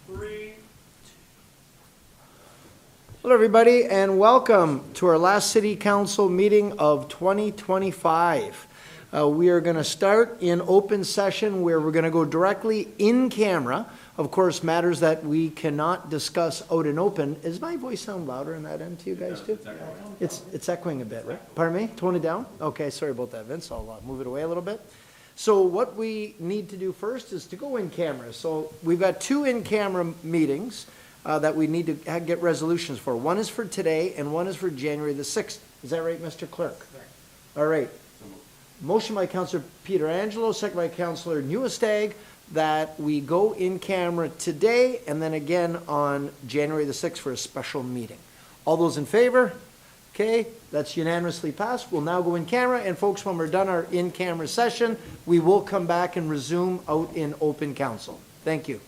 3. Hello, everybody, and welcome to our last City Council meeting of 2025. We are going to start in open session where we're going to go directly in camera. Of course, matters that we cannot discuss out in open. Is my voice sound louder in that end to you guys too? It's echoing a bit, right? Pardon me? Tone it down? Okay, sorry about that, Vince. I'll move it away a little bit. So what we need to do first is to go in camera. So we've got 2 in-camera meetings that we need to get resolutions for. One is for today and one is for January the 6th. Is that right, Mr. Clerk? All right. Motion by Councillor Pietrangelo, second by Councillor Nieuwesteeg, that we go in camera today and then again on January the 6th for a special meeting. All those in favor? Okay, that's unanimously passed. We'll now go in camera, and folks, when we're done our in-camera session, we will come back and resume out in open council. Thank you.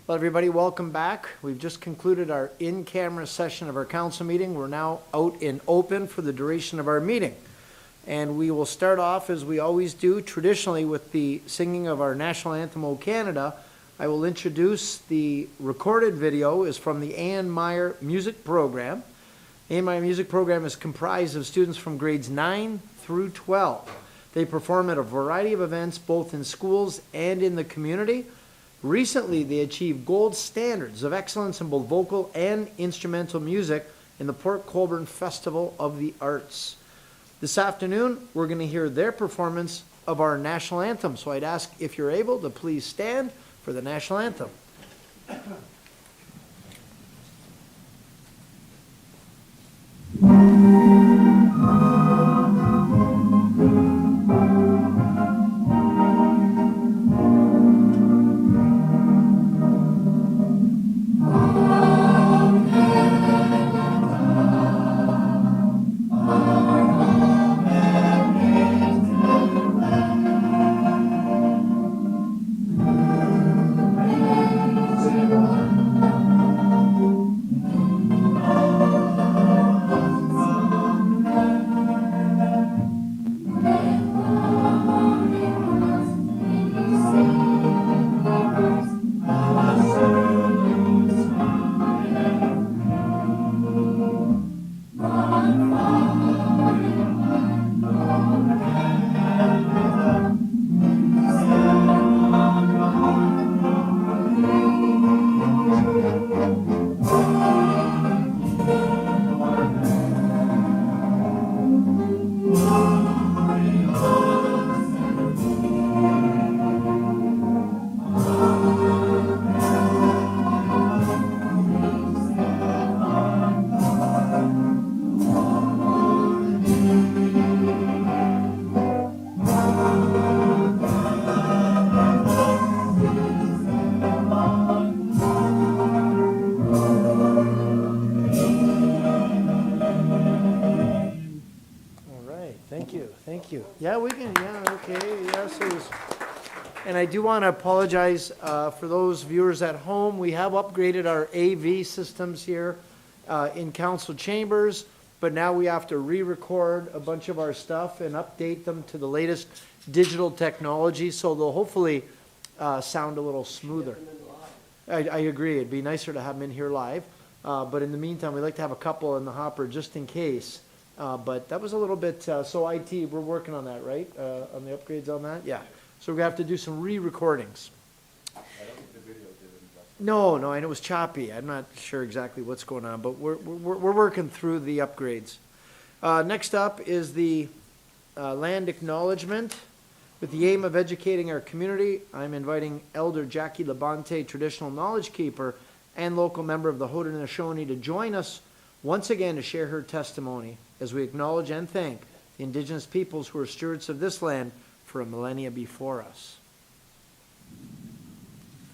Well, everybody, welcome back. We've just concluded our in-camera session of our council meeting. We're now out in open for the duration of our meeting. And we will start off, as we always do, traditionally with the singing of our national anthem, O Canada. I will introduce the recorded video is from the Ann Meyer Music Program. Ann Meyer Music Program is comprised of students from grades 9 through 12. They perform at a variety of events, both in schools and in the community. Recently, they achieved gold standards of excellence in both vocal and instrumental music in the Port Colborne Festival of the Arts. This afternoon, we're going to hear their performance of our national anthem. So I'd ask, if you're able, to please stand for the national anthem. And I do want to apologize for those viewers at home. We have upgraded our AV systems here in council chambers, but now we have to re-record a bunch of our stuff and update them to the latest digital technology, so they'll hopefully sound a little smoother. I agree. It'd be nicer to have them in here live, but in the meantime, we'd like to have a couple in the hopper just in case. But that was a little bit, so IT, we're working on that, right? On the upgrades on that? Yeah. So we have to do some re-recordings. I don't think the video did it. No, I know it was choppy. I'm not sure exactly what's going on, but we're working through the upgrades. Next up is the land acknowledgement. With the aim of educating our community, I'm inviting Elder Jackie Labonte, traditional knowledge keeper and local member of the Haudenosaunee, to join us once again to share her testimony as we acknowledge and thank the Indigenous peoples who are stewards of this land for a millennia before us.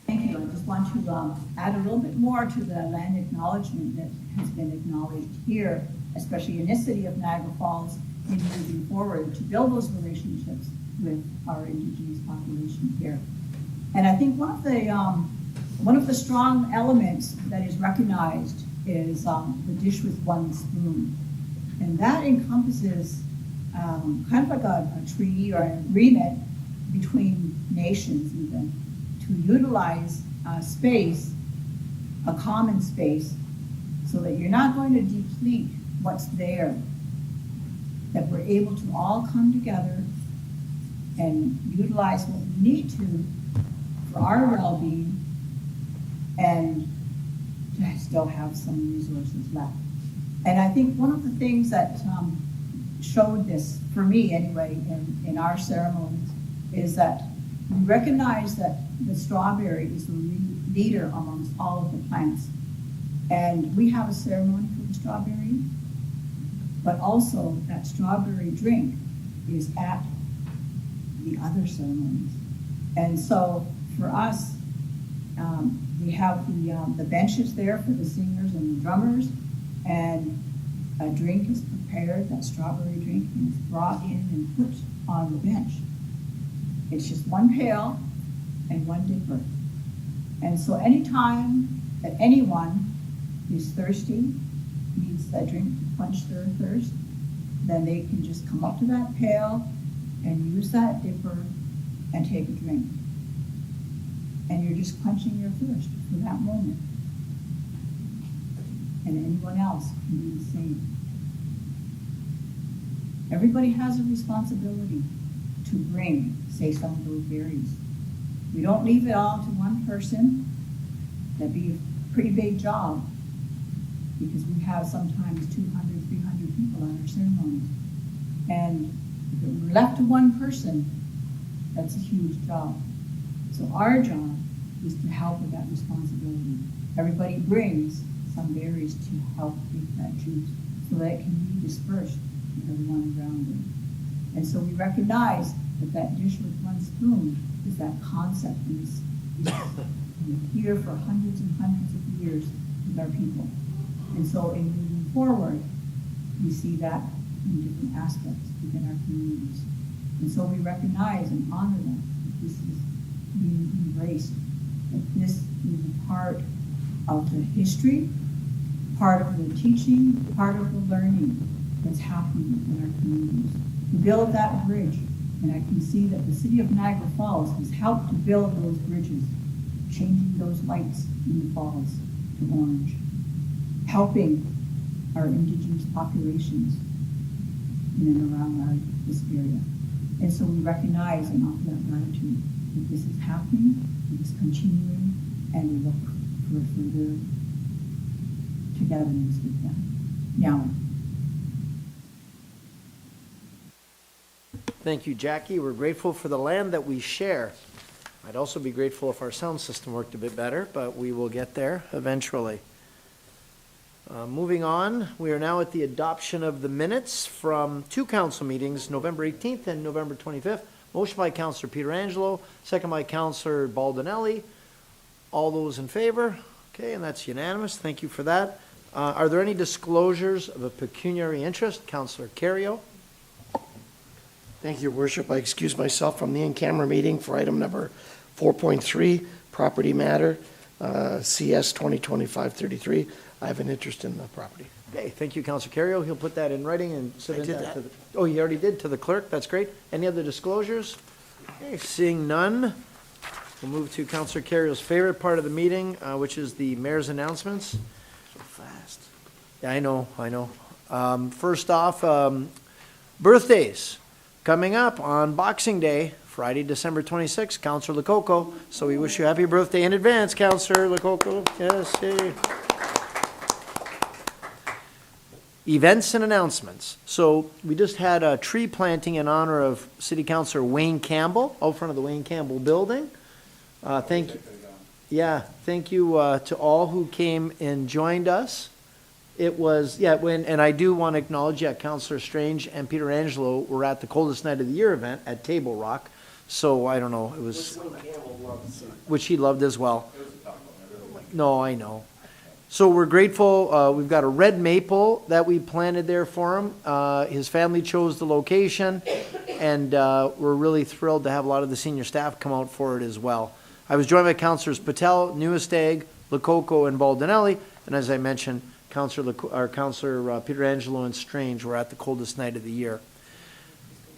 Thank you. I just want to add a little bit more to the land acknowledgement that has been acknowledged here, especially in this city of Niagara Falls, in moving forward to build those relationships with our Indigenous population here. And I think one of the strong elements that is recognized is the dish with one spoon. And that encompasses kind of like a treaty or an agreement between nations even to utilize space, a common space, so that you're not going to deplete what's there, that we're able to all come together and utilize what we need to for our well-being and to still have some resources left. And I think one of the things that showed this, for me anyway, in our ceremonies, is that we recognize that the strawberry is the leader amongst all of the plants. And we have a ceremony for the strawberry, but also that strawberry drink is at the other ceremonies. And so for us, we have the benches there for the singers and the drummers, and a drink is prepared, that strawberry drink, and it's brought in and put on the bench. It's just one pail and one dipper. And so anytime that anyone is thirsty, needs a drink to quench their thirst, then they can just come up to that pail and use that dipper and take a drink. And you're just quenching your thirst for that moment. And anyone else can do the same. Everybody has a responsibility to bring, say, some of those berries. We don't leave it all to one person. That'd be a pretty big job, because we have sometimes 200, 300 people on our ceremonies. And if it were left to one person, that's a huge job. So our job is to help with that responsibility. Everybody brings some berries to help make that juice so that it can be dispersed to everyone around it. And so we recognize that that dish with one spoon is that concept, and it's here for hundreds and hundreds of years with our people. And so in moving forward, we see that in different aspects within our communities. And so we recognize and honor that this is being embraced, that this is a part of the history, part of the teaching, part of the learning that's happening in our communities. To build that bridge, and I can see that the city of Niagara Falls has helped to build those bridges, changing those lights in the falls to orange, helping our indigenous populations in and around this area. And so we recognize and offer that gratitude that this is happening, it is continuing, and we look for further togetherness with them. Now, Thank you, Jackie. We're grateful for the land that we share. I'd also be grateful if our sound system worked a bit better, but we will get there eventually. Moving on, we are now at the adoption of the minutes from two council meetings, November 18th and November 25th. Motion by Councillor Pietrangelo, second by Councillor Baldinelli. All those in favor? Okay, and that's unanimous. Thank you for that. Are there any disclosures of a pecuniary interest? Councillor Kerrio. Thank you, Your Worship. I excuse myself from the in-camera meeting for item number 4.3, property matter, CS 2025-33. I have an interest in the property. Okay, thank you, Councillor Kerrio. He'll put that in writing and submit did that that. to the... Oh, he already did, to the clerk? That's great. Any other disclosures? Okay, seeing none, we'll move to Councillor Kerrio's favorite part of the meeting, which is the mayor's announcements. So fast. Yeah, I know. First off, birthdays. Coming up on Boxing Day, Friday, December 26th, Councillor Lococo. So we wish you happy birthday in advance, Councillor Lococo. Yes, hey. Events and announcements. So we just had a tree planting in honor of City Councillor Wayne Campbell out front of the Wayne Campbell building. Thank you to all who came and joined us. It was, and I do want to acknowledge, Councillor Strange and Pietrangelo were at the Coldest Night of the Year event at Table Rock. So I don't know, it was, which he loved as well. No, I know. So we're grateful. We've got a red maple that we planted there for him. His family chose the location, and we're really thrilled to have a lot of the senior staff come out for it as well. I was joined by Councillors Patel, Nieuwesteeg, Lococo and Baldinelli, and as I mentioned, Councillor Pietrangelo and Strange were at the Coldest Night of the Year.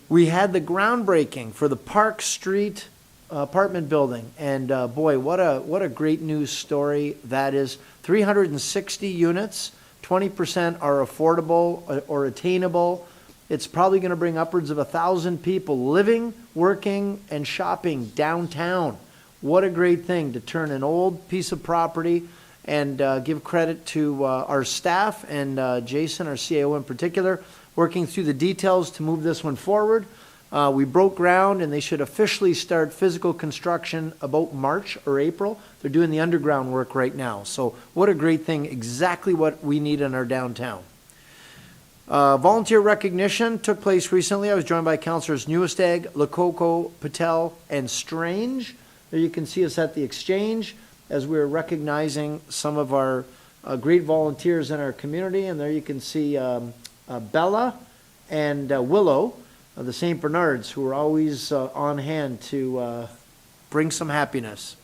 We had the groundbreaking for the Park Street apartment building, and boy, what a great news story that is. 360 units, 20% are affordable or attainable. It's probably going to bring upwards of 1,000 people living, working, and shopping downtown. What a great thing to turn an old piece of property, and give credit to our staff and Jason, our CAO in particular, working through the details to move this one forward. We broke ground, and they should officially start physical construction about March or April. They're doing the underground work right now. So what a great thing, exactly what we need in our downtown. Volunteer recognition took place recently. I was joined by Councillors Nieuwesteeg, Lococo, Patel, and Strange. There you can see us at the Exchange as we're recognizing some of our great volunteers in our community. And there you can see Bella and Willow. the St. Bernards, who are always on hand to bring some happiness.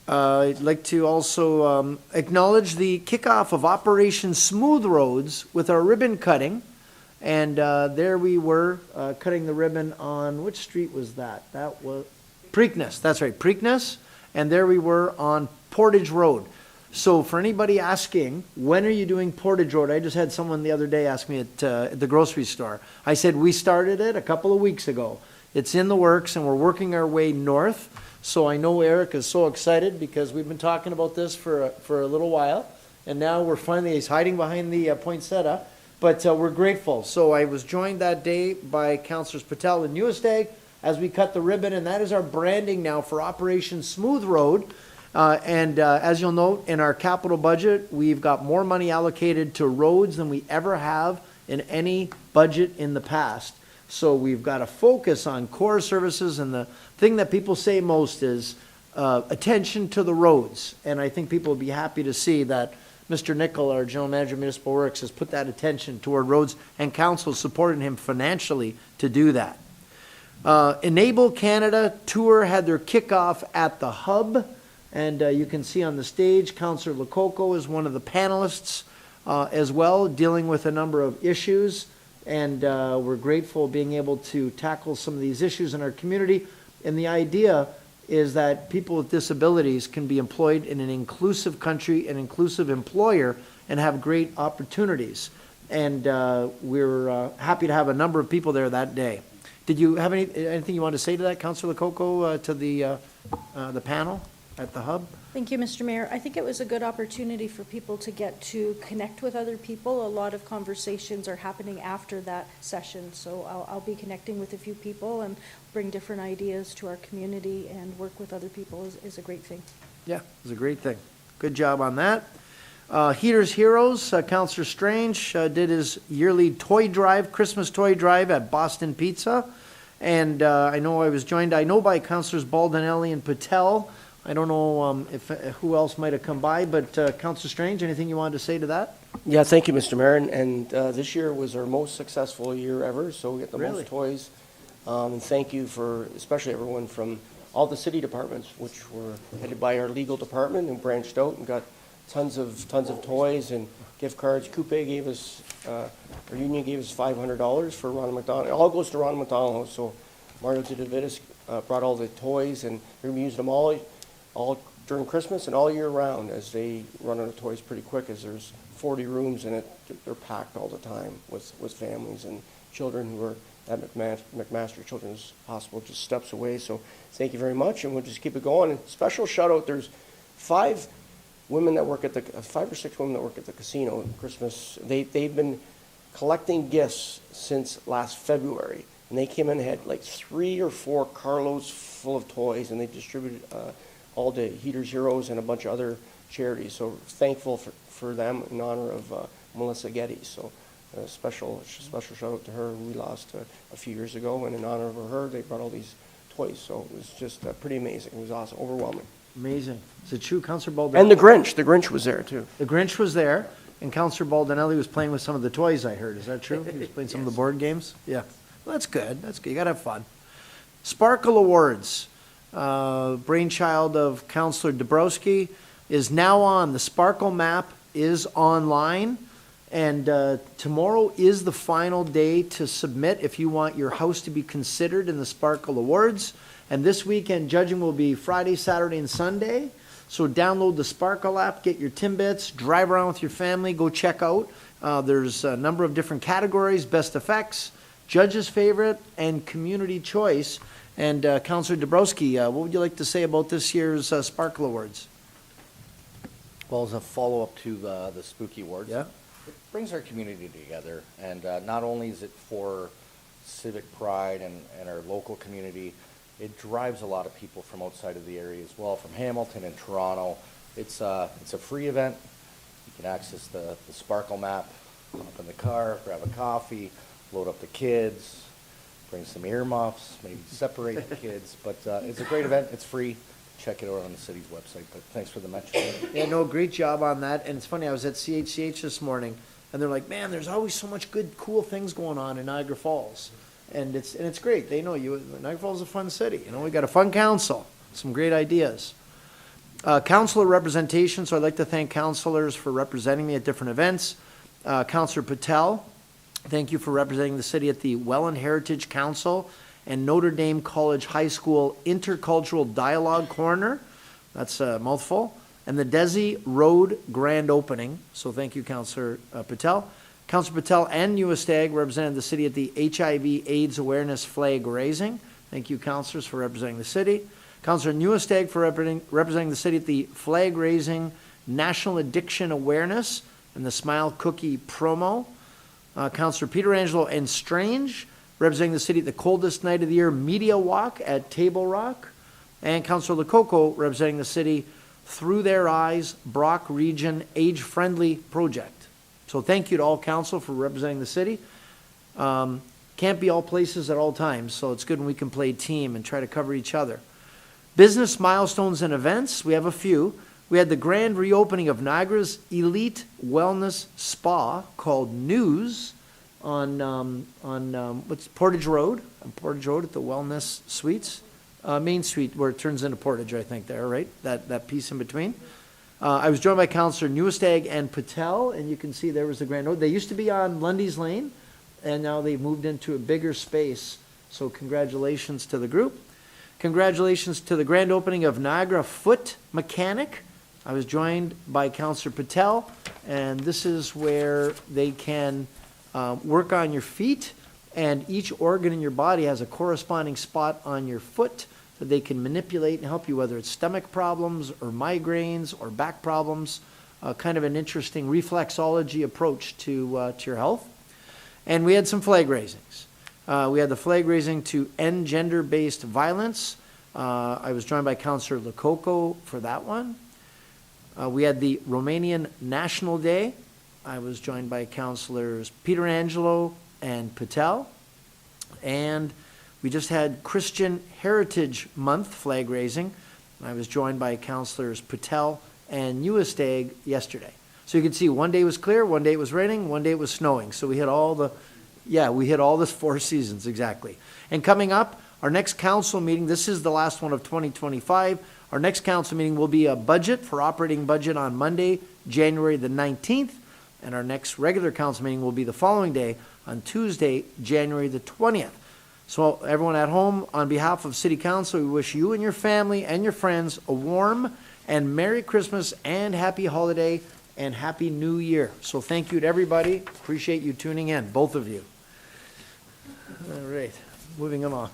I'd like to also acknowledge the kickoff of Operation Smooth Roads with our ribbon cutting. And there we were cutting the ribbon on, which street was that? That was Preakness, that's right, Preakness. And there we were on Portage Road. So for anybody asking, when are you doing Portage Road? I just had someone the other day ask me at the grocery store. I said, we started it a couple of weeks ago. It's in the works and we're working our way north. So I know Eric is so excited because we've been talking about this for a little while. And now we're finally, he's hiding behind the poinsettia, but we're grateful. So I was joined that day by Councillors Patel and Nieuwesteeg as we cut the ribbon, and that is our branding now for Operation Smooth Road. As you'll note, in our capital budget, we've got more money allocated to roads than we ever have in any budget in the past. So we've got to focus on core services, and the thing that people say most is attention to the roads. And I think people will be happy to see that Mr. Nickel, our General Manager of Municipal Works, has put that attention toward roads, and council supported him financially to do that. Enable Canada Tour had their kickoff at the Hub, and you can see on the stage, Councillor Lococo is one of the panelists as well, dealing with a number of issues. And we're grateful being able to tackle some of these issues in our community. And the idea is that people with disabilities can be employed in an inclusive country, an inclusive employer, and have great opportunities. And we're happy to have a number of people there that day. Did you have anything you want to say to that, Councillor Lococo, to the panel at the Hub? Thank you, Mr. Mayor. I think it was a good opportunity for people to get to connect with other people. A lot of conversations are happening after that session, so I'll be connecting with a few people and bring different ideas to our community, and work with other people is a great thing. Yeah, it's a great thing. Good job on that. Heaters Heroes, Councillor Strange did his yearly toy drive, Christmas toy drive at Boston Pizza. And I was joined by Councillors Baldinelli and Patel. I don't know who else might have come by, but Councillor Strange, anything you wanted to say to that? Yeah, thank you, Mr. Mayor. And this year was our most successful year ever, so we got the most toys. And thank you for especially everyone from all the city departments, which were headed by our legal department, and branched out and got tons of toys and gift cards. Coupe gave us, our union gave us $500 for Ronald McDonald. It all goes to Ronald McDonald. So Mario Diodati brought all the toys, and we're using them all during Christmas and all year round, as they run out of toys pretty quick, as there's 40 rooms in it. They're packed all the time with families and children who are at McMaster Children's Hospital, just steps away. So thank you very much, and we'll just keep it going. And special shout out, there's 5 or 6 women that work at the casino at Christmas. They've been collecting gifts since last February, and they came in and had like 3 or 4 carloads full of toys, and they distributed all the Heaters Heroes and a bunch of other charities. So thankful for them in honor of Melissa Getty. So a special shout out to her, who we lost a few years ago, and in honor of her, they brought all these toys. So it was just pretty amazing. It was awesome, overwhelming. Amazing. Is it true, Councillor Baldinelli? And the Grinch was there too. The Grinch was there, and Councillor Baldinelli was playing with some of the toys, I heard. Is that true? He was playing some of the board games? Yeah. Well, that's good. That's good. You gotta have fun. Sparkle Awards, brainchild of Councillor Dabrowski, is now on. The Sparkle map is online, and tomorrow is the final day to submit if you want your house to be considered in the Sparkle Awards. And this weekend, judging will be Friday, Saturday, and Sunday. So download the Sparkle app, get your Timbits, drive around with your family, go check out. There's a number of different categories: best effects, judge's favorite, and community choice. And Councillor Dabrowski, what would you like to say about this year's Sparkle Awards? Well, as a follow-up to the Spooky Awards, Yeah. it brings our community together. And not only is it for civic pride and our local community, it drives a lot of people from outside of the area as well, from Hamilton and Toronto. It's a free event. You can access the Sparkle map, hop in the car, grab a coffee, load up the kids, bring some earmuffs, maybe separate the kids. But it's a great event. It's free. Check it out on the city's website. But thanks for the mention. Yeah, no, great job on that. And it's funny, I was at CHCH this morning, And they're like, man, there's always so much good, cool things going on in Niagara Falls. And it's great. They know Niagara Falls is a fun city. We got a fun council, some great ideas. Councilor representation, so I'd like to thank councilors for representing me at different events. Councillor Patel, thank you for representing the city at the Welland Heritage Council and Notre Dame College High School Intercultural Dialogue Corner. That's a mouthful. And the Desi Road Grand Opening. So thank you, Councillor Patel. Councillor Patel and Nieuwesteeg represented the city at the HIV/AIDS awareness flag raising. Thank you, councillors, for representing the city. Councillor Nieuwesteeg for representing the city at the flag raising National Addiction Awareness and the Smile Cookie promo. Councillor Pietrangelo and Strange representing the city at the coldest night of the year media walk at Table Rock. And Councillor Lococo representing the city Through Their Eyes Brock Region Age-Friendly Project. So thank you to all council for representing the city. Can't be all places at all times, so it's good when we can play team and try to cover each other. Business milestones and events, we have a few. We had the grand reopening of Niagara's elite wellness spa called News on what's Portage Road? On Portage Road at the Wellness Suites. Main Street where it turns into Portage, I think there, right? That piece in between. I was joined by Councillor Nieuwesteeg and Patel, and you can see there was the grand road. They used to be on Lundy's Lane, and now they've moved into a bigger space. So congratulations to the group. Congratulations to the grand opening of Niagara Foot Mechanic. I was joined by Councillor Patel, and this is where they can work on your feet, and each organ in your body has a corresponding spot on your foot that they can manipulate and help you, whether it's stomach problems or migraines or back problems. Kind of an interesting reflexology approach to your health. And we had some flag raisings. We had the flag raising to end gender-based violence. I was joined by Councillor Lococo for that one. We had the Romanian National Day. I was joined by Councillors Pietrangelo and Patel. And we just had Christian Heritage Month flag raising. I was joined by Councillors Patel and Nieuwesteeg yesterday. So you can see one day was clear, one day it was raining, one day it was snowing. So we hit all the 4 seasons exactly. And coming up, our next council meeting, this is the last one of 2025. Our next council meeting will be a budget for operating budget on Monday, January the 19th. And our next regular council meeting will be the following day on Tuesday, January the 20th. So everyone at home, on behalf of City Council, we wish you and your family and your friends a warm and Merry Christmas and Happy Holiday and Happy New Year. So thank you to everybody. Appreciate you tuning in, both of you. All right, moving along.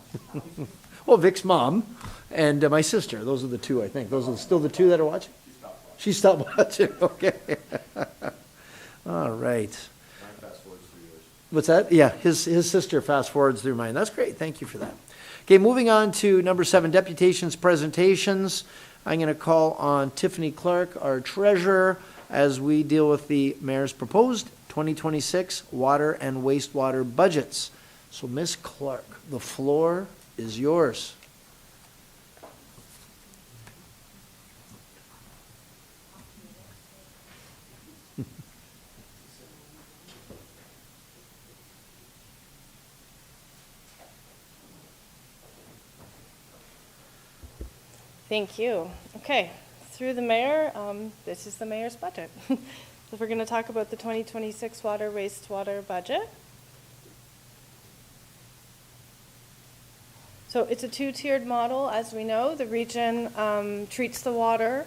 Well, Vic's mom and my sister. Those are the two, I think. Those are still the two that are watching? She stopped watching. Okay. All right. What's that? Yeah, his sister fast forwards through mine. That's great. Thank you for that. Okay, moving on to number 7, deputations, presentations. I'm going to call on Tiffany Clark, our treasurer, as we deal with the mayor's proposed 2026 water and wastewater budgets. So, Ms. Clark, the floor is yours. Thank you. Okay, through the mayor, this is the mayor's budget. So we're going to talk about the 2026 water wastewater budget. So it's a 2-tiered model, as we know. The region treats the water.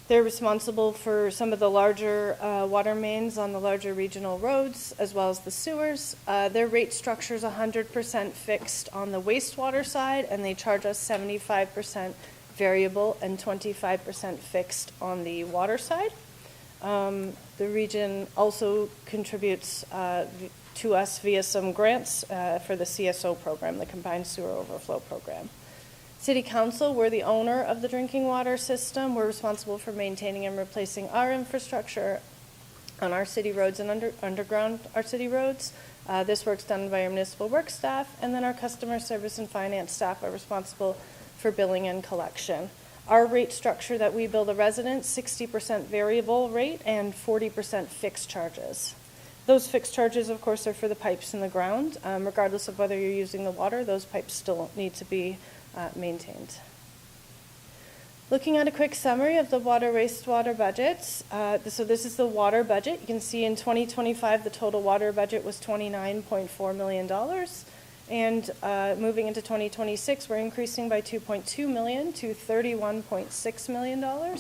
They're responsible for some of the larger water mains on the larger regional roads, as well as the sewers. Their rate structure is 100% fixed on the wastewater side, and they charge us 75% variable and 25% fixed on the water side. The region also contributes to us via some grants for the CSO program, the Combined Sewer Overflow Program. City Council, we're the owner of the drinking water system. We're responsible for maintaining and replacing our infrastructure on our city roads and underground our city roads. This work's done by our municipal work staff, and then our customer service and finance staff are responsible for billing and collection. Our rate structure that we bill the residents, 60% variable rate and 40% fixed charges. Those fixed charges, of course, are for the pipes in the ground. Regardless of whether you're using the water, those pipes still need to be maintained. Looking at a quick summary of the water wastewater budgets. So this is the water budget. You can see in 2025, the total water budget was $29.4 million. And moving into 2026, we're increasing by $2.2 million to $31.6 million.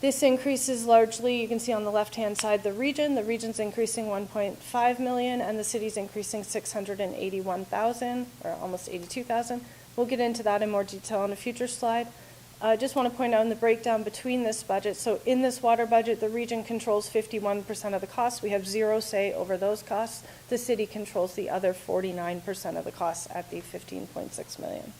This increase is largely, you can see on the left-hand side, the region. The region's increasing $1.5 million, and the city's increasing $681,000, or almost $82,000. We'll get into that in more detail on a future slide. I just want to point out in the breakdown between this budget, so in this water budget, the region controls 51% of the costs. We have zero say over those costs. The city controls the other 49% of the costs at the $15.6 million.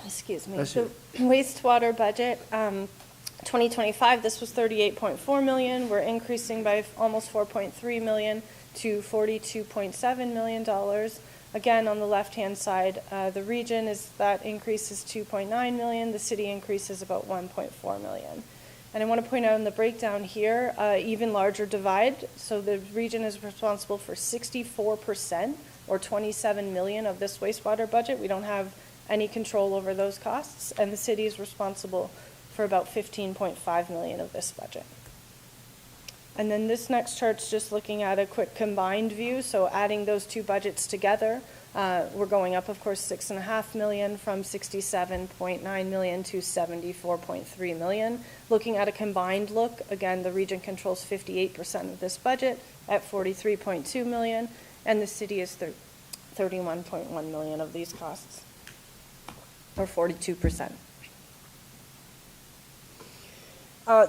Excuse me. The wastewater budget, 2025, this was $38.4 million. We're increasing by almost $4.3 million to $42.7 million. Again, on the left-hand side, the region that increase is $2.9 million. The city increase is about $1.4 million. And I want to point out in the breakdown here, even larger divide. So the region is responsible for 64%, or $27 million of this wastewater budget. We don't have any control over those costs, and the city is responsible for about $15.5 million of this budget. And then this next chart's just looking at a quick combined view, so adding those two budgets together, we're going up, of course, $6.5 million from $67.9 million to $74.3 million. Looking at a combined look, again, the region controls 58% of this budget at $43.2 million, and the city is $31.1 million of these costs, or 42%.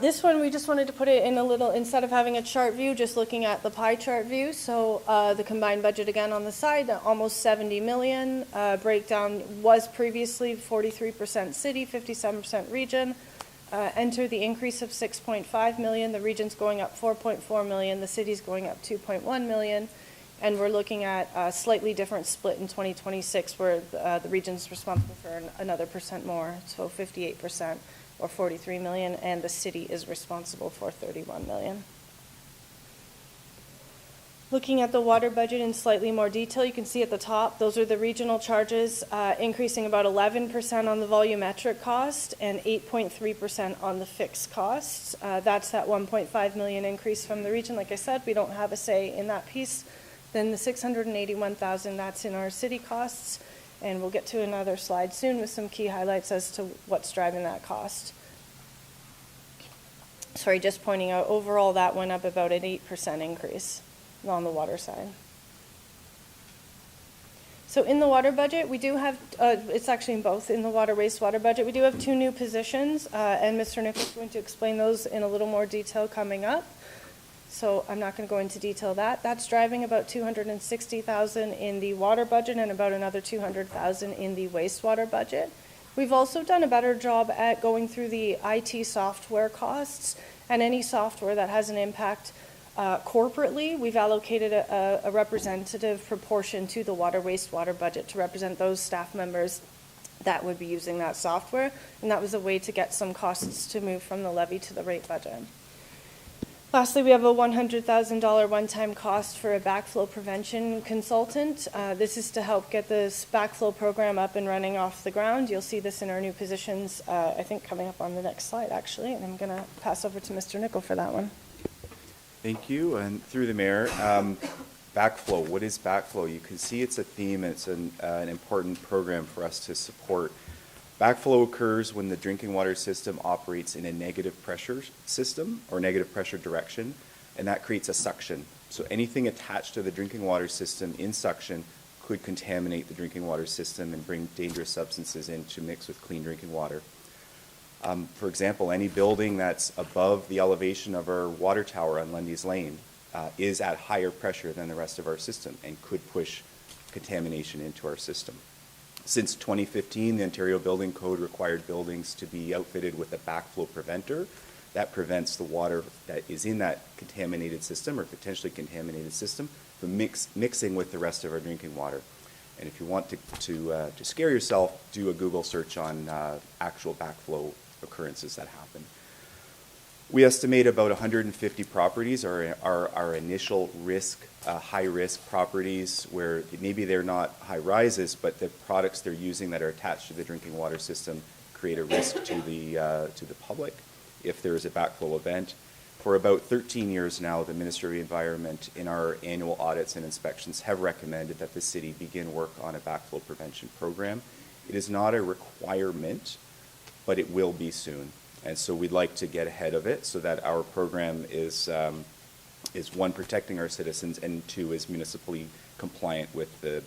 This one, we just wanted to put it in a little, instead of having a chart view, just looking at the pie chart view. So the combined budget again on the side, almost $70 million. Breakdown was previously 43% city, 57% region. Enter the increase of $6.5 million. The region's going up $4.4 million. The city's going up $2.1 million. And we're looking at a slightly different split in 2026 where the region's responsible for another percent more, so 58%. Or $43 million, and the city is responsible for $31 million. Looking at the water budget in slightly more detail, you can see at the top, those are the regional charges, increasing about 11% on the volumetric cost and 8.3% on the fixed costs. That's that $1.5 million increase from the region. Like I said, we don't have a say in that piece. Then the $681,000, that's in our city costs. And we'll get to another slide soon with some key highlights as to what's driving that cost. Sorry, just pointing out, overall that went up about an 8% increase on the water side. So in the water budget, we do have, it's actually in both, in the water wastewater budget, we do have two new positions, and Mr. Nichols is going to explain those in a little more detail coming up. So I'm not going to go into detail that. That's driving about $260,000 in the water budget and about another $200,000 in the wastewater budget. We've also done a better job at going through the IT software costs and any software that has an impact corporately. We've allocated a representative proportion to the water wastewater budget to represent those staff members that would be using that software. And that was a way to get some costs to move from the levy to the rate budget. Lastly, we have a $100,000 one-time cost for a backflow prevention consultant. This is to help get this backflow program up and running off the ground. You'll see this in our new positions, I think coming up on the next slide, actually. And I'm going to pass over to Mr. Nicol for that one. Thank you. And through the mayor, backflow. What is backflow? You can see it's a theme. It's an important program for us to support. Backflow occurs when the drinking water system operates in a negative pressure system or negative pressure direction, and that creates a suction. So anything attached to the drinking water system in suction could contaminate the drinking water system and bring dangerous substances in to mix with clean drinking water. For example, any building that's above the elevation of our water tower on Lundy's Lane is at higher pressure than the rest of our system and could push contamination into our system. Since 2015, the Ontario Building Code required buildings to be outfitted with a backflow preventer that prevents the water that is in that contaminated system or potentially contaminated system from mixing with the rest of our drinking water. And if you want to scare yourself, do a Google search on actual backflow occurrences that happen. We estimate about 150 properties are our initial risk, high-risk properties where maybe they're not high rises, but the products they're using that are attached to the drinking water system create a risk to the public if there is a backflow event. For about 13 years now, the Ministry of Environment in our annual audits and inspections have recommended that the city begin work on a backflow prevention program. It is not a requirement, but it will be soon. And so we'd like to get ahead of it so that our program is one, protecting our citizens, and two, is municipally compliant with the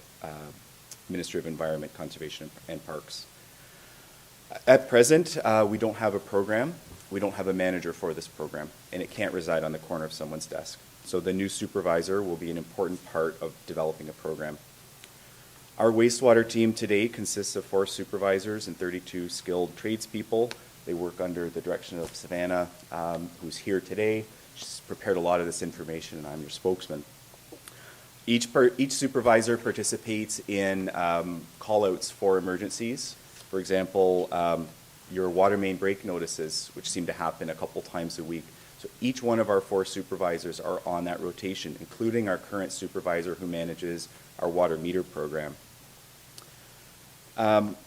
Ministry of Environment, Conservation and Parks. At present, we don't have a program. We don't have a manager for this program, and it can't reside on the corner of someone's desk. So the new supervisor will be an important part of developing a program. Our wastewater team today consists of 4 supervisors and 32 skilled tradespeople. They work under the direction of Savannah, who's here today. She's prepared a lot of this information, and I'm your spokesman. Each supervisor participates in call-outs for emergencies. For example, your water main break notices, which seem to happen a couple times a week. So each one of our 4 supervisors are on that rotation, including our current supervisor who manages our water meter program.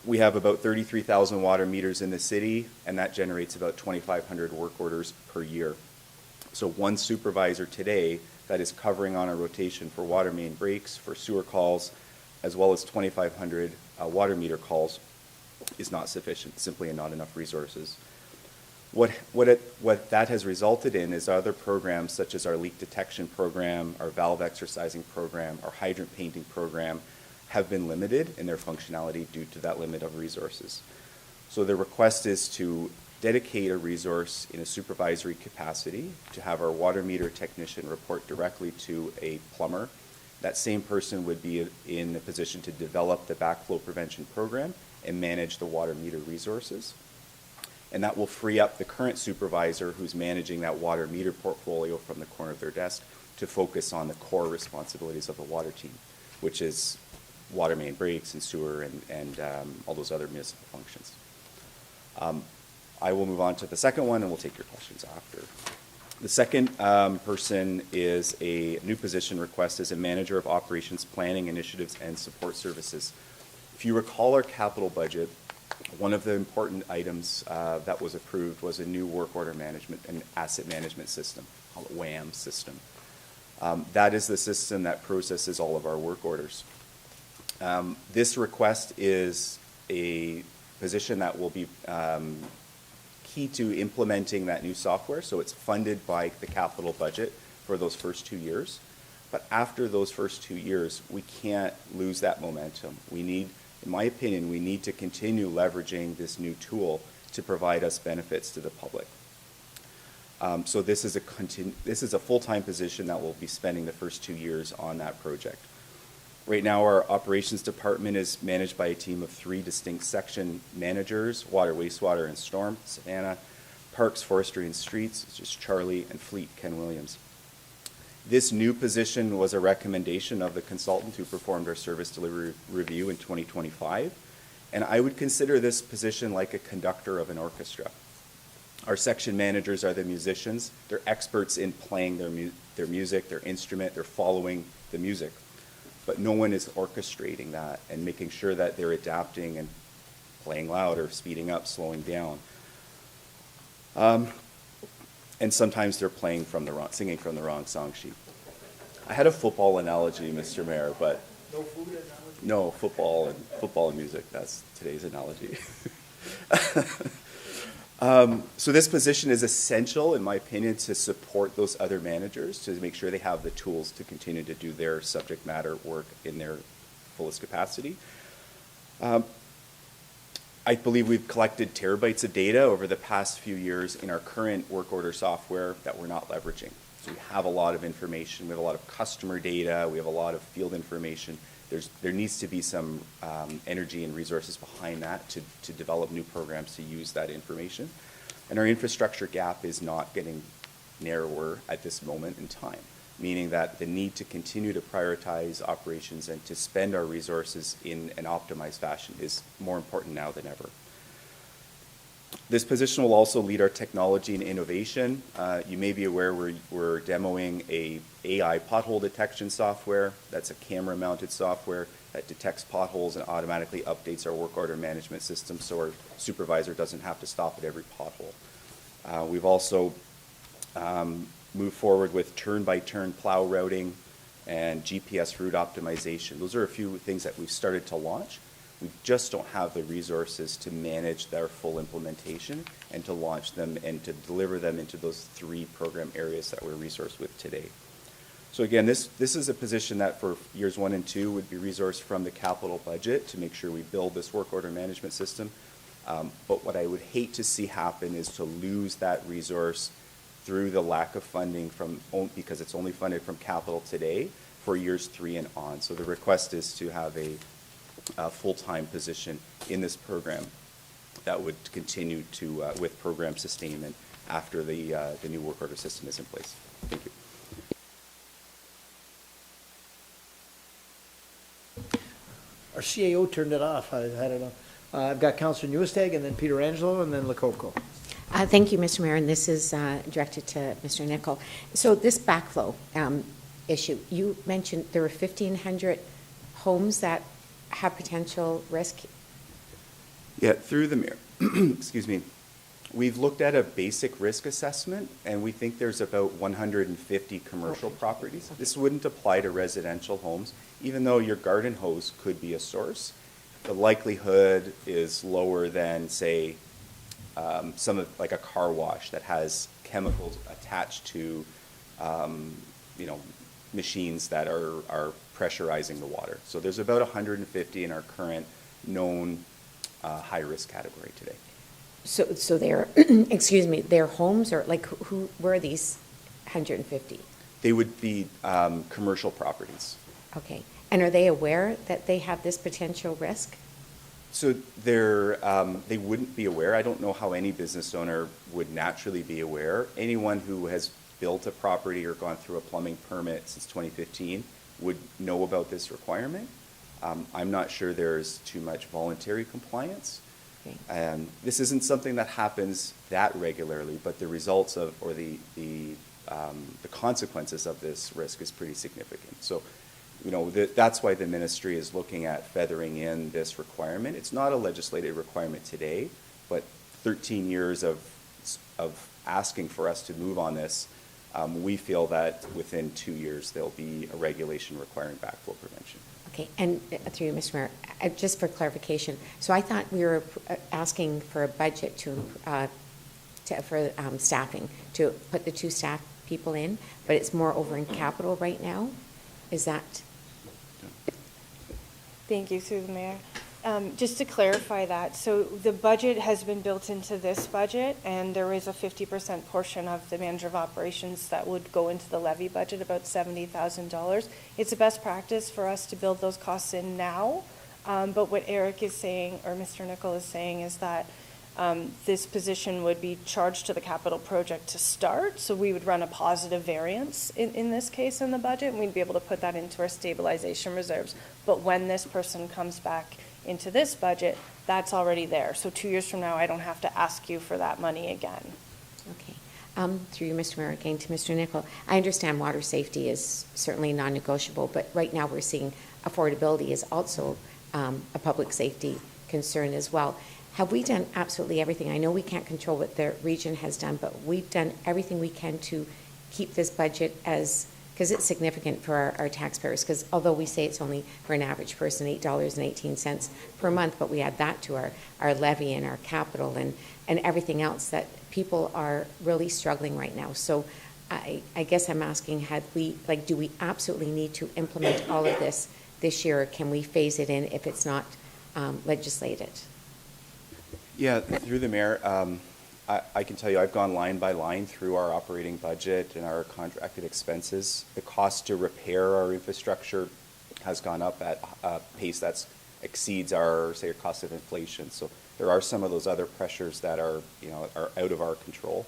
We have about 33,000 water meters in the city, and that generates about 2,500 work orders per year. So one supervisor today that is covering on a rotation for water main breaks, for sewer calls, as well as 2,500 water meter calls is not sufficient, simply not enough resources. What that has resulted in is other programs such as our leak detection program, our valve exercising program, our hydrant painting program have been limited in their functionality due to that limit of resources. So the request is to dedicate a resource in a supervisory capacity to have our water meter technician report directly to a plumber. That same person would be in a position to develop the backflow prevention program and manage the water meter resources. And that will free up the current supervisor who's managing that water meter portfolio from the corner of their desk to focus on the core responsibilities of the water team, which is water main breaks and sewer and all those other municipal functions. I will move on to the second one, and we'll take your questions after. The second person is a new position request as a manager of operations planning initiatives and support services. If you recall our capital budget, one of the important items that was approved was a new work order management and asset management system, call it WAM system. That is the system that processes all of our work orders. This request is a position that will be key to implementing that new software, so it's funded by the capital budget for those first 2 years. But after those first 2 years, we can't lose that momentum. We need, in my opinion, we need to continue leveraging this new tool to provide us benefits to the public. So this is a full-time position that will be spending the first 2 years on that project. Right now, our operations department is managed by a team of 3 distinct section managers: water, wastewater, and storm, Savannah; parks, forestry, and streets, it's just Charlie; and fleet, Ken Williams. This new position was a recommendation of the consultant who performed our service delivery review in 2025, and I would consider this position like a conductor of an orchestra. Our section managers are the musicians. They're experts in playing their music, their instrument, they're following the music. But no one is orchestrating that and making sure that they're adapting and playing louder, speeding up, slowing down. And sometimes they're singing from the wrong song sheet. I had a football analogy, Mr. Mayor, but no food analogy? No, football and music. That's today's analogy. So this position is essential, in my opinion, to support those other managers, to make sure they have the tools to continue to do their subject matter work in their fullest capacity. I believe we've collected terabytes of data over the past few years in our current work order software that we're not leveraging. So we have a lot of information. We have a lot of customer data. We have a lot of field information. There needs to be some energy and resources behind that to develop new programs to use that information. And our infrastructure gap is not getting narrower at this moment in time, meaning that the need to continue to prioritize operations and to spend our resources in an optimized fashion is more important now than ever. This position will also lead our technology and innovation. You may be aware we're demoing a AI pothole detection software. That's a camera-mounted software that detects potholes and automatically updates our work order management system so our supervisor doesn't have to stop at every pothole. We've also moved forward with turn-by-turn plow routing and GPS route optimization. Those are a few things that we've started to launch. We just don't have the resources to manage their full implementation and to launch them and to deliver them into those 3 program areas that we're resourced with today. So again, this is a position that for years 1 and 2 would be resourced from the capital budget to make sure we build this work order management system. But what I would hate to see happen is to lose that resource through the lack of funding because it's only funded from capital today for years 3 and on. So the request is to have a full-time position in this program that would continue to with program sustainment after the new work order system is in place. Thank you. Our CAO turned it off. I don't know. I've got Councillor Nieuwesteeg and then Pietrangelo and then Lococo. Thank you, Mr. Mayor, and this is directed to Mr. Nicol. So this backflow issue, you mentioned there were 1,500 homes that have potential risk. Yeah, through the mayor, excuse me, we've looked at a basic risk assessment and we think there's about 150 commercial properties. This wouldn't apply to residential homes, even though your garden hose could be a source. The likelihood is lower than, say, like a car wash that has chemicals attached to, machines that are pressurizing the water. So there's about 150 in our current known high-risk category today. So they're, excuse me, they're homes or like who were these 150? They would be commercial properties. Okay. And are they aware that they have this potential risk? So they wouldn't be aware. I don't know how any business owner would naturally be aware. Anyone who has built a property or gone through a plumbing permit since 2015 would know about this requirement. I'm not sure there's too much voluntary compliance. Okay. This isn't something that happens that regularly, but the results of, or the consequences of this risk is pretty significant. So, that's why the ministry is looking at feathering in this requirement. It's not a legislative requirement today, but 13 years of asking for us to move on this, we feel that within 2 years there'll be a regulation requiring backflow prevention. Okay, and through you, Mr. Mayor, just for clarification, so I thought we were asking for a budget for staffing, to put the 2 staff people in, but it's more over in capital right now? Is that? Thank you, through the mayor. Just to clarify that, so the budget has been built into this budget, and there is a 50% portion of the manager of operations that would go into the levy budget, about $70,000. It's a best practice for us to build those costs in now, but what Eric is saying, or Mr. Nicol is saying, is that this position would be charged to the capital project to start, so we would run a positive variance in this case in the budget, and we'd be able to put that into our stabilization reserves. But when this person comes back into this budget, that's already there. So 2 years from now, I don't have to ask you for that money again. Okay. Through you, Mr. Mayor, again to Mr. Nicol. I understand water safety is certainly non-negotiable, but right now we're seeing affordability is also a public safety concern as well. Have we done absolutely everything? I know we can't control what the region has done, but we've done everything we can to keep this budget because it's significant for our taxpayers, because although we say it's only for an average person $8.18 per month, but we add that to our levy and our capital and everything else, that people are really struggling right now. So I guess I'm asking, do we absolutely need to implement all of this year, or can we phase it in if it's not legislated? Yeah, through the mayor, I can tell you I've gone line by line through our operating budget and our contracted expenses. The cost to repair our infrastructure has gone up at a pace that exceeds our cost of inflation. So there are some of those other pressures that are out of our control.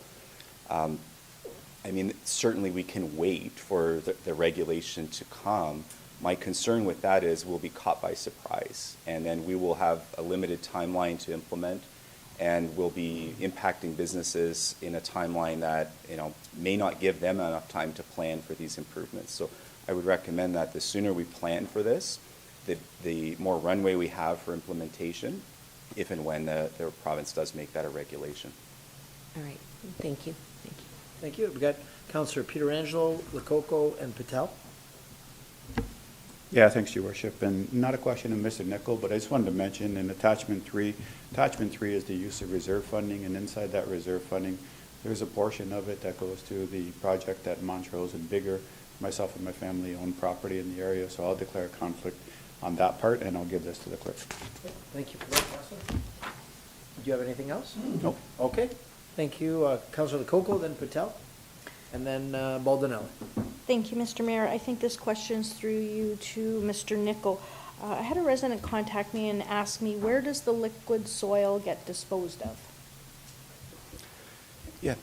Certainly we can wait for the regulation to come. My concern with that is we'll be caught by surprise, and then we will have a limited timeline to implement. and will be impacting businesses in a timeline that, may not give them enough time to plan for these improvements. So I would recommend that the sooner we plan for this, the more runway we have for implementation, if and when the province does make that a regulation. All right, thank you. Thank you. We've got Councillor Pietrangelo, Lococo, and Patel. Yeah, thanks, Your Worship. And not a question of Mr. Nickel, but I just wanted to mention in attachment 3 is the use of reserve funding, and inside that reserve funding, there's a portion of it that goes to the project at Montrose and Biggar. Myself and my family own property in the area, so I'll declare a conflict on that part, and I'll give this to the clerk. Thank you for that, Councillor. Do you have anything else? No. Okay. Thank you, Councillor Lococo, then Patel, and then Baldinelli. Thank you, Mr. Mayor. I think this question's through you to Mr. Nickel. I had a resident contact me and ask me, where does the liquid soil get disposed of? Yeah,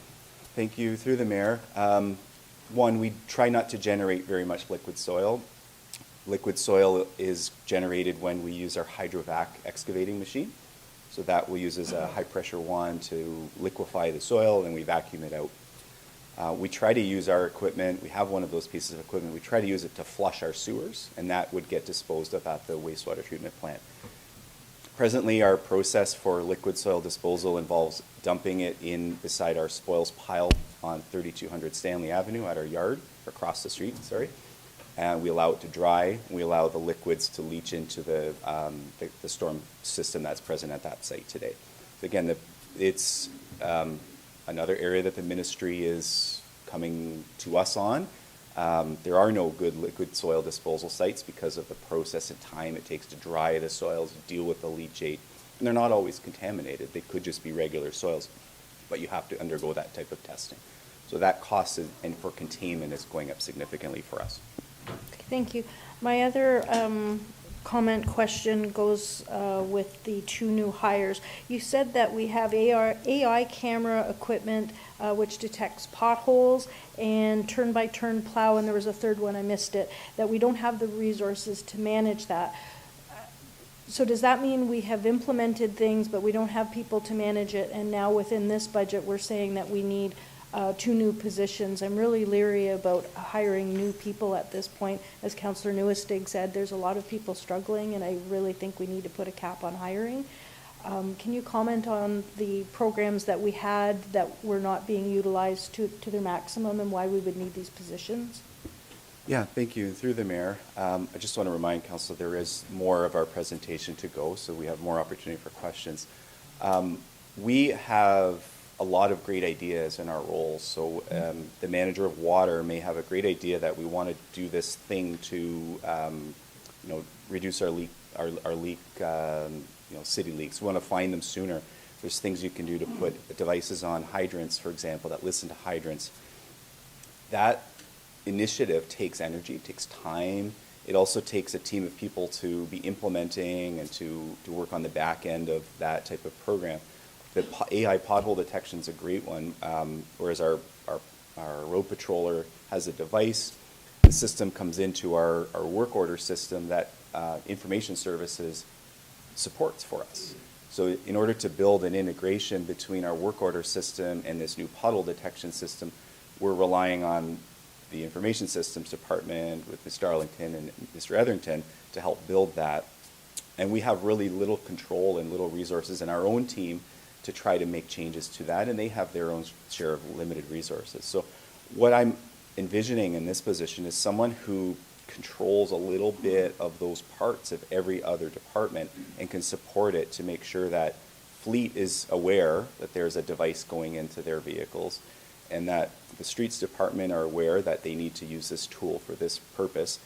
thank you. Through the mayor. One, we try not to generate very much liquid soil. Liquid soil is generated when we use our hydrovac excavating machine. So that we use as a high pressure one to liquefy the soil, and we vacuum it out. We try to use our equipment, we have one of those pieces of equipment, we try to use it to flush our sewers, and that would get disposed of at the wastewater treatment plant. Presently, our process for liquid soil disposal involves dumping it in beside our spoils pile on 3200 Stanley Avenue at our yard, across the street, sorry. And we allow it to dry, and we allow the liquids to leach into the storm system that's present at that site today. So again, it's another area that the ministry is coming to us on. There are no good liquid soil disposal sites because of the process and time it takes to dry the soils, deal with the leachate, and they're not always contaminated. They could just be regular soils, but you have to undergo that type of testing. So that cost and for containment is going up significantly for us. Thank you. My other comment question goes with the 2 new hires. You said that we have AI camera equipment which detects potholes and turn-by-turn plow, and there was a third one, I missed it, that we don't have the resources to manage that. So does that mean we have implemented things but we don't have people to manage it, and now within this budget we're saying that we need 2 new positions? I'm really leery about hiring new people at this point. As Councillor Nieuwesteeg said, there's a lot of people struggling, and I really think we need to put a cap on hiring. Can you comment on the programs that we had that were not being utilized to their maximum, and why we would need these positions? Yeah, thank you. Through the mayor, I just want to remind council there is more of our presentation to go, so we have more opportunity for questions. We have a lot of great ideas in our roles. So the manager of water may have a great idea that we want to do this thing to, reduce our leak, city leaks. We want to find them sooner. There's things you can do to put devices on hydrants, for example, that listen to hydrants. That initiative takes energy, takes time. It also takes a team of people to be implementing and to work on the back end of that type of program. The AI pothole detection is a great one, whereas our road patroller has a device. The system comes into our work order system that information services supports for us. So in order to build an integration between our work order system and this new pothole detection system, we're relying on the information systems department with Mr. Arlington and Mr. Etherington to help build that. And we have really little control and little resources in our own team to try to make changes to that, and they have their own share of limited resources. So what I'm envisioning in this position is someone who controls a little bit of those parts of every other department and can support it to make sure that fleet is aware that there's a device going into their vehicles, and that the streets department are aware that they need to use this tool for this purpose,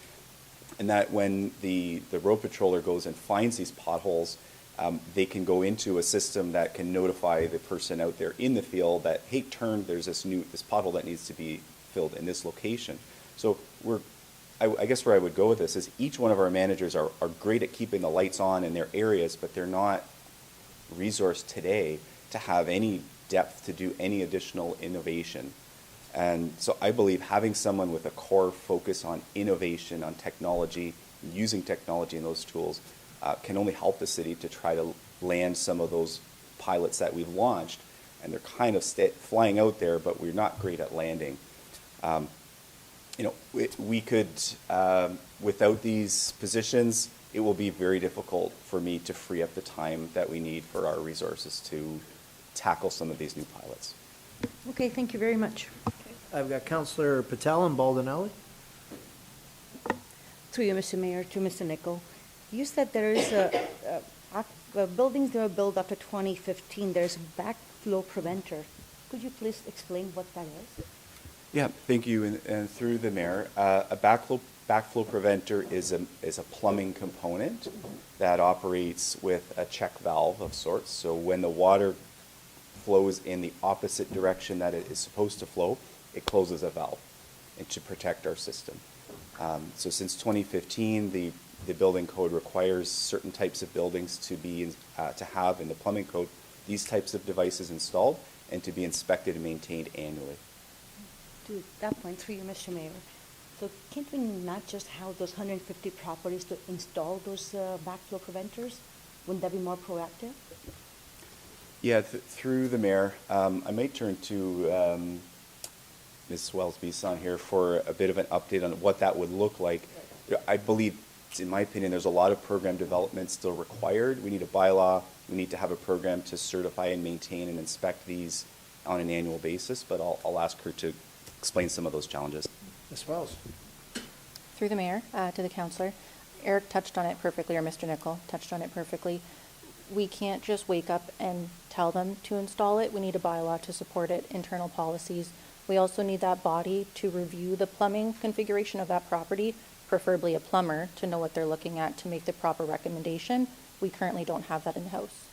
and that when the road patroller goes and finds these potholes, they can go into a system that can notify the person out there in the field that, hey, there's this pothole that needs to be filled in this location. So I guess where I would go with this is each one of our managers are great at keeping the lights on in their areas, but they're not resourced today to have any depth to do any additional innovation. And so I believe having someone with a core focus on innovation, on technology, using technology and those tools can only help the city to try to land some of those pilots that we've launched, and they're kind of flying out there, but we're not great at landing. We could, without these positions, it will be very difficult for me to free up the time that we need for our resources to tackle some of these new pilots. Okay, thank you very much. I've got Councillor Patel and Baldinelli. Through you, Mr. Mayor, to Mr. Nichol. You said there is buildings that were built after 2015, there's a backflow preventer. Could you please explain what that is? Yeah, thank you. And through the mayor, a backflow preventer is a plumbing component that operates with a check valve of sorts. So when the water flows in the opposite direction that it is supposed to flow, it closes a valve, and to protect our system. So since 2015, the building code requires certain types of buildings to have in the plumbing code these types of devices installed and to be inspected and maintained annually. To that point, through you, Mr. Mayor, so can't we not just have those 150 properties to install those backflow preventers? Wouldn't that be more proactive? Yeah, through the mayor, I might turn to Ms. Wells-Bisson here for a bit of an update on what that would look like. I believe, in my opinion, there's a lot of program development still required. We need a bylaw. We need to have a program to certify and maintain and inspect these on an annual basis, but I'll ask her to explain some of those challenges. Ms. Wells. Through the mayor, to the councillor, Eric touched on it perfectly, or Mr. Nichol touched on it perfectly. We can't just wake up and tell them to install it. We need a bylaw to support it, internal policies. We also need that body to review the plumbing configuration of that property, preferably a plumber, to know what they're looking at to make the proper recommendation. We currently don't have that in-house.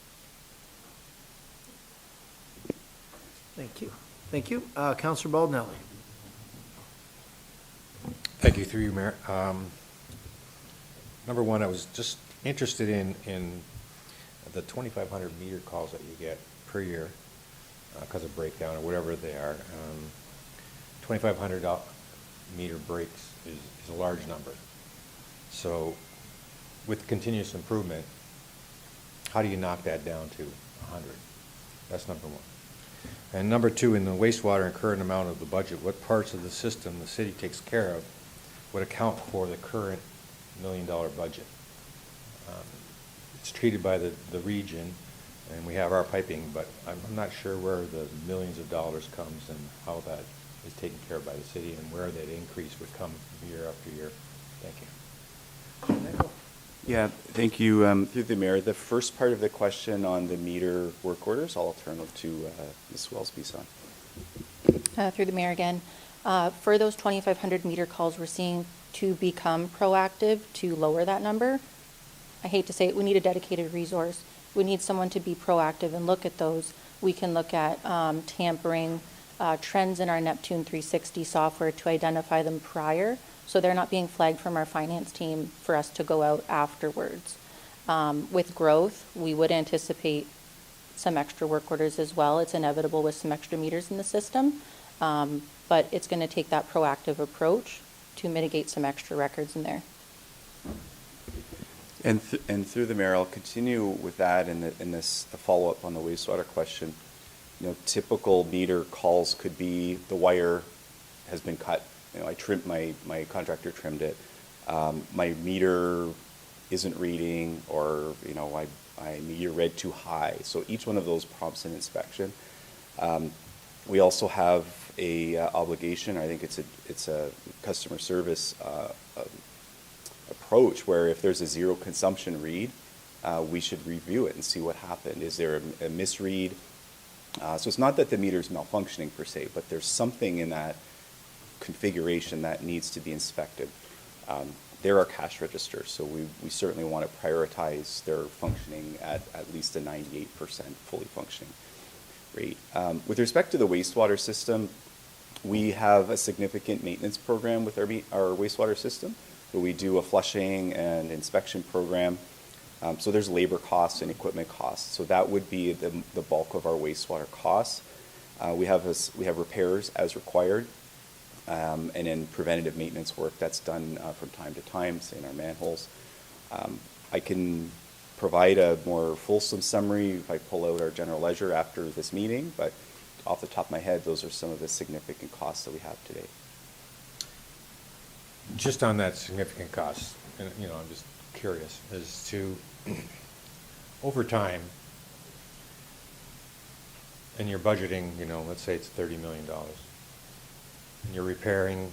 Thank you. Thank you. Councillor Baldinelli. Thank you, through you, Mayor. Number one, I was just interested in the 2,500 meter calls that you get per year because of breakdown or whatever they are. 2,500 meter breaks is a large number. So with continuous improvement, how do you knock that down to 100? That's number one. And number two, in the wastewater and current amount of the budget, what parts of the system the city takes care of would account for the current $1 million budget? It's treated by the region, and we have our piping, but I'm not sure where the millions of dollars comes and how that is taken care of by the city and where that increase would come year after year. Thank you. Yeah, thank you. Through the mayor, the first part of the question on the meter work orders, I'll turn it to Ms. Wells-Bisson. Through the mayor again, for those 2,500 meter calls, we're seeing to become proactive to lower that number. I hate to say it, we need a dedicated resource. We need someone to be proactive and look at those. We can look at tampering, trends in our Neptune 360 software to identify them prior, so they're not being flagged from our finance team for us to go out afterwards. With growth, we would anticipate some extra work orders as well. It's inevitable with some extra meters in the system, but it's going to take that proactive approach to mitigate some extra records in there. And through the mayor, I'll continue with that in this follow-up on the wastewater question. Typical meter calls could be the wire has been cut. I trimmed my contractor trimmed it. My meter isn't reading, or I meter read too high. So each one of those prompts an inspection. We also have a obligation. I think it's a customer service approach where if there's a zero consumption read, we should review it and see what happened. Is there a misread? So it's not that the meter's malfunctioning per se, but there's something in that configuration that needs to be inspected. There are cash registers, so we certainly want to prioritize their functioning at least a 98% fully functioning rate. With respect to the wastewater system, we have a significant maintenance program with our wastewater system. So we do a flushing and inspection program. So there's labor costs and equipment costs. So that would be the bulk of our wastewater costs. We have repairs as required, and then preventative maintenance work that's done from time to time, say in our manholes. I can provide a more fulsome summary if I pull out our general ledger after this meeting, but off the top of my head, those are some of the significant costs that we have today. Just on that significant cost, and, you know, I'm just curious as to, over time, and you're budgeting, you know, let's say it's $30 million, and you're repairing,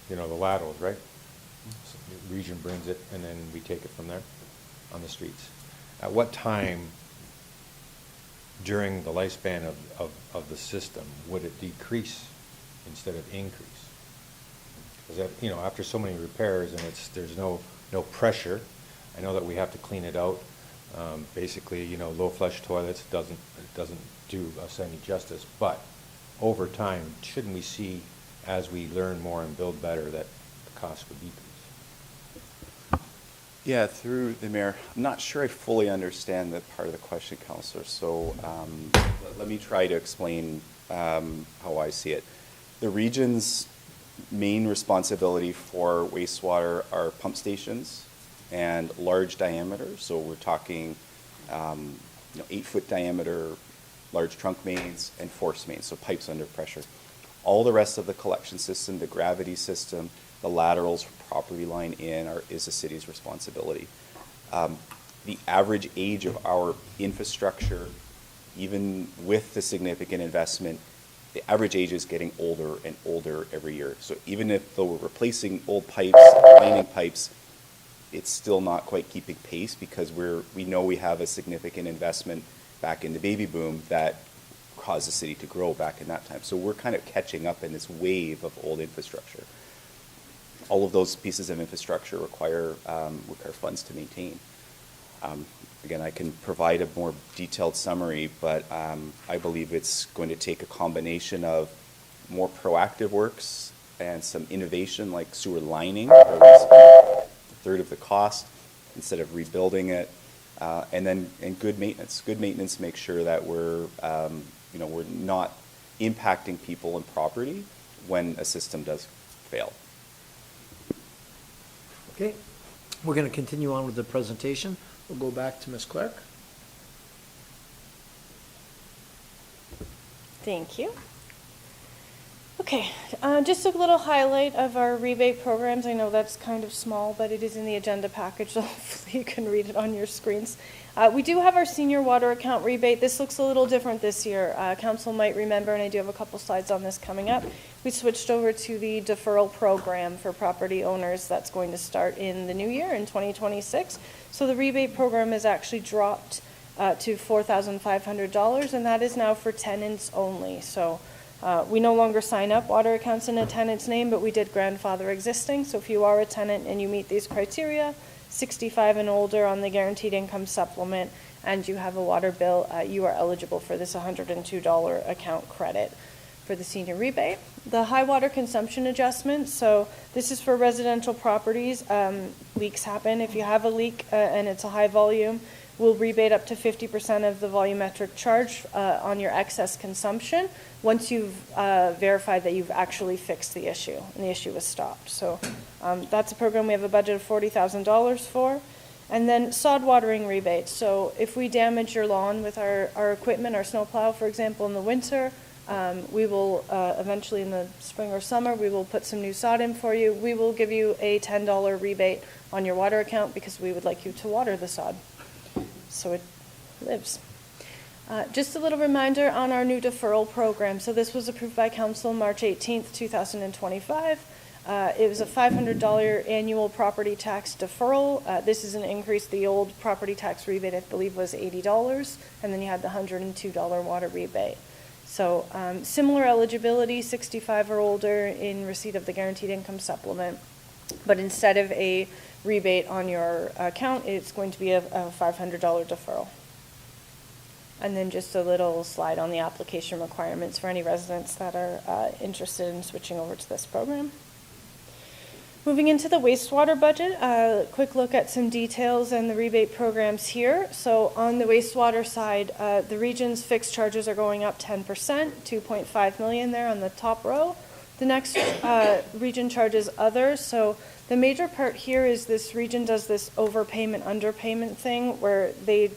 you know, the laterals, right? So the region brings it, and then we take it from there on the streets. At what time during the lifespan of the system would it decrease instead of increase? Because that, you know, after so many repairs and there's no pressure, I know that we have to clean it out. Basically, you know, low flush toilets doesn't do us any justice, but over time, shouldn't we see, as we learn more and build better, that the cost would decrease? Yeah, through the mayor, I'm not sure I fully understand that part of the question, Councillor. So let me try to explain how I see it. The region's main responsibility for wastewater are pump stations and large diameter. So we're talking 8-foot diameter, large trunk mains, and force mains, so pipes under pressure. All the rest of the collection system, the gravity system, the laterals properly line in is the city's responsibility. The average age of our infrastructure, even with the significant investment, the average age is getting older and older every year. So even though we're replacing old pipes, lining pipes, it's still not quite keeping pace because we know we have a significant investment back in the baby boom that caused the city to grow back in that time. So we're kind of catching up in this wave of old infrastructure. All of those pieces of infrastructure require funds to maintain. Again, I can provide a more detailed summary, but I believe it's going to take a combination of more proactive works and some innovation like sewer lining, where we spend a third of the cost instead of rebuilding it, and good maintenance. Good maintenance makes sure that we're not impacting people and property when a system does fail. Okay, we're going to continue on with the presentation. We'll go back to Ms. Clark. Thank you. Okay, just a little highlight of our rebate programs. I know that's kind of small, but it is in the agenda package, so hopefully you can read it on your screens. We do have our senior water account rebate. This looks a little different this year. Council might remember, and I do have a couple slides on this coming up, we switched over to the deferral program for property owners that's going to start in the new year in 2026. So the rebate program is actually dropped to $4,500, and that is now for tenants only. So we no longer sign up water accounts in a tenant's name, but we did grandfather existing. So if you are a tenant and you meet these criteria, 65 and older on the guaranteed income supplement, and you have a water bill, you are eligible for this $102 account credit for the senior rebate. The high water consumption adjustment, so this is for residential properties. Leaks happen. If you have a leak and it's a high volume, we'll rebate up to 50% of the volumetric charge on your excess consumption once you've verified that you've actually fixed the issue and the issue was stopped. So that's a program we have a budget of $40,000 for. And then sod watering rebates. So if we damage your lawn with our equipment, our snowplow, for example, in the winter, we will eventually in the spring or summer, we will put some new sod in for you. We will give you a $10 rebate on your water account because we would like you to water the sod so it lives. Just a little reminder on our new deferral program. So this was approved by Council March 18th, 2025. It was a $500 annual property tax deferral. This is an increase. The old property tax rebate, I believe, was $80, and then you had the $102 water rebate. So similar eligibility, 65 or older in receipt of the guaranteed income supplement, but instead of a rebate on your account, it's going to be a $500 deferral. And then just a little slide on the application requirements for any residents that are interested in switching over to this program. Moving into the wastewater budget, a quick look at some details and the rebate programs here. So on the wastewater side, the region's fixed charges are going up 10%, $2.5 million there on the top row. The next region charges others. So the major part here is this region does this overpayment, underpayment thing where they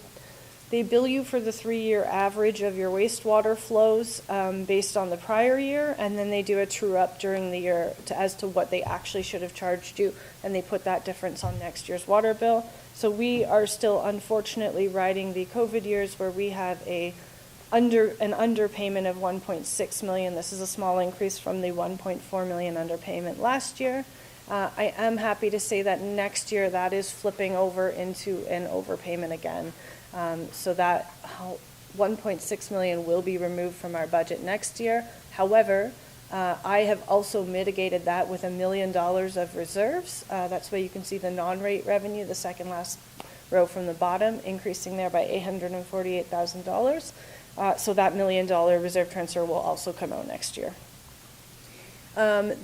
bill you for the 3-year average of your wastewater flows based on the prior year, and then they do a true-up during the year as to what they actually should have charged you, and they put that difference on next year's water bill. So we are still unfortunately riding the COVID years where we have an underpayment of 1.6 million. This is a small increase from the 1.4 million underpayment last year. I am happy to say that next year that is flipping over into an overpayment again. So that 1.6 million will be removed from our budget next year. However, I have also mitigated that with $1 million of reserves. That's where you can see the non-rate revenue, the second last row from the bottom, increasing there by $848,000. So that $1 million reserve transfer will also come out next year. I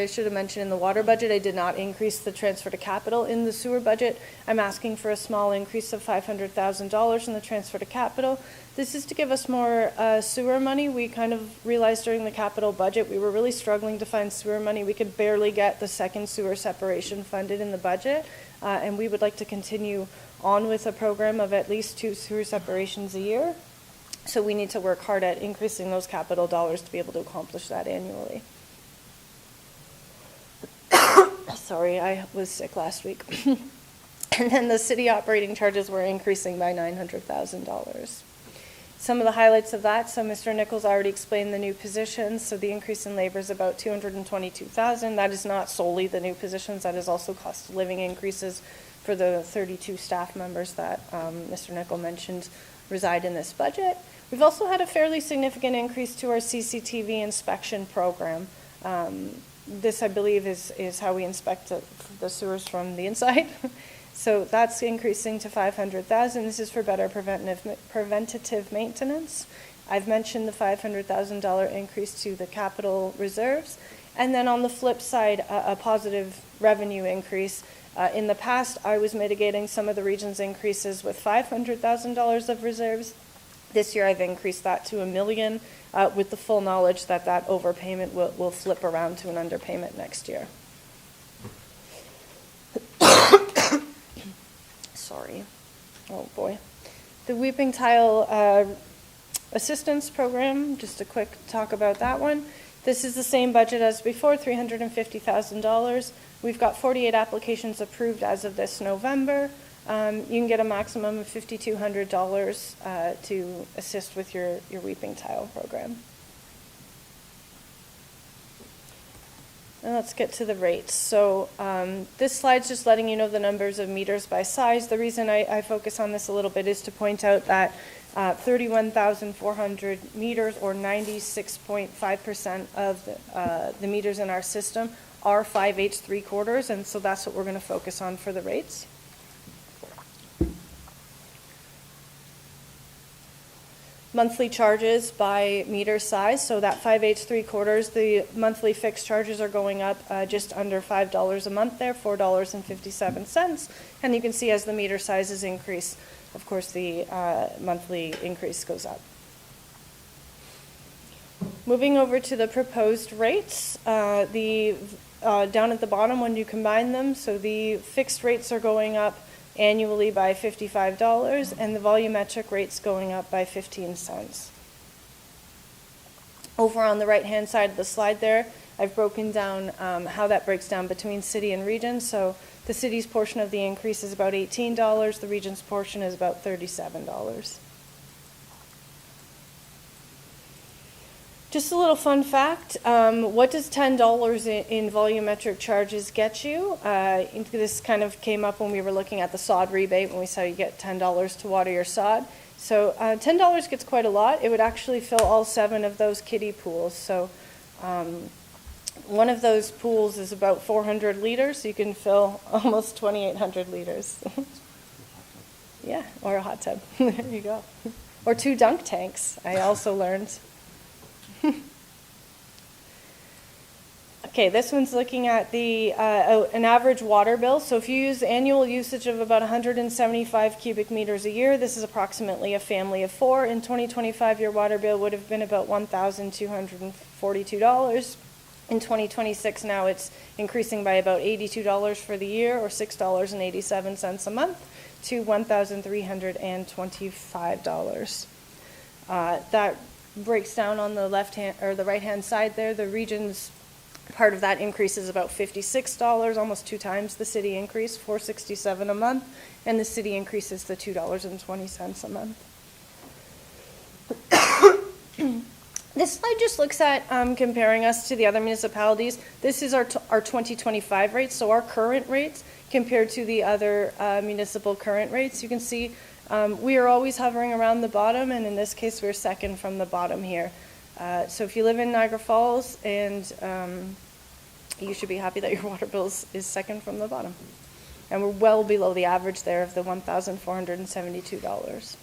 should have mentioned in the water budget, I did not increase the transfer to capital. In the sewer budget, I'm asking for a small increase of $500,000 in the transfer to capital. This is to give us more sewer money. We kind of realized during the capital budget, we were really struggling to find sewer money. We could barely get the second sewer separation funded in the budget, and we would like to continue on with a program of at least 2 sewer separations a year. So we need to work hard at increasing those capital dollars to be able to accomplish that annually. Sorry, I was sick last week. And then the city operating charges were increasing by $900,000. Some of the highlights of that, so Mr. Nichols already explained the new positions. So the increase in labor is about $222,000. That is not solely the new positions. That is also cost of living increases for the 32 staff members that Mr. Nichols mentioned reside in this budget. We've also had a fairly significant increase to our CCTV inspection program. This, I believe, is how we inspect the sewers from the inside. So that's increasing to $500,000. This is for better preventative maintenance. I've mentioned the $500,000 increase to the capital reserves. And then on the flip side, a positive revenue increase. In the past, I was mitigating some of the region's increases with $500,000 of reserves. This year, I've increased that to $1 million with the full knowledge that that overpayment will flip around to an underpayment next year. Sorry. Oh, boy. The Weeping Tile Assistance Program, just a quick talk about that one. This is the same budget as before, $350,000. We've got 48 applications approved as of this November. You can get a maximum of $5,200 to assist with your Weeping Tile program. And let's get to the rates. So this slide's just letting you know the numbers of meters by size. The reason I focus on this a little bit is to point out that 31,400 meters, or 96.5% of the meters in our system are 5/8 3/4, and so that's what we're going to focus on for the rates. Monthly charges by meter size, so that 5/8 3/4, the monthly fixed charges are going up just under $5 a month there, $4.57, and you can see as the meter sizes increase, of course, the monthly increase goes up. Moving over to the proposed rates, down at the bottom when you combine them, so the fixed rates are going up annually by $55, and the volumetric rates going up by 15 cents. Over on the right-hand side of the slide there, I've broken down how that breaks down between city and region. So the city's portion of the increase is about $18, the region's portion is about $37. Just a little fun fact, what does $10 in volumetric charges get you? This kind of came up when we were looking at the sod rebate, when we saw you get $10 to water your sod. So $10 gets quite a lot. It would actually fill all 7 of those kiddie pools. So one of those pools is about 400 liters, so you can fill almost 2,800 liters. Yeah, or a hot tub. There you go. Or 2 dunk tanks, I also learned. Okay, this one's looking at the an average water bill. So if you use annual usage of about 175 cubic meters a year, this is approximately a family of 4. In 2025, your water bill would have been about $1,242. In 2026, now it's increasing by about $82 for the year, or $6.87 a month, to $1,325. That breaks down on the left hand or the right hand side there. The region's part of that increase is about $56, almost 2 times the city increase, $467 a month, and the city increases the $2.20 a month. This slide just looks at comparing us to the other municipalities. This is our 2025 rates, so our current rates compared to the other municipal current rates. You can see we are always hovering around the bottom, and in this case, we're second from the bottom here. So if you live in Niagara Falls, and you should be happy that your water bill is second from the bottom. And we're well below the average there of the $1,472.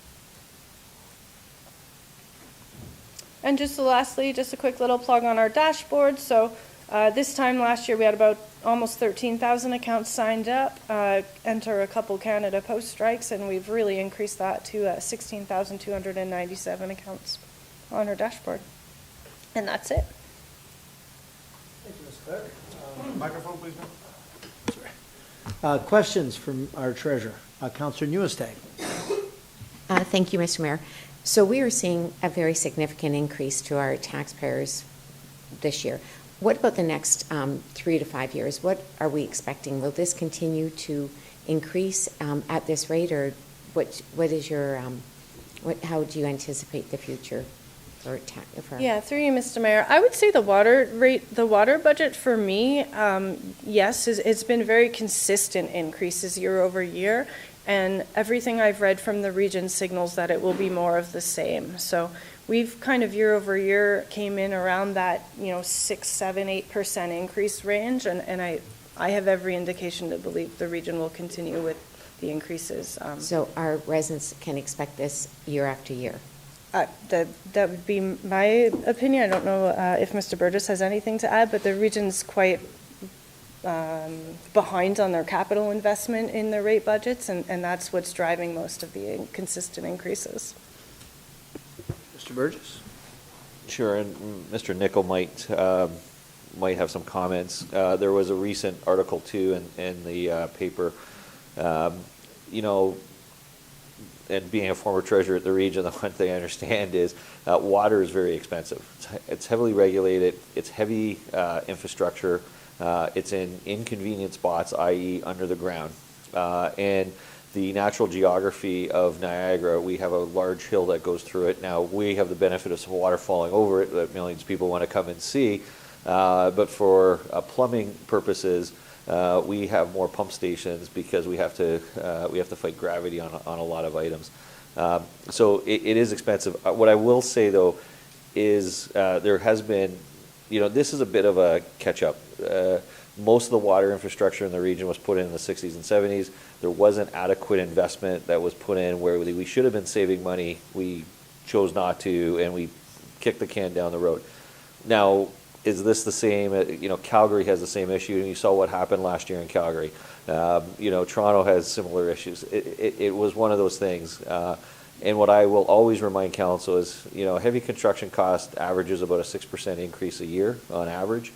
And just lastly, just a quick little plug on our dashboard. So this time last year, we had about almost 13,000 accounts signed up, enter a couple Canada Post strikes, and we've really increased that to 16,297 accounts on our dashboard. And that's it. Thank you, Ms. Clark. Microphone, please, ma'am. Questions from our treasurer, Councillor Nieuwesteeg. Thank you, Mr. Mayor. So we are seeing a very significant increase to our taxpayers this year. What about the next 3 to 5 years? What are we expecting? Will this continue to increase at this rate, or what is your how do you anticipate the future for Yeah, through you, Mr. Mayor. I would say the water budget for me, yes, it's been very consistent increases year over year. And everything I've read from the region signals that it will be more of the same. So we've kind of year over year came in around that 6, 7, 8% increase range, and I have every indication to believe the region will continue with the increases. So our residents can expect this year after year? That would be my opinion. I don't know if Mr. Burgess has anything to add, but the region's quite behind on their capital investment in their rate budgets, and that's what's driving most of the consistent increases. Mr. Burgess? Sure, and Mr. Nickel might have some comments. There was a recent article too in the paper, and being a former treasurer at the region, the one thing I understand is water is very expensive. It's heavily regulated, it's heavy infrastructure. It's in inconvenient spots, i.e. under the ground. And the natural geography of Niagara, we have a large hill that goes through it. Now, we have the benefit of some water falling over it that millions of people want to come and see. But for plumbing purposes, we have more pump stations because we have to fight gravity on a lot of items. So it is expensive. What I will say, though, is there has been, this is a bit of a catch-up. Most of the water infrastructure in the region was put in the 60s and 70s. There wasn't adequate investment that was put in where we should have been saving money. We chose not to, and we kicked the can down the road. Now, is this the same? Calgary has the same issue, and you saw what happened last year in Calgary. Toronto has similar issues. It was one of those things. And what I will always remind council is, heavy construction cost averages about a 6% increase a year on average.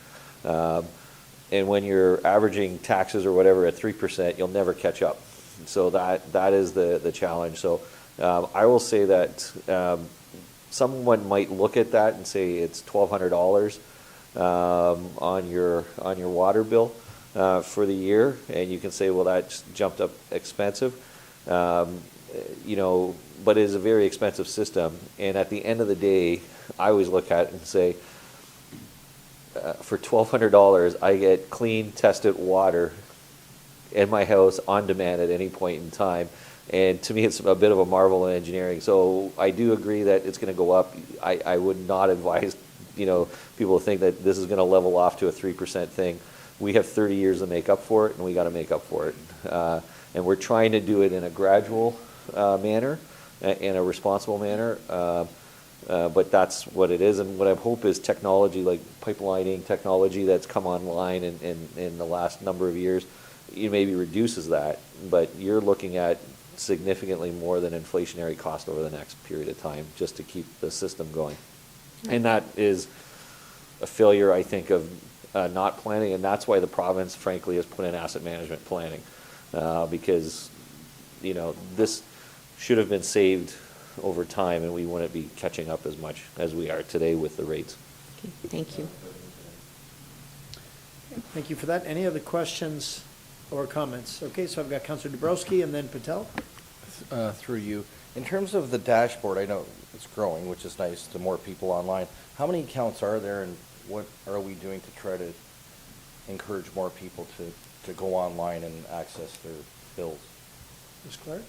And when you're averaging taxes or whatever at 3%, you'll never catch up. So that is the challenge. So I will say that someone might look at that and say it's $1,200 on your water bill for the year, and you can say, well, that's jumped up expensive. But it is a very expensive system. And at the end of the day, I always look at it and say, for $1,200, I get clean, tested water in my house on demand at any point in time. And to me, it's a bit of a marvel in engineering. So I do agree that it's going to go up. I would not advise, people to think that this is going to level off to a 3% thing. We have 30 years to make up for it, and we got to make up for it. And we're trying to do it in a gradual manner, in a responsible manner. but that's what it is. And what I hope is technology, like pipelining technology that's come online in the last number of years, it maybe reduces that, but you're looking at significantly more than inflationary cost over the next period of time just to keep the system going. And that is a failure, I think, of not planning, and that's why the province, frankly, has put in asset management planning, because, you know, this should have been saved over time, and we wouldn't be catching up as much as we are today with the rates. Okay, thank you. Thank you for that. Any other questions or comments? Okay, so I've got Councillor Dabrowski and then Patel. Through you. In terms of the dashboard, I know it's growing, which is nice, the more people online. How many accounts are there, and what are we doing to try to encourage more people to go online and access their bills? Ms. Clark?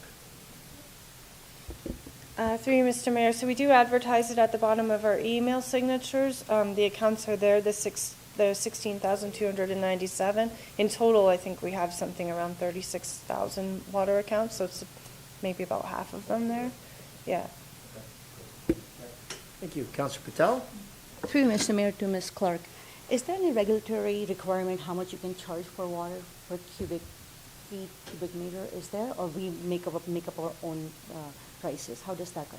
Through you, Mr. Mayor. So we do advertise it at the bottom of our email signatures. The accounts are there, the 16,297. In total, I think we have something around 36,000 water accounts, so it's maybe about half of them there. Yeah. Thank you. Councillor Patel? Through you, Mr. Mayor, to Ms. Clark. Is there any regulatory requirement how much you can charge for water per cubic feet, cubic meter? Is there, or we make up our own prices? How does that go?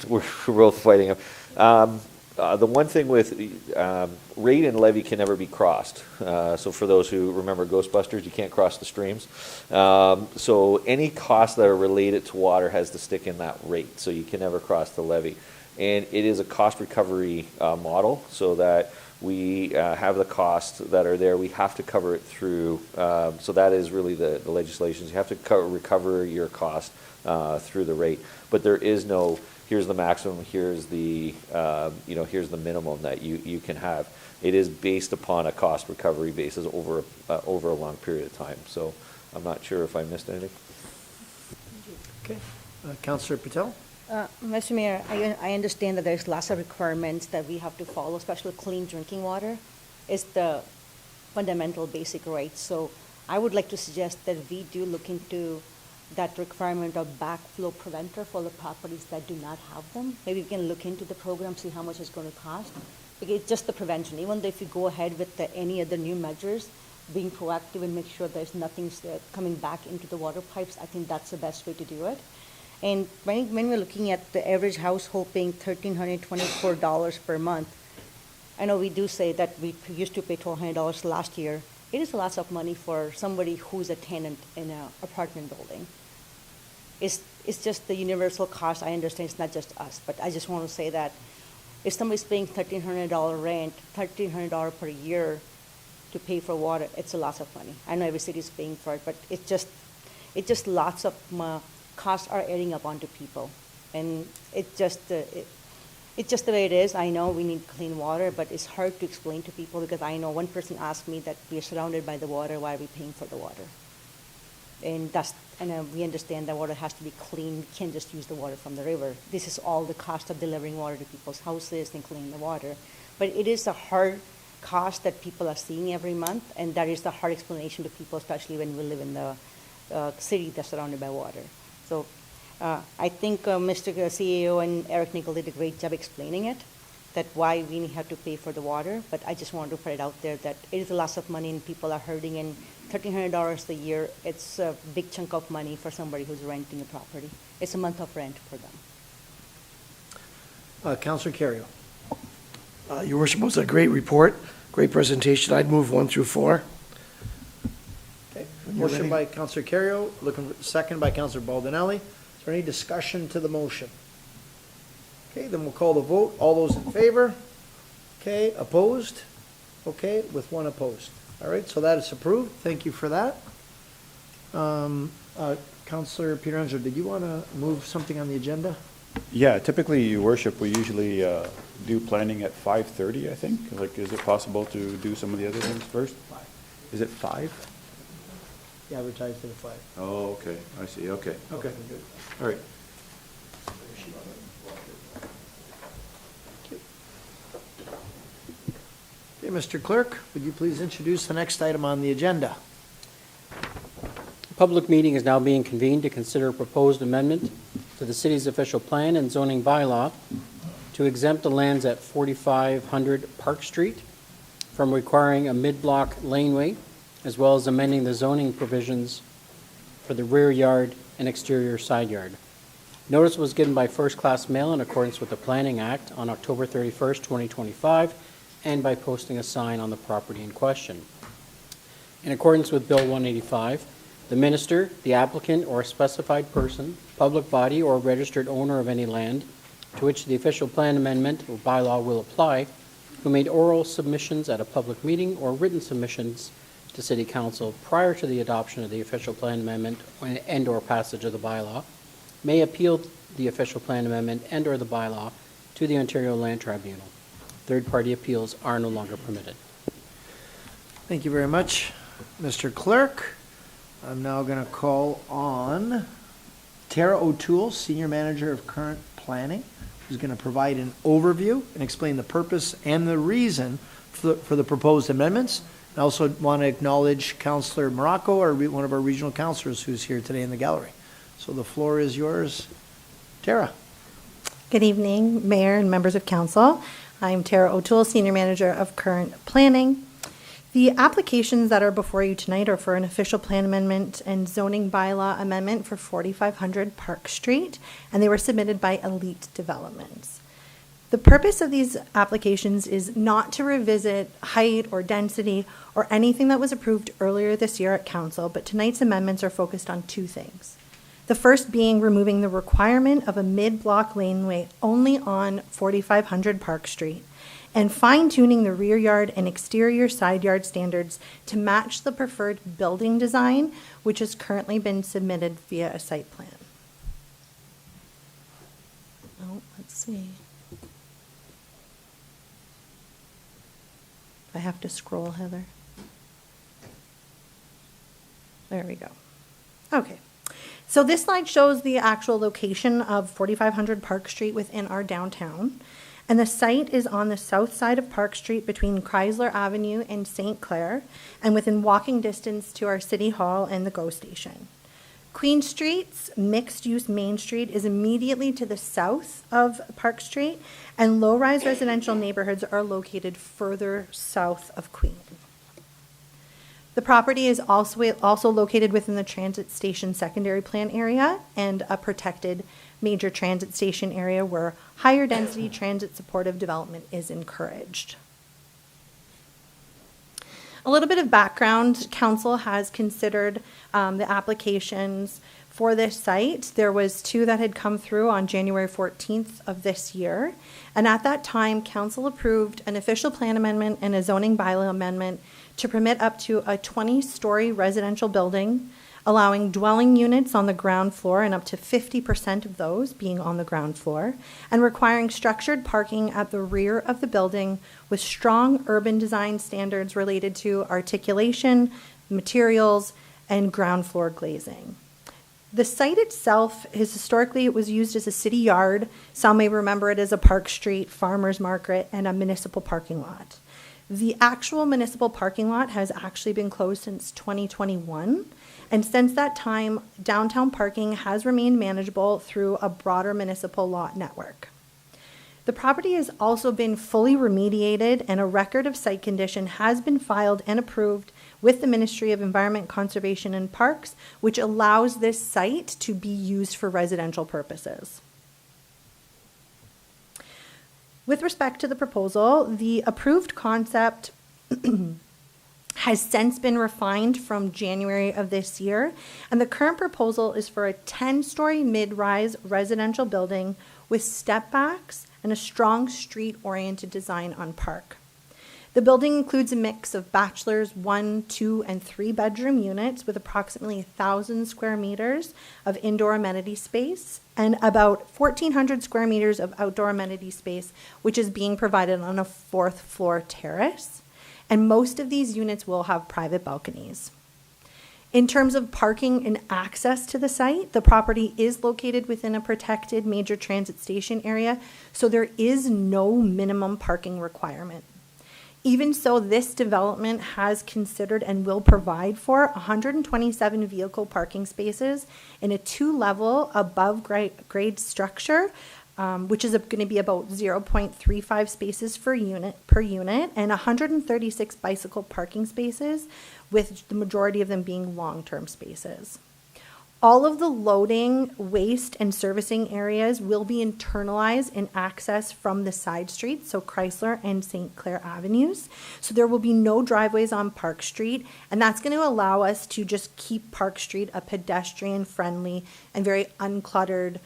We're both fighting them. The one thing with rate and levy can never be crossed. So for those who remember Ghostbusters, you can't cross the streams. So any costs that are related to water has to stick in that rate. So you can never cross the levy. And it is a cost recovery model, so that we have the costs that are there. We have to cover it through. So that is really the legislation. You have to recover your cost through the rate. But there is no, here's the maximum, here's the here's the minimum that you can have. It is based upon a cost recovery basis over a long period of time. So I'm not sure if I missed anything. Okay. Councillor Patel? Mr. Mayor, I understand that there's lots of requirements that we have to follow, especially clean drinking water is the fundamental basic right. So I would like to suggest that we do look into that requirement of backflow preventer for the properties that do not have them. Maybe we can look into the program, see how much it's going to cost. Because it's just the prevention. Even though if you go ahead with any other new measures, being proactive and make sure there's nothing coming back into the water pipes, I think that's the best way to do it. And when we're looking at the average household paying $1,324 per month, I know we do say that we used to pay $1,200 last year. It is a lot of money for somebody who's a tenant in an apartment building. It's just the universal cost. I understand it's not just us, but I just want to say that if somebody's paying $1,300 rent, $1,300 per year to pay for water, it's a lot of money. I know every city is paying for it, but it's just lots of costs are adding up onto people, and it's just the way it is. I know we need clean water, but it's hard to explain to people because I know one person asked me that we are surrounded by the water. Why are we paying for the water? And we understand that water has to be clean. We can't just use the water from the river. This is all the cost of delivering water to people's houses and cleaning the water. But it is a hard cost that people are seeing every month, and that is the hard explanation to people, especially when we live in the city that's surrounded by water. So I think Mr. CEO and Eric Nickel did a great job explaining it, that why we have to pay for the water. But I just wanted to put it out there that it is a lot of money and people are hurting, and $1,300 a year, it's a big chunk of money for somebody who's renting a property. It's a month of rent for them. Councillor Kerrio. Your Worship, it was a great report, great presentation. I'd move 1 through 4. Okay. When you're Motion ready. by Councillor Kerrio, second by Councillor Baldinelli. Is there any discussion to the motion? Okay, then we'll call the vote. All those in favor? Okay, opposed? Okay, with one opposed. All right, so that is approved. Thank you for that. Councillor Pietrangelo, did you want to move something on the agenda? Yeah, typically, Your Worship, we usually do planning at 5:30, I think. Like, is it possible to do some of the other things first? 5. Is it 5? Yeah, advertised at 5. Oh, okay, I see, okay. Okay. Good. All right. Okay, Mr. Clerk, would you please introduce the next item on the agenda? public meeting is now being convened to consider a proposed amendment to the city's official plan and zoning bylaw to exempt the lands at 4500 Park Street from requiring a mid-block laneway, as well as amending the zoning provisions for the rear yard and exterior side yard. Notice was given by first-class mail in accordance with the Planning Act on October 31st, 2025, and by posting a sign on the property in question. In accordance with Bill 185, the minister, the applicant, or a specified person, public body, or registered owner of any land to which the official plan amendment or bylaw will apply, who made oral submissions at a public meeting or written submissions to City Council prior to the adoption of the official plan amendment and/or passage of the bylaw, may appeal the official plan amendment and/or the bylaw to the Ontario Land Tribunal. Third-party appeals are no longer permitted. Thank you very much, Mr. Clerk. I'm now going to call on Tara O'Toole, Senior Manager of Current Planning, who's going to provide an overview and explain the purpose and the reason for the proposed amendments. I also want to acknowledge Councillor Morocco, one of our regional councillors who's here today in the gallery. So the floor is yours, Tara. Good evening, Mayor and members of Council. I'm Tara O'Toole, Senior Manager of Current Planning. The applications that are before you tonight are for an official plan amendment and zoning bylaw amendment for 4500 Park Street, and they were submitted by Elite Developments. The purpose of these applications is not to revisit height or density or anything that was approved earlier this year at Council, but tonight's amendments are focused on two things. The first being removing the requirement of a mid-block laneway only on 4500 Park Street, and fine-tuning the rear yard and exterior side yard standards to match the preferred building design, which has currently been submitted via a site plan. Oh, let's see. I have to scroll, Heather. There we go. Okay. So this slide shows the actual location of 4500 Park Street within our downtown. And the site is on the south side of Park Street between Chrysler Avenue and St. Clair, and within walking distance to our City Hall and the GO Station. Queen Street's mixed-use Main Street is immediately to the south of Park Street, and low-rise residential neighborhoods are located further south of Queen. The property is also located within the transit station secondary plan area and a protected major transit station area where higher density transit supportive development is encouraged. A little bit of background, Council has considered the applications for this site. There was two that had come through on January 14th of this year. And at that time, Council approved an official plan amendment and a zoning bylaw amendment to permit up to a 20-story residential building, allowing dwelling units on the ground floor and up to 50% of those being on the ground floor, and requiring structured parking at the rear of the building with strong urban design standards related to articulation, materials, and ground floor glazing. The site itself is historically, it was used as a city yard. Some may remember it as a Park Street, farmer's market, and a municipal parking lot. The actual municipal parking lot has actually been closed since 2021. And since that time, downtown parking has remained manageable through a broader municipal lot network. The property has also been fully remediated, and a record of site condition has been filed and approved with the Ministry of Environment, Conservation and Parks, which allows this site to be used for residential purposes. With respect to the proposal, the approved concept has since been refined from January of this year, and the current proposal is for a 10-story mid-rise residential building with step backs and a strong street-oriented design on Park. The building includes a mix of bachelor's 1, 2, and 3 bedroom units with approximately 1,000 square meters of indoor amenity space and about 1,400 square meters of outdoor amenity space, which is being provided on a 4th floor terrace. And most of these units will have private balconies. In terms of parking and access to the site, the property is located within a protected major transit station area, so there is no minimum parking requirement. Even so, this development has considered and will provide for 127 vehicle parking spaces in a 2-level above grade structure, which is going to be about 0.35 spaces per unit, and 136 bicycle parking spaces, with the majority of them being long-term spaces. All of the loading, waste, and servicing areas will be internalized and accessed from the side streets, so Chrysler and St. Clair Avenues. So there will be no driveways on Park Street, and that's going to allow us to just keep Park Street a pedestrian-friendly and very uncluttered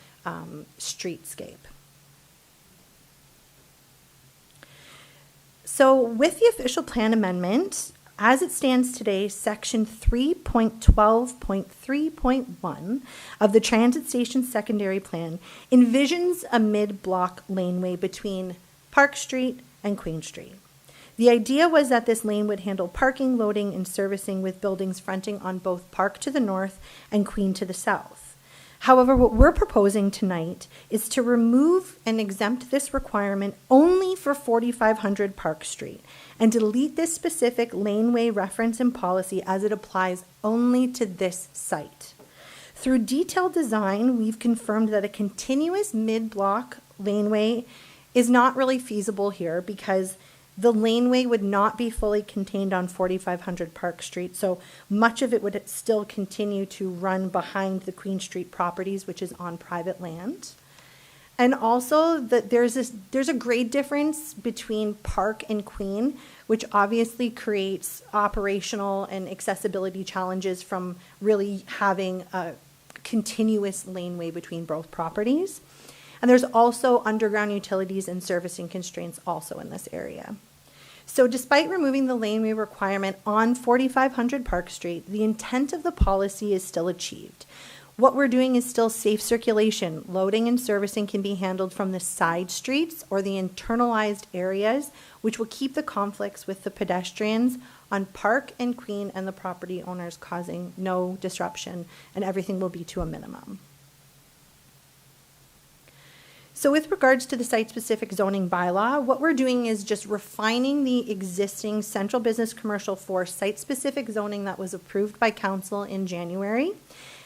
streetscape. So with the official plan amendment, as it stands today, Section 3.12.3.1 of the Transit Station Secondary Plan envisions a mid-block laneway between Park Street and Queen Street. The idea was that this lane would handle parking, loading, and servicing with buildings fronting on both Park to the north and Queen to the south. However, what we're proposing tonight is to remove and exempt this requirement only for 4500 Park Street and delete this specific laneway reference in policy as it applies only to this site. Through detailed design, we've confirmed that a continuous mid-block laneway is not really feasible here because the laneway would not be fully contained on 4500 Park Street, so much of it would still continue to run behind the Queen Street properties, which is on private land. And also that there's a grade difference between Park and Queen, which obviously creates operational and accessibility challenges from really having a continuous laneway between both properties. And there's also underground utilities and servicing constraints also in this area. So despite removing the laneway requirement on 4500 Park Street, the intent of the policy is still achieved. What we're doing is still safe circulation. Loading and servicing can be handled from the side streets or the internalized areas, which will keep the conflicts with the pedestrians on Park and Queen and the property owners, causing no disruption, and everything will be to a minimum. So with regards to the site-specific zoning bylaw, what we're doing is just refining the existing Central Business Commercial 4 site-specific zoning that was approved by council in January,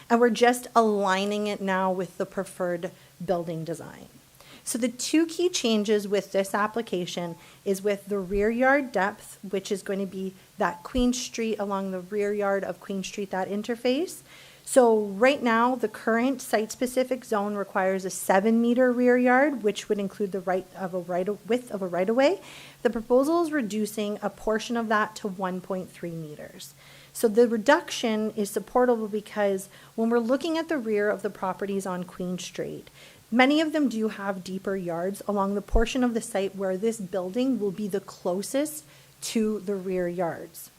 and we're just aligning it now with the preferred building design. So the two key changes with this application is with the rear yard depth, which is going to be that Queen Street along the rear yard of Queen Street, that interface. So right now, the current site-specific zone requires a 7-meter rear yard, which would include the width of a right-of-way. The proposal is reducing a portion of that to 1.3 meters. So the reduction is supportable because when we're looking at the rear of the properties on Queen Street, many of them do have deeper yards along the portion of the site where this building will be the closest to the rear yards.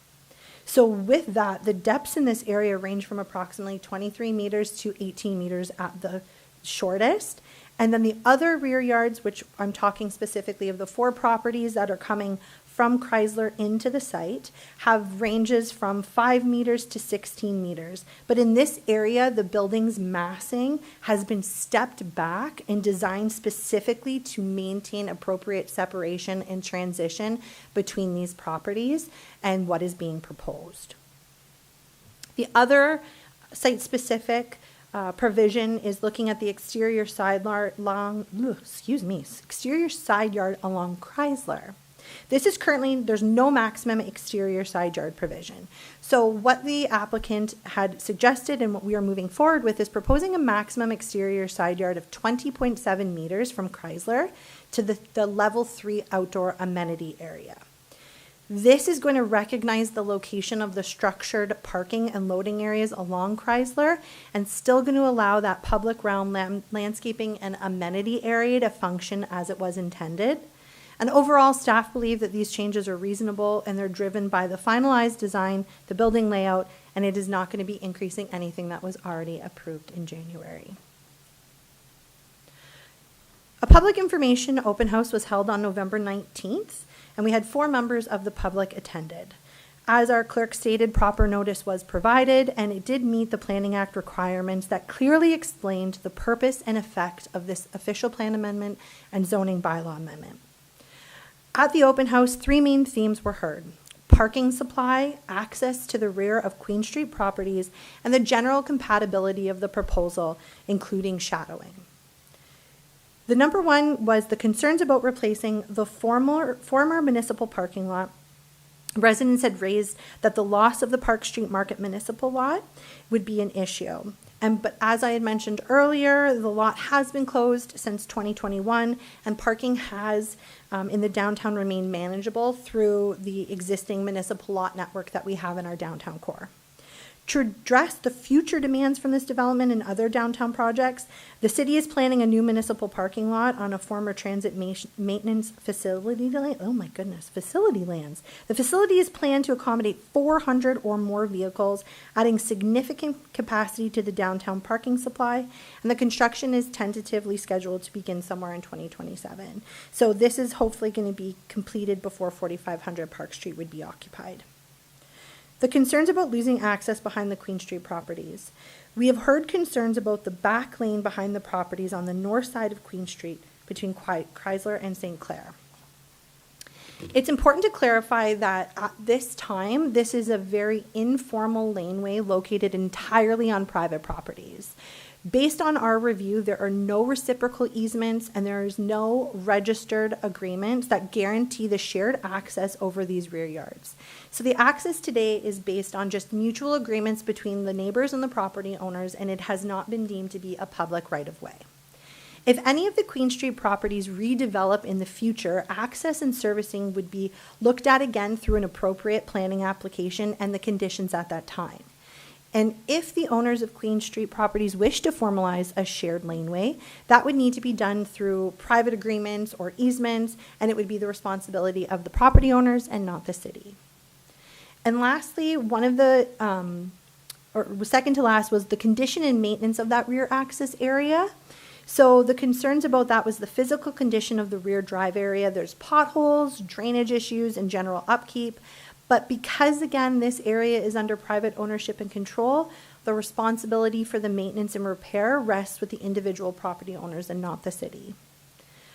So with that, the depths in this area range from approximately 23 meters to 18 meters at the shortest. And then the other rear yards, which I'm talking specifically of the 4 properties that are coming from Chrysler into the site, have ranges from 5 meters to 16 meters. But in this area, the building's massing has been stepped back and designed specifically to maintain appropriate separation and transition between these properties and what is being proposed. The other site-specific provision is looking at the exterior side yard along Chrysler. This is currently, there's no maximum exterior side yard provision. So what the applicant had suggested and what we are moving forward with is proposing a maximum exterior side yard of 20.7 meters from Chrysler to the level 3 outdoor amenity area. This is going to recognize the location of the structured parking and loading areas along Chrysler and still going to allow that public realm landscaping and amenity area to function as it was intended. And overall, staff believe that these changes are reasonable and they're driven by the finalized design, the building layout, and it is not going to be increasing anything that was already approved in January. A public information open house was held on November 19th, and we had 4 members of the public attended. As our clerk stated, proper notice was provided, and it did meet the Planning Act requirements that clearly explained the purpose and effect of this official plan amendment and zoning bylaw amendment. At the open house, 3 main themes were heard: parking supply, access to the rear of Queen Street properties, and the general compatibility of the proposal, including shadowing. The number one was the concerns about replacing the former municipal parking lot. Residents had raised that the loss of the Park Street Market municipal lot would be an issue. But as I had mentioned earlier, the lot has been closed since 2021, and parking has in the downtown remained manageable through the existing municipal lot network that we have in our downtown core. To address the future demands from this development and other downtown projects, the city is planning a new municipal parking lot on a former transit maintenance facility. Facility lands. The facility is planned to accommodate 400 or more vehicles, adding significant capacity to the downtown parking supply, and the construction is tentatively scheduled to begin somewhere in 2027. So this is hopefully going to be completed before 4500 Park Street would be occupied. The concerns about losing access behind the Queen Street properties. We have heard concerns about the back lane behind the properties on the north side of Queen Street between Chrysler and St. Clair. It's important to clarify that at this time, this is a very informal laneway located entirely on private properties. Based on our review, there are no reciprocal easements and there is no registered agreements that guarantee the shared access over these rear yards. So the access today is based on just mutual agreements between the neighbors and the property owners, and it has not been deemed to be a public right-of-way. If any of the Queen Street properties redevelop in the future, access and servicing would be looked at again through an appropriate planning application and the conditions at that time. And if the owners of Queen Street properties wish to formalize a shared laneway, that would need to be done through private agreements or easements, and it would be the responsibility of the property owners and not the city. And lastly, one of the, or second to last, was the condition and maintenance of that rear access area. So the concerns about that was the physical condition of the rear drive area. There's potholes, drainage issues, and general upkeep. But because, again, this area is under private ownership and control, the responsibility for the maintenance and repair rests with the individual property owners and not the city.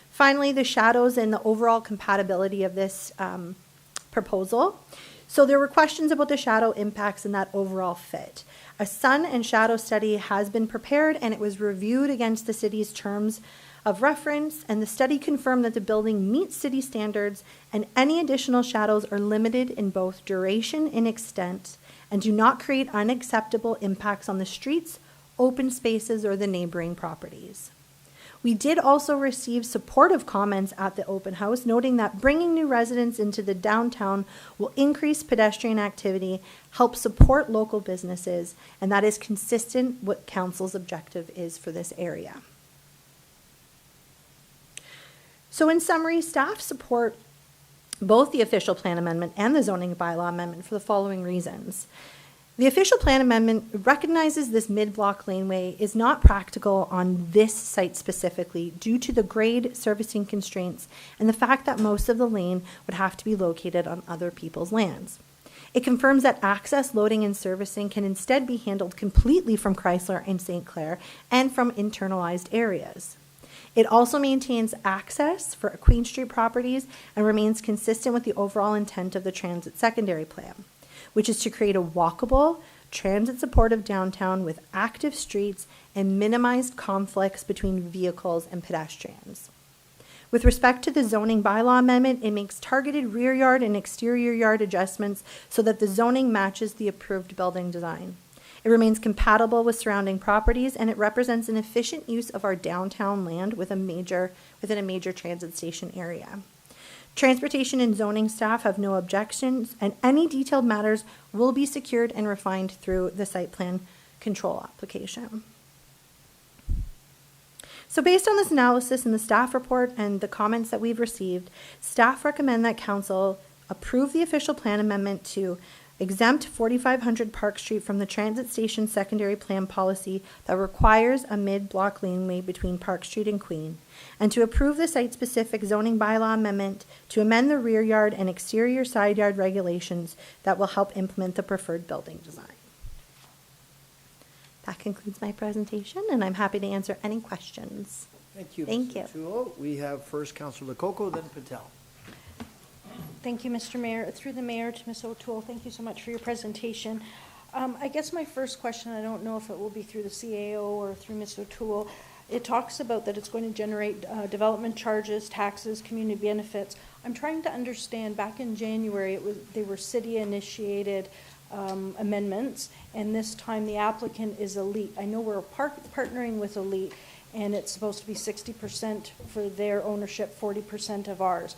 Finally, the shadows and the overall compatibility of this proposal. So there were questions about the shadow impacts and that overall fit. A sun and shadow study has been prepared and it was reviewed against the city's terms of reference, and the study confirmed that the building meets city standards and any additional shadows are limited in both duration and extent and do not create unacceptable impacts on the streets, open spaces, or the neighboring properties. We did also receive supportive comments at the open house, noting that bringing new residents into the downtown will increase pedestrian activity, help support local businesses, and that is consistent with council's objective is for this area. So in summary, staff support both the official plan amendment and the zoning bylaw amendment for the following reasons. The official plan amendment recognizes this mid-block laneway is not practical on this site specifically due to the grade, servicing constraints, and the fact that most of the lane would have to be located on other people's lands. It confirms that access, loading, and servicing can instead be handled completely from Chrysler and St. Clair and from internalized areas. It also maintains access for Queen Street properties and remains consistent with the overall intent of the transit secondary plan, which is to create a walkable, transit-supportive downtown with active streets and minimized conflicts between vehicles and pedestrians. With respect to the zoning bylaw amendment, it makes targeted rear yard and exterior yard adjustments so that the zoning matches the approved building design. It remains compatible with surrounding properties, and it represents an efficient use of our downtown land within a major transit station area. Transportation and zoning staff have no objections, and any detailed matters will be secured and refined through the site plan control application. So based on this analysis in the staff report and the comments that we've received, staff recommend that council approve the official plan amendment to exempt 4500 Park Street from the transit station secondary plan policy that requires a mid-block laneway between Park Street and Queen, and to approve the site-specific zoning bylaw amendment to amend the rear yard and exterior side yard regulations that will help implement the preferred building design. That concludes my presentation, and I'm happy to answer any questions. Thank you. Thank you. Tulo. We have first Councillor Lococo, then Patel. Thank you, Mr. Mayor. Through the mayor to Ms. O'Toole, thank you so much for your presentation. I guess my first question, I don't know if it will be through the CAO or through Ms. O'Toole. It talks about that it's going to generate development charges, taxes, community benefits. I'm trying to understand, back in January, they were city-initiated amendments, and this time the applicant is Elite. I know we're partnering with Elite, and it's supposed to be 60% for their ownership, 40% of ours.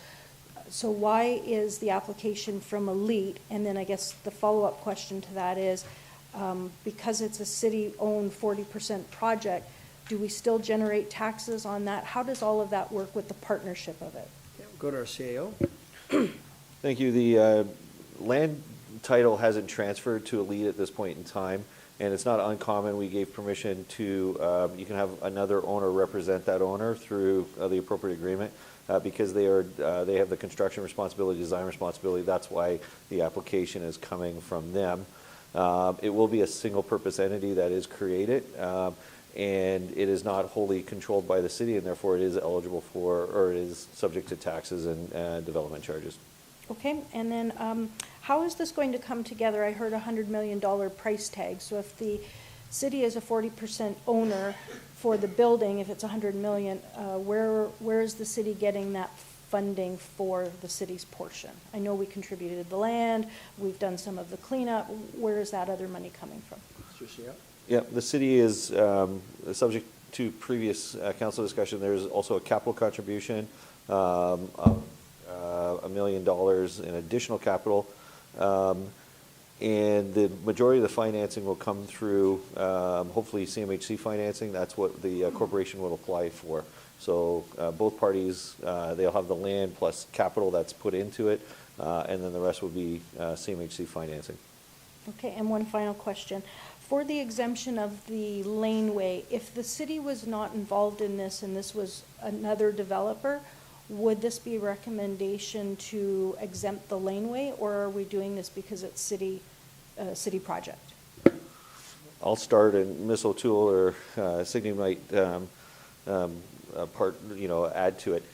So why is the application from Elite? And then I guess the follow-up question to that is, because it's a city-owned 40% project, do we still generate taxes on that? How does all of that work with the partnership of it? Go to our CAO. Thank you. The land title hasn't transferred to Elite at this point in time, and it's not uncommon. We gave permission to, you can have another owner represent that owner through the appropriate agreement, because they have the construction responsibility, design responsibility. That's why the application is coming from them. It will be a single purpose entity that is created, and it is not wholly controlled by the city, and therefore it is eligible for, or it is subject to taxes and development charges. Okay, and then how is this going to come together? I heard $100 million price tag. So if the city is a 40% owner for the building, if it's $100 million, where is the city getting that funding for the city's portion? I know we contributed the land, we've done some of the cleanup. Where is that other money coming from? Yeah, the city is subject to previous council discussion. There's also a capital contribution of $1 million in additional capital, and the majority of the financing will come through hopefully CMHC financing. That's what the corporation will apply for. So both parties, they'll have the land plus capital that's put into it, and then the rest will be CMHC financing. Okay, and one final question. For the exemption of the laneway, if the city was not involved in this and this was another developer, would this be a recommendation to exempt the laneway, or are we doing this because it's city project? I'll start, and Ms. O'Toole or Signe might add to it.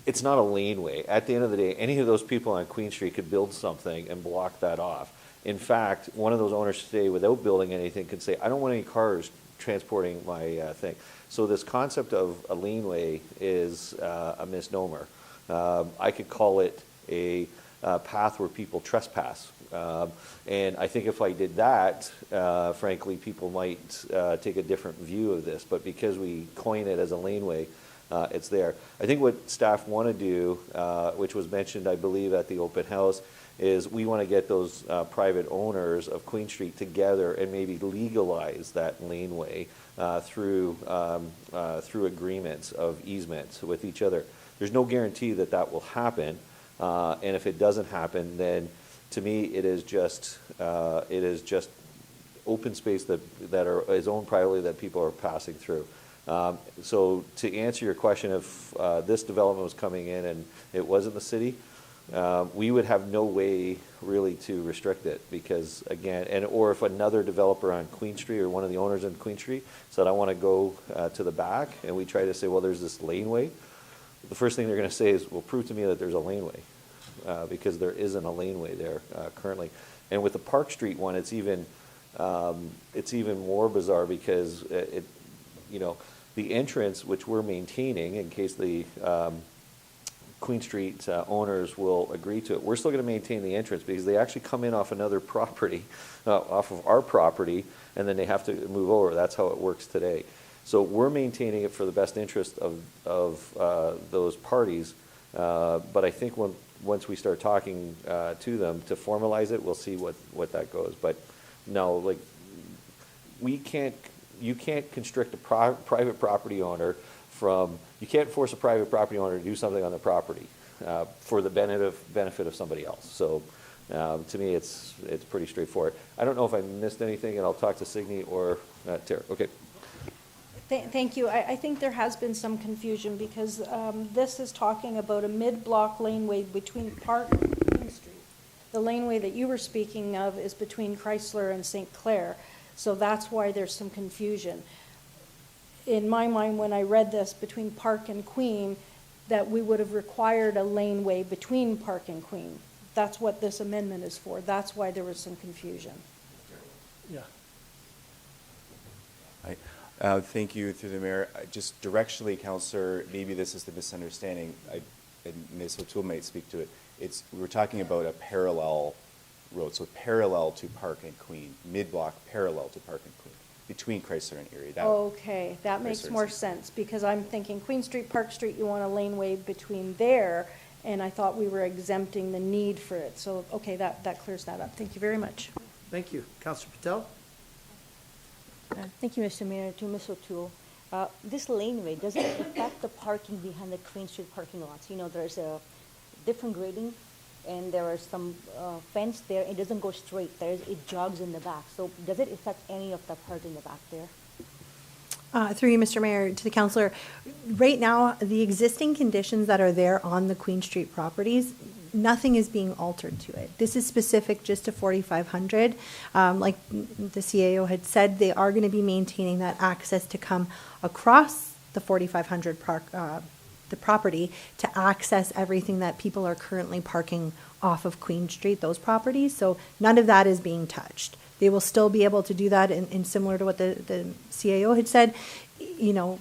It's not a laneway. At the end of the day, any of those people on Queen Street could build something and block that off. In fact, one of those owners today, without building anything, could say, I don't want any cars transporting my thing. So this concept of a laneway is a misnomer. I could call it a path where people trespass. And I think if I did that, frankly, people might take a different view of this. But because we coin it as a laneway, it's there. I think what staff want to do, which was mentioned, I believe, at the open house, is we want to get those private owners of Queen Street together and maybe legalize that laneway through agreements of easements with each other. There's no guarantee that that will happen, and if it doesn't happen, then to me it is just open space that is owned privately that people are passing through. So to answer your question, if this development was coming in and it wasn't the city, we would have no way really to restrict it, because again, or if another developer on Queen Street or one of the owners on Queen Street said, I want to go to the back, and we try to say, well, there's this laneway, the first thing they're going to say is, well, prove to me that there's a laneway, because there isn't a laneway there currently. And with the Park Street one, it's even more bizarre, because the entrance, which we're maintaining in case the Queen Street owners will agree to it, we're still going to maintain the entrance, because they actually come in off another property, off of our property, and then they have to move over. That's how it works today. So we're maintaining it for the best interest of those parties. But I think once we start talking to them to formalize it, we'll see what that goes. But no, you can't constrict a private property owner you can't force a private property owner to do something on the property for the benefit of somebody else. So to me, it's pretty straightforward. I don't know if I missed anything, and I'll talk to Signe or Tara. Okay. Thank you. I think there has been some confusion, because this is talking about a mid-block laneway between Park and Queen Street. The laneway that you were speaking of is between Chrysler and St. Clair. So that's why there's some confusion. In my mind, when I read this, between Park and Queen, that we would have required a laneway between Park and Queen. That's what this amendment is for. That's why there was some confusion. Yeah. Thank you, through the mayor. Just directionally, Councillor, maybe this is the misunderstanding, and Ms. O'Toole might speak to it. We're talking about a parallel road, so parallel to Park and Queen, mid-block parallel to Park and Queen, between Chrysler and Erie. Okay, that makes more sense, because I'm thinking Queen Street, Park Street, you want a laneway between there, and I thought we were exempting the need for it. So, okay, that clears that up. Thank you very much. Thank you. Councillor Patel? Thank you, Mr. Mayor. To Ms. O'Toole, this laneway, does it affect the parking behind the Queen Street parking lots? You know, there's a different grading, and there are some fence there. It doesn't go straight. It jogs in the back. So does it affect any of the part in the back there? Through you, Mr. Mayor, to the councillor, right now, the existing conditions that are there on the Queen Street properties, nothing is being altered to it. This is specific just to 4,500. Like the CAO had said, they are going to be maintaining that access to come across the 4,500 the property to access everything that people are currently parking off of Queen Street, those properties. So none of that is being touched. They will still be able to do that, in similar to what the CAO had said. You know,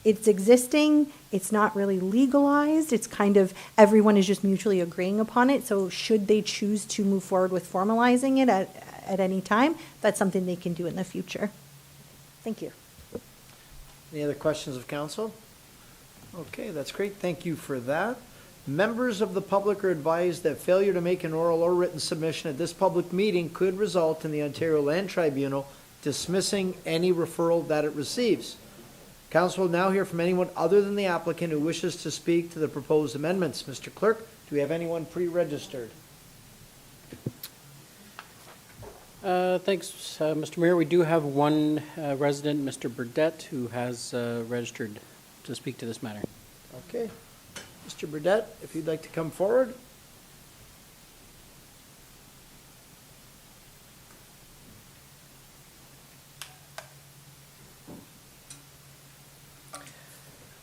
it's existing, it's not really legalized, it's kind of, everyone is just mutually agreeing upon it. So should they choose to move forward with formalizing it at any time, that's something they can do in the future. Thank you. Any other questions of council? Okay, that's great. Thank you for that. Members of the public are advised that failure to make an oral or written submission at this public meeting could result in the Ontario Land Tribunal dismissing any referral that it receives. Council will now hear from anyone other than the applicant who wishes to speak to the proposed amendments. Mr. Clerk, do we have anyone pre-registered? Thanks, Mr. Mayor. We do have one resident, Mr. Burdett, who has registered to speak to this matter. Okay. Mr. Burdett, if you'd like to come forward.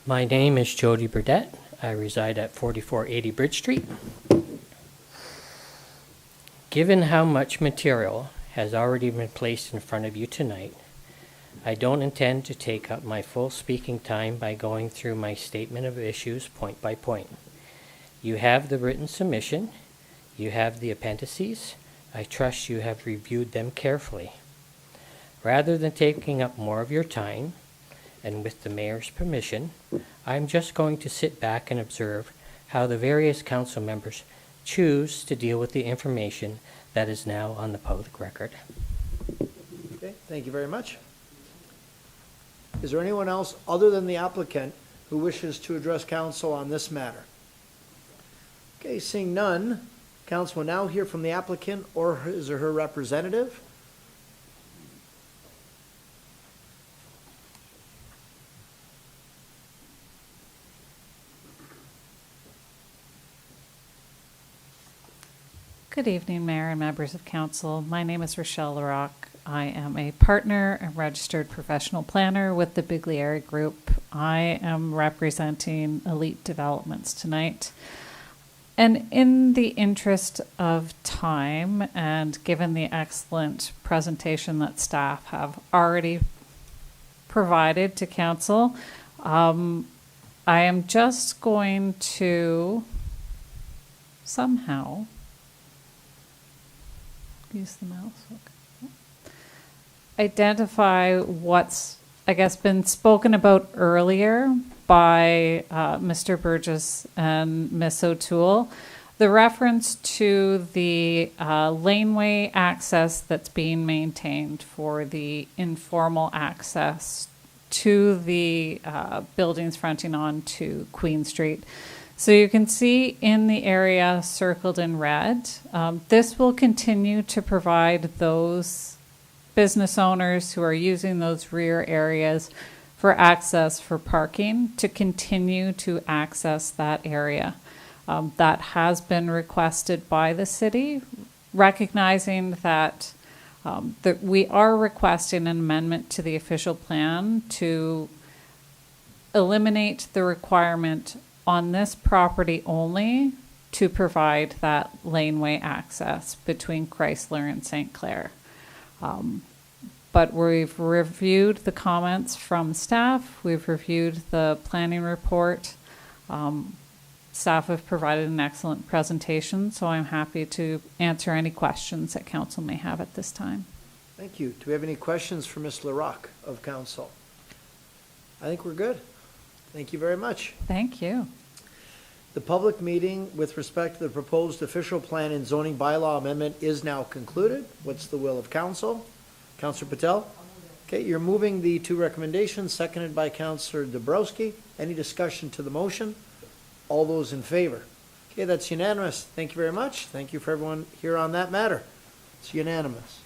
My name is Jody Burdett. I reside at 4480 Bridge Street. Given how much material has already been placed in front of you tonight, I don't intend to take up my full speaking time by going through my statement of issues point by point. You have the written submission. You have the appendices. I trust you have reviewed them carefully. Rather than taking up more of your time, and with the mayor's permission, I'm just going to sit back and observe how the various council members choose to deal with the information that is now on the public record. Okay, thank you very much. Is there anyone else other than the applicant who wishes to address council on this matter? Okay, seeing none, council will now hear from the applicant or his or her representative. Good evening, Mayor and members of council. My name is Rochelle Larocque. I am a partner and registered professional planner with the Biggar Group. I am representing Elite Developments tonight. And in the interest of time, and given the excellent presentation that staff have already provided to council, I am just going to somehow use the mouse. Okay. Identify what's, I guess, been spoken about earlier by Mr. Burgess and Ms. O'Toole. The reference to the laneway access that's being maintained for the informal access to the buildings fronting on to Queen Street. So you can see in the area circled in red, this will continue to provide those business owners who are using those rear areas for access for parking to continue to access that area. That has been requested by the city, recognizing that, that we are requesting an amendment to the official plan to eliminate the requirement on this property only to provide that laneway access between Chrysler and St. Clair. But we've reviewed the comments from staff, we've reviewed the planning report. Staff have provided an excellent presentation, so I'm happy to answer any questions that council may have at this time. Thank you. Do we have any questions for Ms. LaRocque of council? I think we're good. Thank you very much. Thank you. The public meeting with respect to the proposed official plan and zoning bylaw amendment is now concluded. What's the will of council? Councillor Patel? Okay, you're moving the two recommendations, seconded by Councillor Dabrowski. Any discussion to the motion? All those in favor? Okay, that's unanimous. Thank you very much. Thank you for everyone here on that matter. It's unanimous.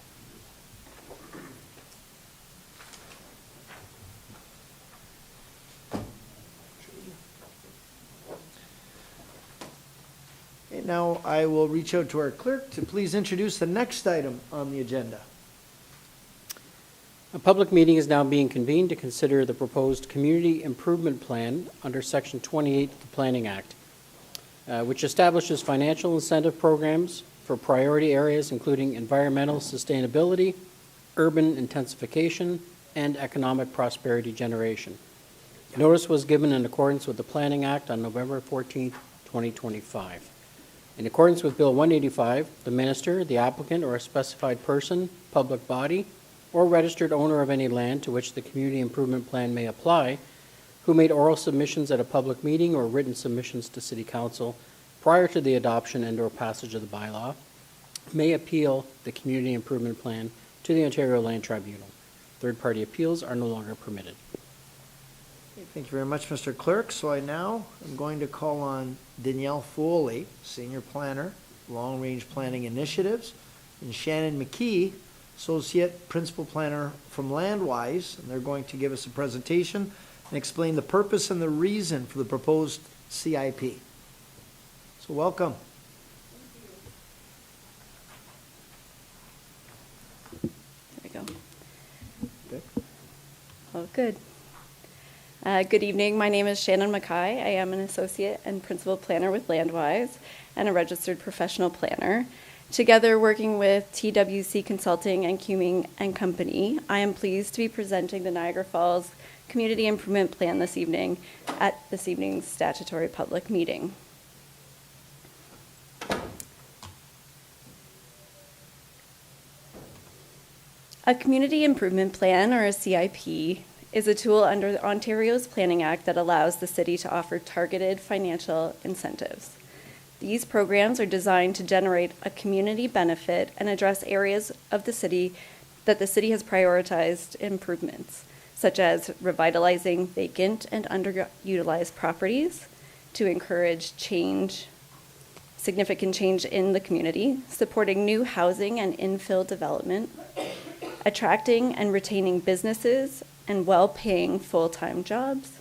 Okay, now I will reach out to our clerk to please introduce the next item on the agenda. A public meeting is now being convened to consider the proposed community improvement plan under Section 28 of the Planning Act, which establishes financial incentive programs for priority areas including environmental sustainability, urban intensification, and economic prosperity generation. Notice was given in accordance with the Planning Act on November 14th, 2025. In accordance with Bill 185, the minister, the applicant, or a specified person, public body, or registered owner of any land to which the community improvement plan may apply, who made oral submissions at a public meeting or written submissions to City Council prior to the adoption and/or passage of the bylaw, may appeal the community improvement plan to the Ontario Land Tribunal. Third-party appeals are no longer permitted. Thank you very much, Mr. Clerk. So I now am going to call on Danielle Foley, Senior Planner, Long Range Planning Initiatives, and Shannon McKee, Associate Principal Planner from Landwise, and they're going to give us a presentation and explain the purpose and the reason for the proposed CIP. So welcome. There we go. Okay. Oh, good. Good evening. My name is Shannon Mackay. I am an associate and principal planner with Landwise and a registered professional planner. Together, working with TWC Consulting and Cuming and Company, I am pleased to be presenting the Niagara Falls Community Improvement Plan this evening at this evening's statutory public meeting. A Community Improvement Plan, or a CIP, is a tool under Ontario's Planning Act that allows the city to offer targeted financial incentives. These programs are designed to generate a community benefit and address areas of the city that the city has prioritized improvements, such as revitalizing vacant and underutilized properties to encourage change, significant change in the community, supporting new housing and infill development, attracting and retaining businesses and well-paying full-time jobs,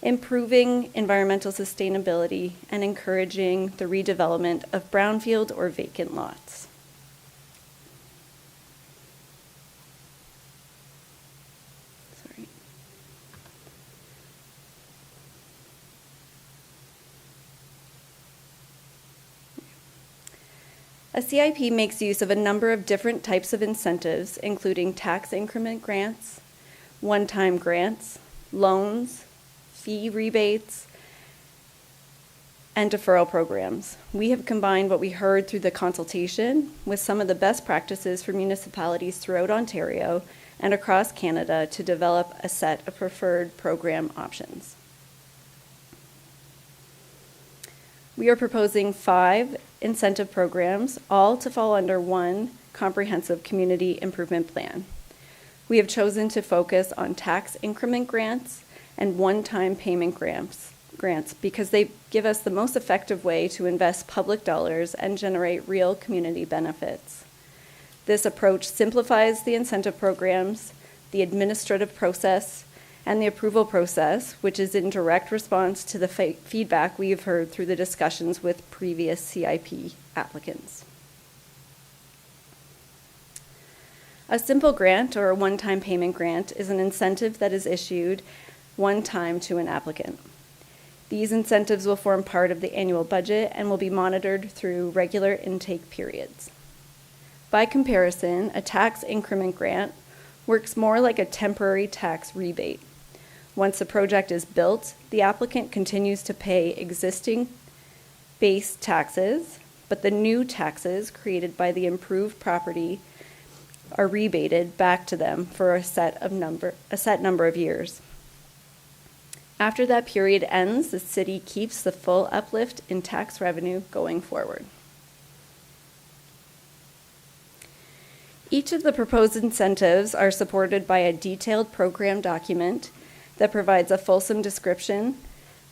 improving environmental sustainability, and encouraging the redevelopment of brownfield or vacant lots. Sorry. A CIP makes use of a number of different types of incentives, including tax increment grants, one-time grants, loans, fee rebates, and deferral programs. We have combined what we heard through the consultation with some of the best practices for municipalities throughout Ontario and across Canada to develop a set of preferred program options. We are proposing 5 incentive programs, all to fall under one comprehensive community improvement plan. We have chosen to focus on tax increment grants and one-time payment grants because they give us the most effective way to invest public dollars and generate real community benefits. This approach simplifies the incentive programs, the administrative process, and the approval process, which is in direct response to the feedback we have heard through the discussions with previous CIP applicants. A simple grant, or a one-time payment grant, is an incentive that is issued one time to an applicant. These incentives will form part of the annual budget and will be monitored through regular intake periods. By comparison, a tax increment grant works more like a temporary tax rebate. Once a project is built, the applicant continues to pay existing base taxes, but the new taxes created by the improved property are rebated back to them for a set number of years. After that period ends, the city keeps the full uplift in tax revenue going forward. Each of the proposed incentives are supported by a detailed program document that provides a fulsome description,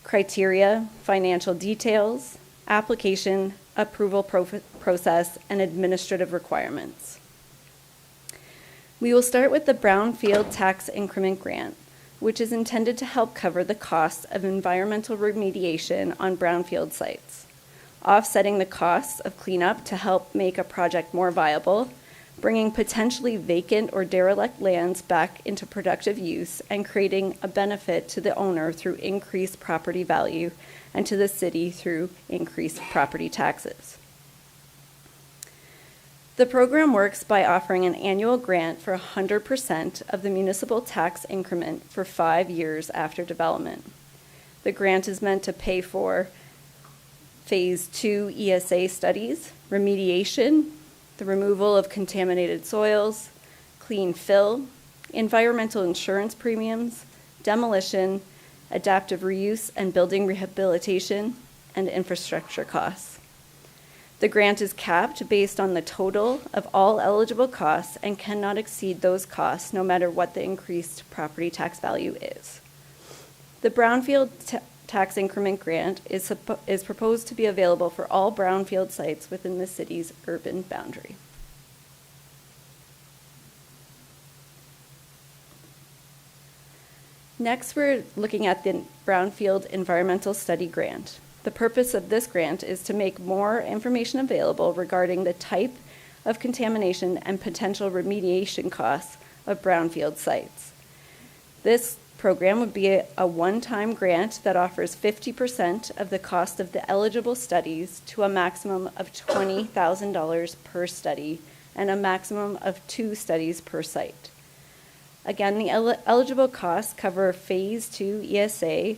criteria, financial details, application, approval process, and administrative requirements. We will start with the Brownfield Tax Increment Grant, which is intended to help cover the costs of environmental remediation on brownfield sites, offsetting the costs of cleanup to help make a project more viable, bringing potentially vacant or derelict lands back into productive use, and creating a benefit to the owner through increased property value and to the city through increased property taxes. The program works by offering an annual grant for 100% of the municipal tax increment for 5 years after development. The grant is meant to pay for Phase 2 ESA studies, remediation, the removal of contaminated soils, clean fill, environmental insurance premiums, demolition, adaptive reuse and building rehabilitation, and infrastructure costs. The grant is capped based on the total of all eligible costs and cannot exceed those costs no matter what the increased property tax value is. The Brownfield Tax Increment Grant is proposed to be available for all brownfield sites within the city's urban boundary. Next, we're looking at the Brownfield Environmental Study Grant. The purpose of this grant is to make more information available regarding the type of contamination and potential remediation costs of brownfield sites. This program would be a one-time grant that offers 50% of the cost of the eligible studies to a maximum of $20,000 per study and a maximum of 2 studies per site. Again, the eligible costs cover Phase 2 ESA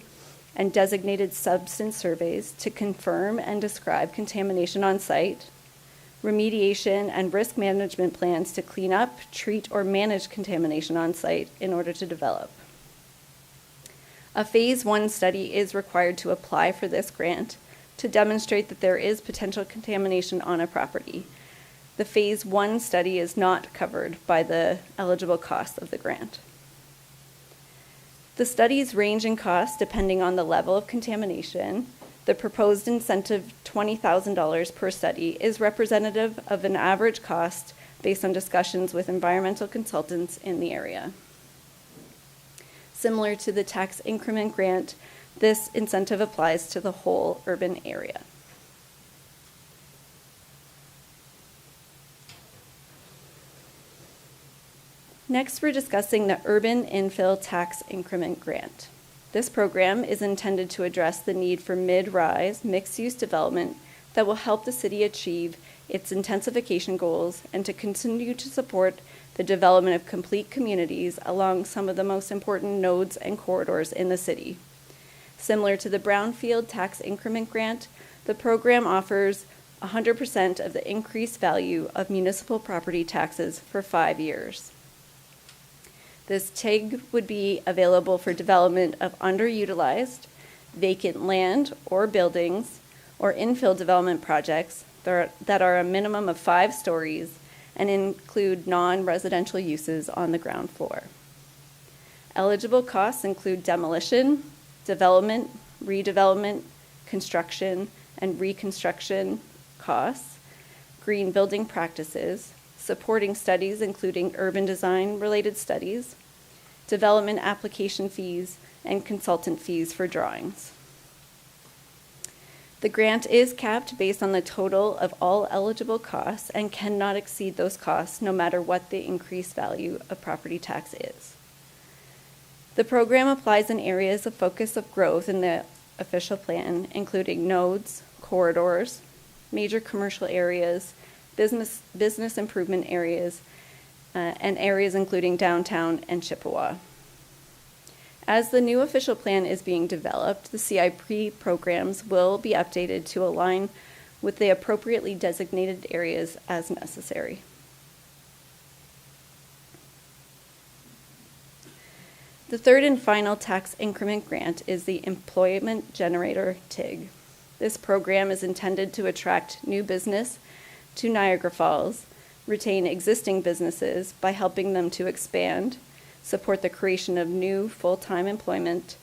and designated substance surveys to confirm and describe contamination on site, remediation and risk management plans to clean up, treat, or manage contamination on site in order to develop. A Phase 1 study is required to apply for this grant to demonstrate that there is potential contamination on a property. The Phase 1 study is not covered by the eligible cost of the grant. The studies range in cost depending on the level of contamination. The proposed incentive, $20,000 per study, is representative of an average cost based on discussions with environmental consultants in the area. Similar to the tax increment grant, this incentive applies to the whole urban area. Next, we're discussing the Urban Infill Tax Increment Grant. This program is intended to address the need for mid-rise, mixed-use development that will help the city achieve its intensification goals and to continue to support the development of complete communities along some of the most important nodes and corridors in the city. Similar to the Brownfield Tax Increment Grant, the program offers 100% of the increased value of municipal property taxes for 5 years. This TIG would be available for development of underutilized, vacant land or buildings, or infill development projects that are a minimum of 5 stories and include non-residential uses on the ground floor. Eligible costs include demolition, development, redevelopment, construction, and reconstruction costs, green building practices, supporting studies including urban design-related studies, development application fees, and consultant fees for drawings. The grant is capped based on the total of all eligible costs and cannot exceed those costs no matter what the increased value of property tax is. The program applies in areas of focus of growth in the official plan, including nodes, corridors, major commercial areas, business improvement areas, and areas including downtown and Chippewa. As the new official plan is being developed, the CIP programs will be updated to align with the appropriately designated areas as necessary. The third and final tax increment grant is the Employment Generator TIG. This program is intended to attract new business to Niagara Falls, retain existing businesses by helping them to expand, support the creation of new full-time employment,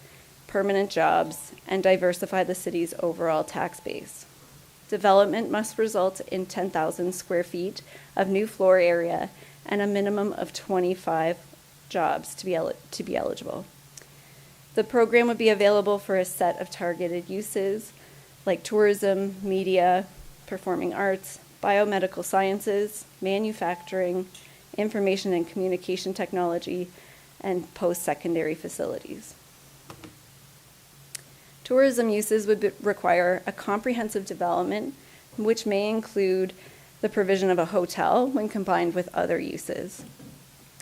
permanent jobs, and diversify the city's overall tax base. Development must result in 10,000 square feet of new floor area and a minimum of 25 jobs to be eligible. The program would be available for a set of targeted uses like tourism, media, performing arts, biomedical sciences, manufacturing, information and communication technology, and post-secondary facilities. Tourism uses would require a comprehensive development, which may include the provision of a hotel when combined with other uses.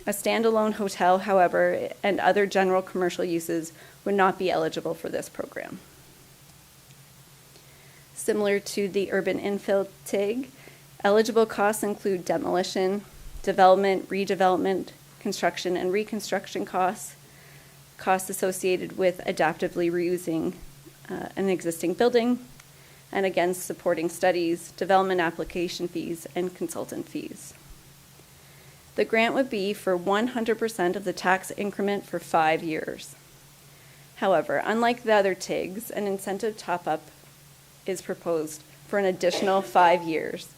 A standalone hotel, however, and other general commercial uses would not be eligible for this program. Similar to the urban infill TIG, eligible costs include demolition, development, redevelopment, construction and reconstruction costs, costs associated with adaptively reusing an existing building, and again, supporting studies, development application fees, and consultant fees. The grant would be for 100% of the tax increment for 5 years. However, unlike the other TIGs, an incentive top-up is proposed for an additional 5 years.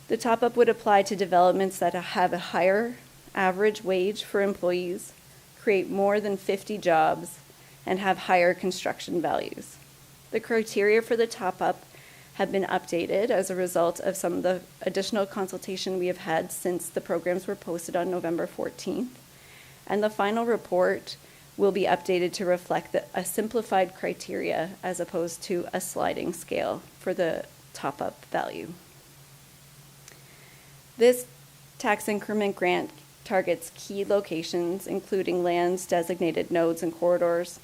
The top-up would apply to developments that have a higher average wage for employees, create more than 50 jobs, and have higher construction values. The criteria for the top-up have been updated as a result of some of the additional consultation we have had since the programs were posted on November 14th. And the final report will be updated to reflect a simplified criteria as opposed to a sliding scale for the top-up value. This tax increment grant targets key locations, including lands designated nodes and corridors,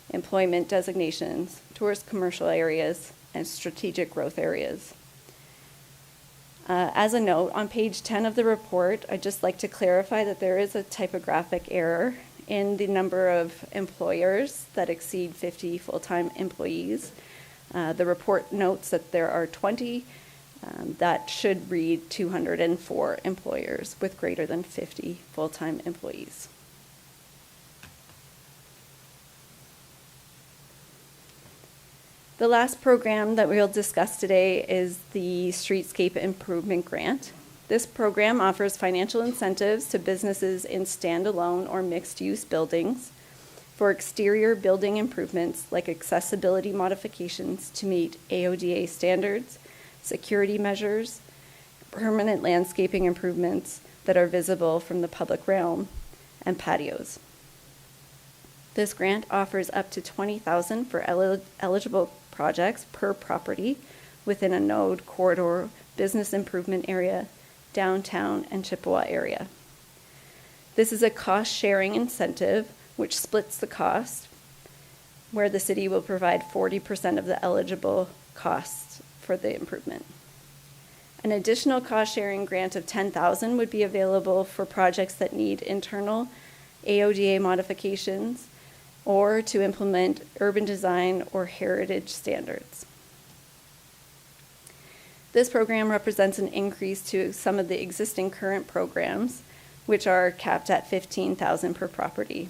employment designations, tourist commercial areas, and strategic growth areas. As a note, on page 10 of the report, I'd just like to clarify that there is a typographic error in the number of employers that exceed 50 full-time employees. The report notes that there are 20. That should read 204 employers with greater than 50 full-time employees. The last program that we'll discuss today is the Streetscape Improvement Grant. This program offers financial incentives to businesses in standalone or mixed-use buildings for exterior building improvements like accessibility modifications to meet AODA standards, security measures, permanent landscaping improvements that are visible from the public realm, and patios. This grant offers up to $20,000 for eligible projects per property within a node, corridor, business improvement area, downtown, and Chippewa area. This is a cost-sharing incentive which splits the cost, where the city will provide 40% of the eligible costs for the improvement. An additional cost-sharing grant of $10,000 would be available for projects that need internal AODA modifications or to implement urban design or heritage standards. This program represents an increase to some of the existing current programs, which are capped at $15,000 per property.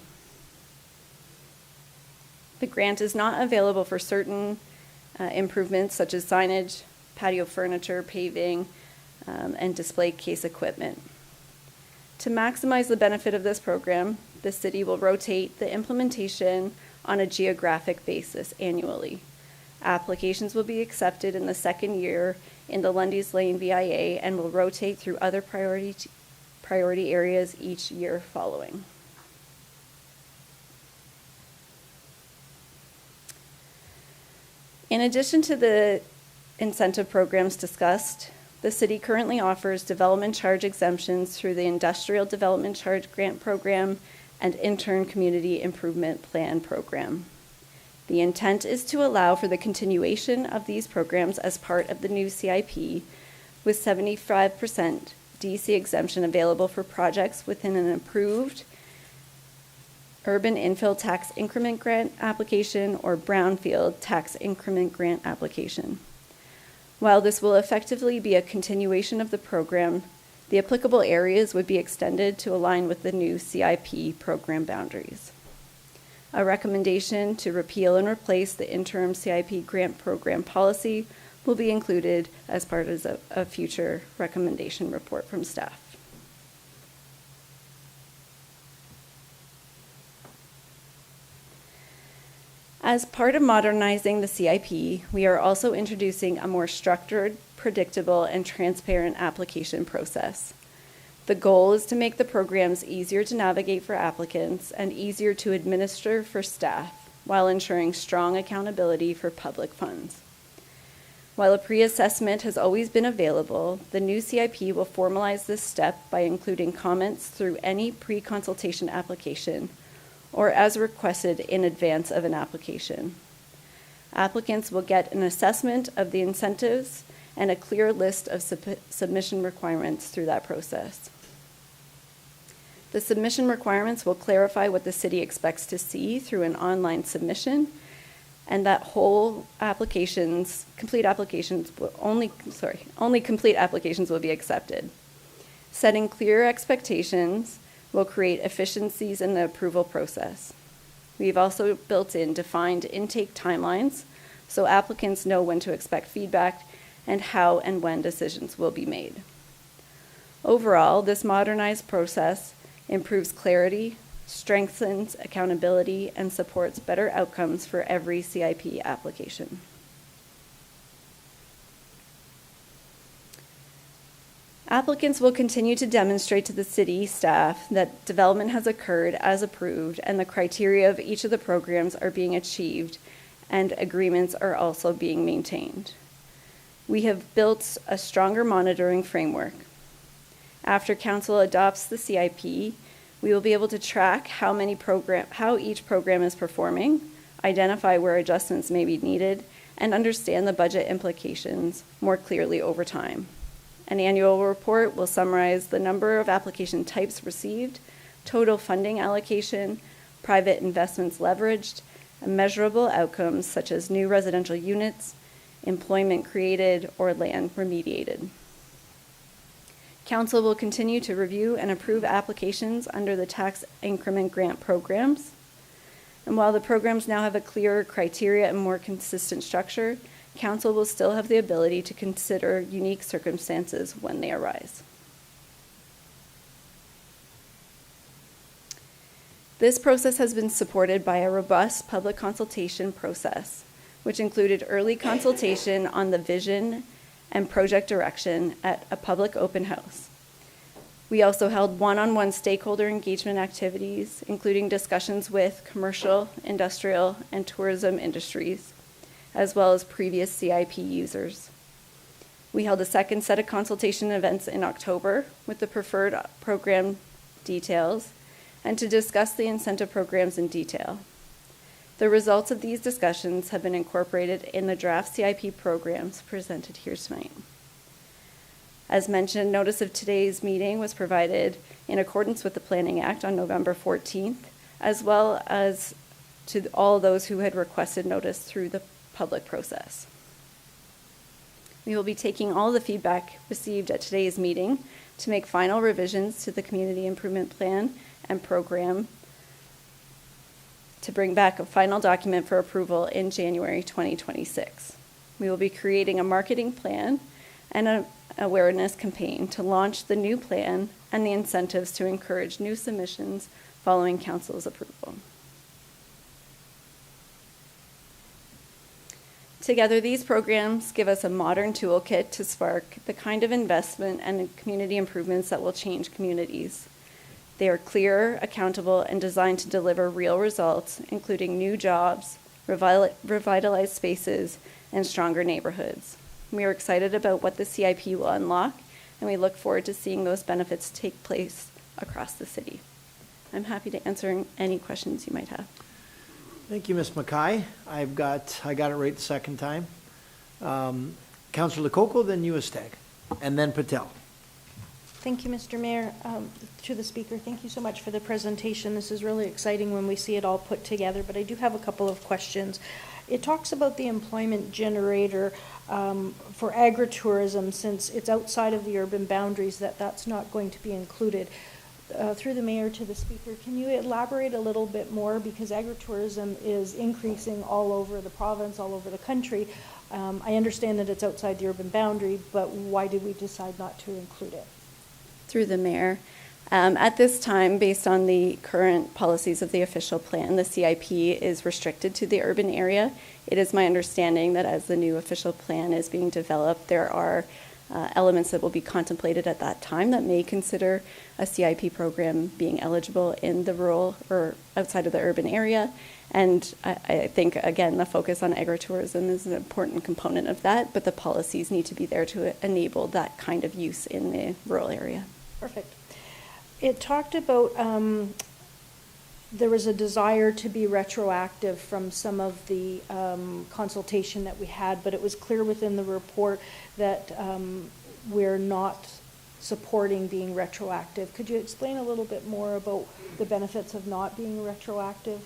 The grant is not available for certain improvements such as signage, patio furniture, paving, and display case equipment. To maximize the benefit of this program, the city will rotate the implementation on a geographic basis annually. Applications will be accepted in the second year in the Lundy's Lane VIA and will rotate through other priority areas each year following. In addition to the incentive programs discussed, the city currently offers development charge exemptions through the Industrial Development Charge Grant Program and Intern Community Improvement Plan Program. The intent is to allow for the continuation of these programs as part of the new CIP, with 75% DC exemption available for projects within an approved urban infill tax increment grant application or brownfield tax increment grant application. While this will effectively be a continuation of the program, the applicable areas would be extended to align with the new CIP program boundaries. A recommendation to repeal and replace the interim CIP grant program policy will be included as part of a future recommendation report from staff. As part of modernizing the CIP, we are also introducing a more structured, predictable, and transparent application process. The goal is to make the programs easier to navigate for applicants and easier to administer for staff, while ensuring strong accountability for public funds. While a pre-assessment has always been available, the new CIP will formalize this step by including comments through any pre-consultation application or as requested in advance of an application. Applicants will get an assessment of the incentives and a clear list of submission requirements through that process. The submission requirements will clarify what the city expects to see through an online submission, and that only complete applications will be accepted. Setting clear expectations will create efficiencies in the approval process. We've also built in defined intake timelines so applicants know when to expect feedback and how and when decisions will be made. Overall, this modernized process improves clarity, strengthens accountability, and supports better outcomes for every CIP application. Applicants will continue to demonstrate to the city staff that development has occurred as approved and the criteria of each of the programs are being achieved and agreements are also being maintained. We have built a stronger monitoring framework. After Council adopts the CIP, we will be able to track how each program is performing, identify where adjustments may be needed, and understand the budget implications more clearly over time. An annual report will summarize the number of application types received, total funding allocation, private investments leveraged, and measurable outcomes such as new residential units, employment created, or land remediated. Council will continue to review and approve applications under the tax increment grant programs. And while the programs now have a clearer criteria and more consistent structure, Council will still have the ability to consider unique circumstances when they arise. This process has been supported by a robust public consultation process, which included early consultation on the vision and project direction at a public open house. We also held one-on-one stakeholder engagement activities, including discussions with commercial, industrial, and tourism industries, as well as previous CIP users. We held a second set of consultation events in October with the preferred program details and to discuss the incentive programs in detail. The results of these discussions have been incorporated in the draft CIP programs presented here tonight. As mentioned, notice of today's meeting was provided in accordance with the Planning Act on November 14th, as well as to all those who had requested notice through the public process. We will be taking all the feedback received at today's meeting to make final revisions to the community improvement plan and program to bring back a final document for approval in January 2026. We will be creating a marketing plan and an awareness campaign to launch the new plan and the incentives to encourage new submissions following Council's approval. Together, these programs give us a modern toolkit to spark the kind of investment and community improvements that will change communities. They are clear, accountable, and designed to deliver real results, including new jobs, revitalized spaces, and stronger neighborhoods. We are excited about what the CIP will unlock, and we look forward to seeing those benefits take place across the city. I'm happy to answer any questions you might have. Thank you, Ms. Mackay. I got it right the second time. Councillor Lococo, then Nieuwesteeg, and then Patel. Thank you, Mr. Mayor. To the speaker, thank you so much for the presentation. This is really exciting when we see it all put together, but I do have a couple of questions. It talks about the employment generator for agritourism, since it's outside of the urban boundaries, that's not going to be included. Through the mayor to the speaker, can you elaborate a little bit more? Because agritourism is increasing all over the province, all over the country. I understand that it's outside the urban boundary, but why did we decide not to include it? Through the mayor. At this time, based on the current policies of the official plan, the CIP is restricted to the urban area. It is my understanding that as the new official plan is being developed, there are elements that will be contemplated at that time that may consider a CIP program being eligible in the rural or outside of the urban area. And I think, again, the focus on agritourism is an important component of that, but the policies need to be there to enable that kind of use in the rural area. Perfect. It talked about there was a desire to be retroactive from some of the consultation that we had, but it was clear within the report that we're not supporting being retroactive. Could you explain a little bit more about the benefits of not being retroactive?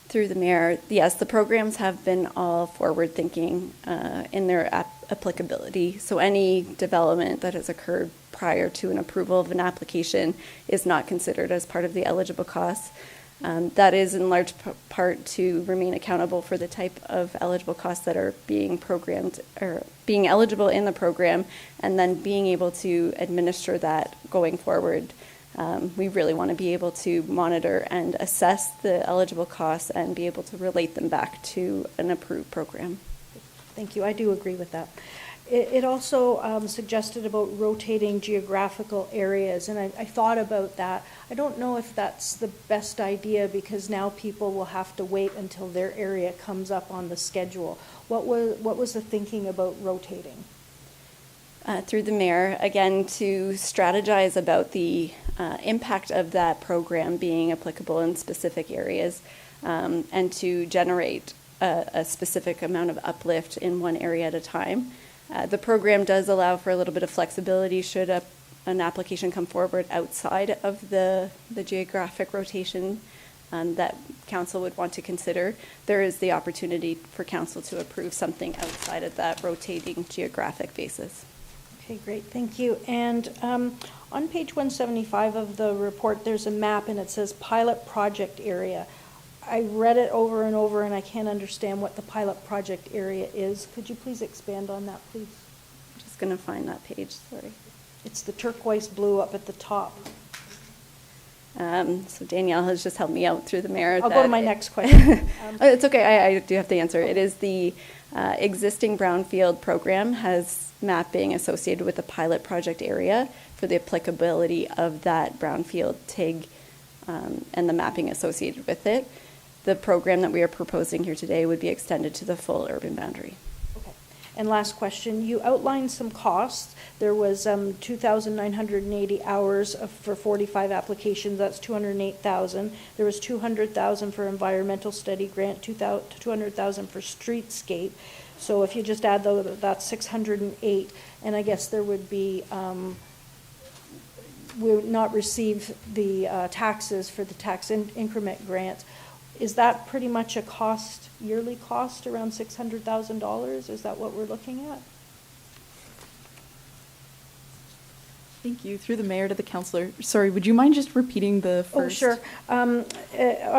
Through the mayor, yes, the programs have been all forward-thinking in their applicability. So any development that has occurred prior to an approval of an application is not considered as part of the eligible costs. That is in large part to remain accountable for the type of eligible costs that are being programmed or being eligible in the program, and then being able to administer that going forward. We really want to be able to monitor and assess the eligible costs and be able to relate them back to an approved program. Thank you. I do agree with that. It also suggested about rotating geographical areas, and I thought about that. I don't know if that's the best idea, because now people will have to wait until their area comes up on the schedule. What was the thinking about rotating? Through the mayor, again, to strategize about the impact of that program being applicable in specific areas, and to generate a specific amount of uplift in one area at a time. The program does allow for a little bit of flexibility should an application come forward outside of the geographic rotation that council would want to consider. There is the opportunity for council to approve something outside of that rotating geographic basis. Okay, great, thank you. And on page 175 of the report, there's a map and it says pilot project area. I read it over and over and I can't understand what the pilot project area is. Could you please expand on that, please? I'm just going to find that page, sorry. It's the turquoise blue up at the top. So Danielle has just helped me out through the mayor. I'll go to my next question. It's okay, I do have to answer. It is the existing brownfield program has mapping associated with the pilot project area for the applicability of that brownfield TIG and the mapping associated with it. The program that we are proposing here today would be extended to the full urban boundary. Okay. And last question, you outlined some costs. There was 2,980 hours for 45 applications, that's 208,000. There was 200,000 for environmental study grant, 200,000 for streetscape. So if you just add those, that's 608. And I guess there would be, we would not receive the taxes for the tax increment grants. Is that pretty much a cost, yearly cost, around $600,000? Is that what we're looking at? Thank you. Through the mayor to the councillor. Sorry, would you mind just repeating the first? Oh, sure. On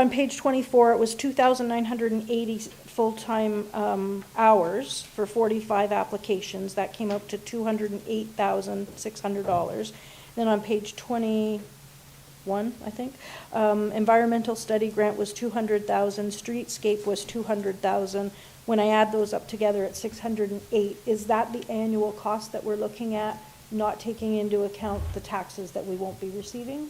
page 24, it was 2,980 full-time hours for 45 applications. That came up to $208,600. Then on page 21, I think, environmental study grant was 200,000, streetscape was 200,000. When I add those up together, it's 608. Is that the annual cost that we're looking at, not taking into account the taxes that we won't be receiving?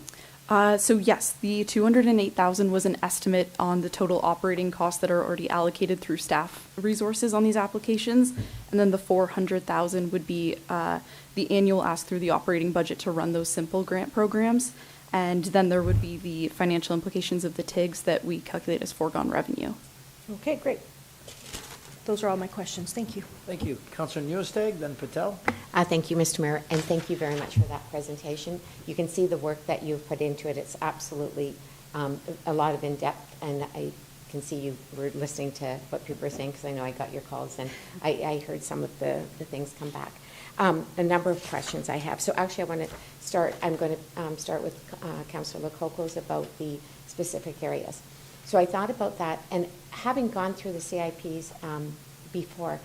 So yes, the 208,000 was an estimate on the total operating costs that are already allocated through staff resources on these applications. And then the 400,000 would be the annual ask through the operating budget to run those simple grant programs. And then there would be the financial implications of the TIGs that we calculate as foregone revenue. Okay, great. Those are all my questions. Thank you. Thank you. Councillor Nieuwesteeg, then Patel. Thank you, Mr. Mayor, and thank you very much for that presentation. You can see the work that you've put into it. It's absolutely a lot of in-depth, and I can see you were listening to what people were saying, because I know I got your calls, and I heard some of the things come back. A number of questions I have. So actually, I'm going to start with Councillor Lococo's about the specific areas. So I thought about that, and having gone through the CIPs before,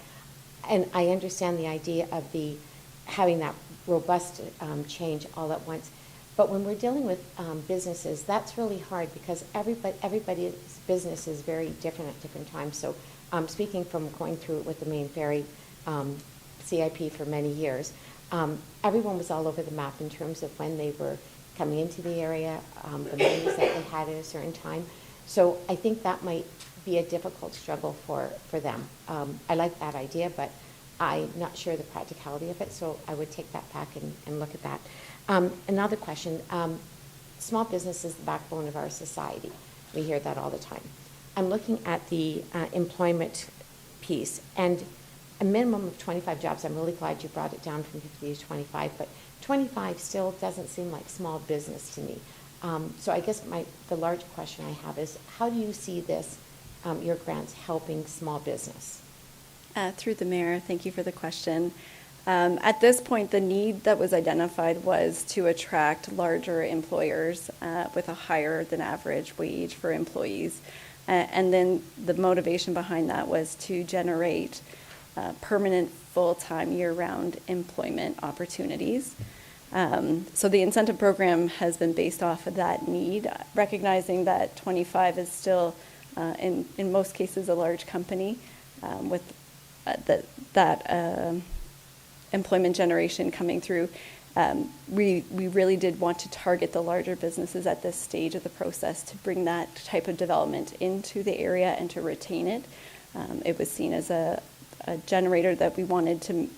and I understand the idea of having that robust change all at once. But when we're dealing with businesses, that's really hard, because everybody's business is very different at different times. So speaking from going through it with the Main Ferry CIP for many years, everyone was all over the map in terms of when they were coming into the area, the meetings that they had at a certain time. So I think that might be a difficult struggle for them. I like that idea, but I'm not sure the practicality of it, so I would take that back and look at that. Another question, small business is the backbone of our society. We hear that all the time. I'm looking at the employment piece, and a minimum of 25 jobs. I'm really glad you brought it down from 50 to 25, but 25 still doesn't seem like small business to me. So I guess the large question I have is, how do you see this, your grants helping small business? Through the mayor, thank you for the question. At this point, the need that was identified was to attract larger employers with a higher than average wage for employees. And then the motivation behind that was to generate permanent, full-time, year-round employment opportunities. So the incentive program has been based off of that need, recognizing that 25 is still, in most cases, a large company with that employment generation coming through. We really did want to target the larger businesses at this stage of the process to bring that type of development into the area and to retain it. It was seen as a generator that we wanted to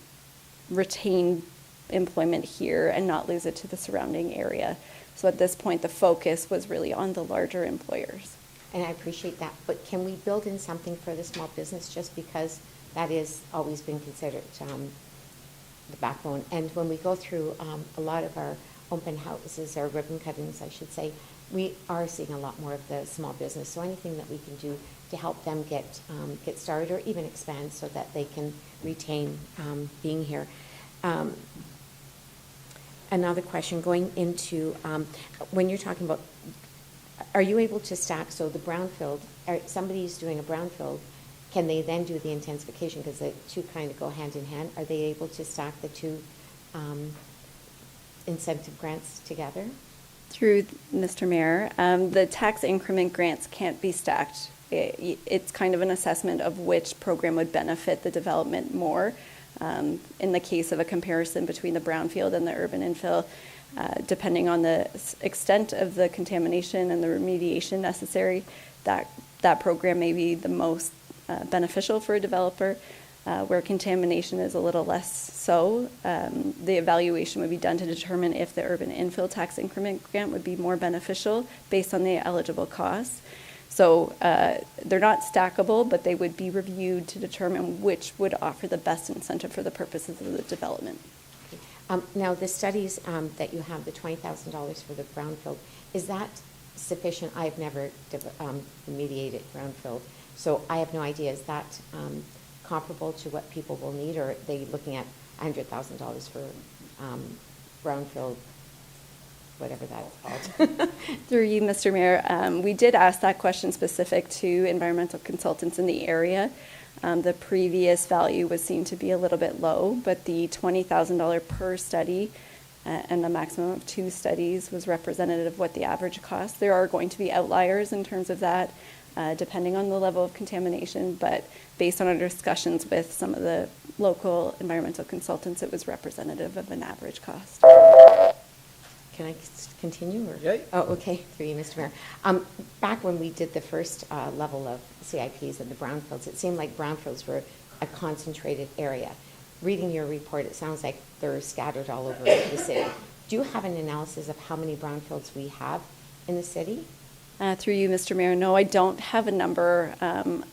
retain employment here and not lose it to the surrounding area. So at this point, the focus was really on the larger employers. And I appreciate that, but can we build in something for the small business, just because that is always been considered the backbone? And when we go through a lot of our open houses, or ribbon cuttings, I should say, we are seeing a lot more of the small business. So anything that we can do to help them get started, or even expand, so that they can retain being here. Another question, going into, when you're talking about, are you able to stack, so the brownfield, somebody's doing a brownfield, can they then do the intensification, because the two kind of go hand in hand? Are they able to stack the two incentive grants together? Through Mr. Mayor, the tax increment grants can't be stacked. It's kind of an assessment of which program would benefit the development more. In the case of a comparison between the brownfield and the urban infill, depending on the extent of the contamination and the remediation necessary, that program may be the most beneficial for a developer. Where contamination is a little less so, the evaluation would be done to determine if the urban infill tax increment grant would be more beneficial based on the eligible costs. So they're not stackable, but they would be reviewed to determine which would offer the best incentive for the purposes of the development. Now, the studies that you have, the $20,000 for the brownfield, is that sufficient? I've never mediated brownfield, so I have no idea. Is that comparable to what people will need, or are they looking at $100,000 for brownfield, whatever that is called? Through you, Mr. Mayor, we did ask that question specific to environmental consultants in the area. The previous value was seen to be a little bit low, but the $20,000 per study and the maximum of 2 studies was representative of what the average cost. There are going to be outliers in terms of that, depending on the level of contamination, but based on our discussions with some of the local environmental consultants, it was representative of an average cost. Can I continue? Or? Yeah. Oh, okay, through you, Mr. Mayor. Back when we did the first level of CIPs in the brownfields, it seemed like brownfields were a concentrated area. Reading your report, it sounds like they're scattered all over the city. Do you have an analysis of how many brownfields we have in the city? Through you, Mr. Mayor, no, I don't have a number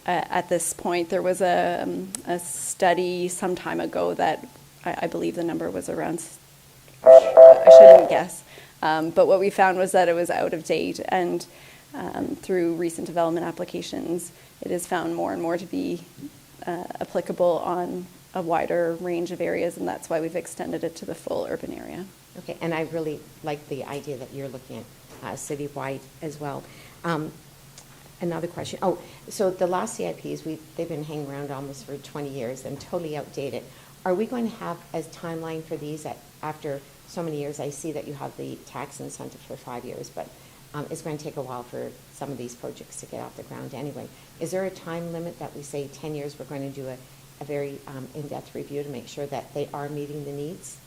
at this point. There was a study some time ago that I believe the number was around, I shouldn't guess, but what we found was that it was out of date, and through recent development applications, it is found more and more to be applicable on a wider range of areas, and that's why we've extended it to the full urban area. Okay, and I really like the idea that you're looking at citywide as well. Another question. Oh, so the last CIPs, they've been hanging around almost for 20 years and totally outdated. Are we going to have a timeline for these after so many years? I see that you have the tax incentive for 5 years, but it's going to take a while for some of these projects to get off the ground anyway. Is there a time limit that we say 10 years we're going to do a very in-depth review to make sure that they are meeting the needs?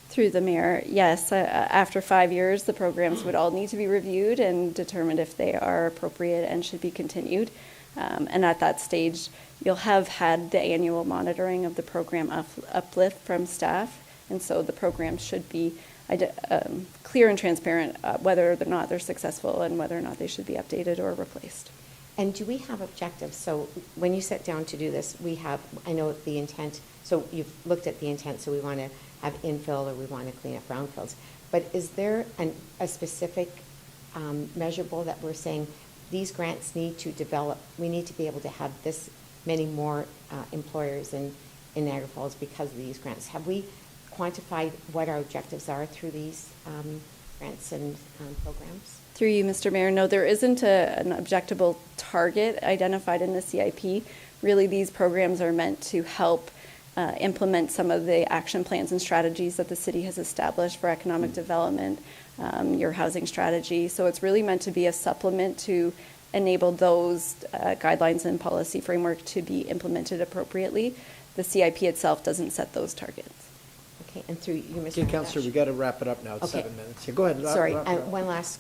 Through the mayor, yes. After 5 years, the programs would all need to be reviewed and determined if they are appropriate and should be continued. And at that stage, you'll have had the annual monitoring of the program uplift from staff. And so the program should be clear and transparent whether or not they're successful and whether or not they should be updated or replaced. And do we have objectives? So when you sit down to do this, I know the intent, so you've looked at the intent, so we want to have infill or we want to clean up brownfields. But is there a specific measurable that we're saying these grants need to develop, we need to be able to have this many more employers in Niagara Falls because of these grants? Have we quantified what our objectives are through these grants and programs? Through you, Mr. Mayor, no, there isn't an objectable target identified in the CIP. Really, these programs are meant to help implement some of the action plans and strategies that the city has established for economic development, your housing strategy. So it's really meant to be a supplement to enable those guidelines and policy framework to be implemented appropriately. The CIP itself doesn't set those targets. Okay, and through you, Mr. Okay, Councillor, we got to wrap it up now. It's Okay. 7 minutes. Yeah, go ahead. Sorry, wrap it up. one last,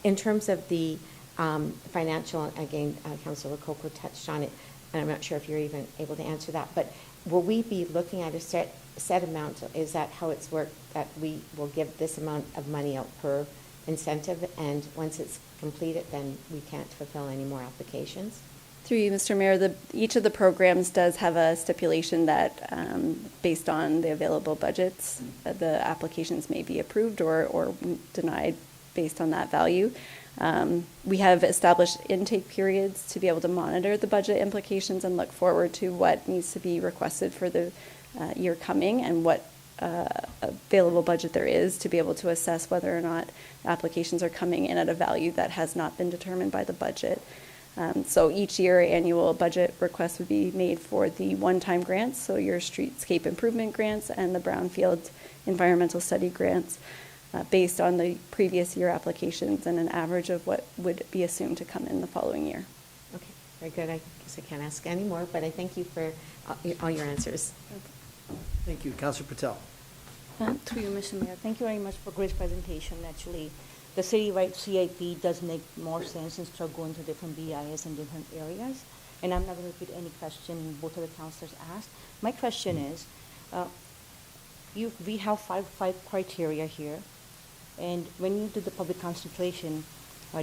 in terms of the financial, again, Councillor Lococo touched on it, and I'm not sure if you're even able to answer that, but will we be looking at a set amount? Is that how it's worked, that we will give this amount of money out per incentive, and once it's completed, then we can't fulfill any more applications? Through you, Mr. Mayor, each of the programs does have a stipulation that based on the available budgets, the applications may be approved or denied based on that value. We have established intake periods to be able to monitor the budget implications and look forward to what needs to be requested for the year coming and what available budget there is to be able to assess whether or not applications are coming in at a value that has not been determined by the budget. So each year, annual budget requests would be made for the one-time grants, so your streetscape improvement grants and the brownfield environmental study grants, based on the previous year applications and an average of what would be assumed to come in the following year. Okay, very good. I guess I can't ask any more, but I thank you for all your answers. Thank you. Councillor Patel. To you, Mr. Mayor. Thank you very much for great presentation. Actually, the citywide CIP does make more sense instead of going to different BIS in different areas. And I'm not going to repeat any question both of the councillors asked. My question is, we have five criteria here. And when you did the public consultation,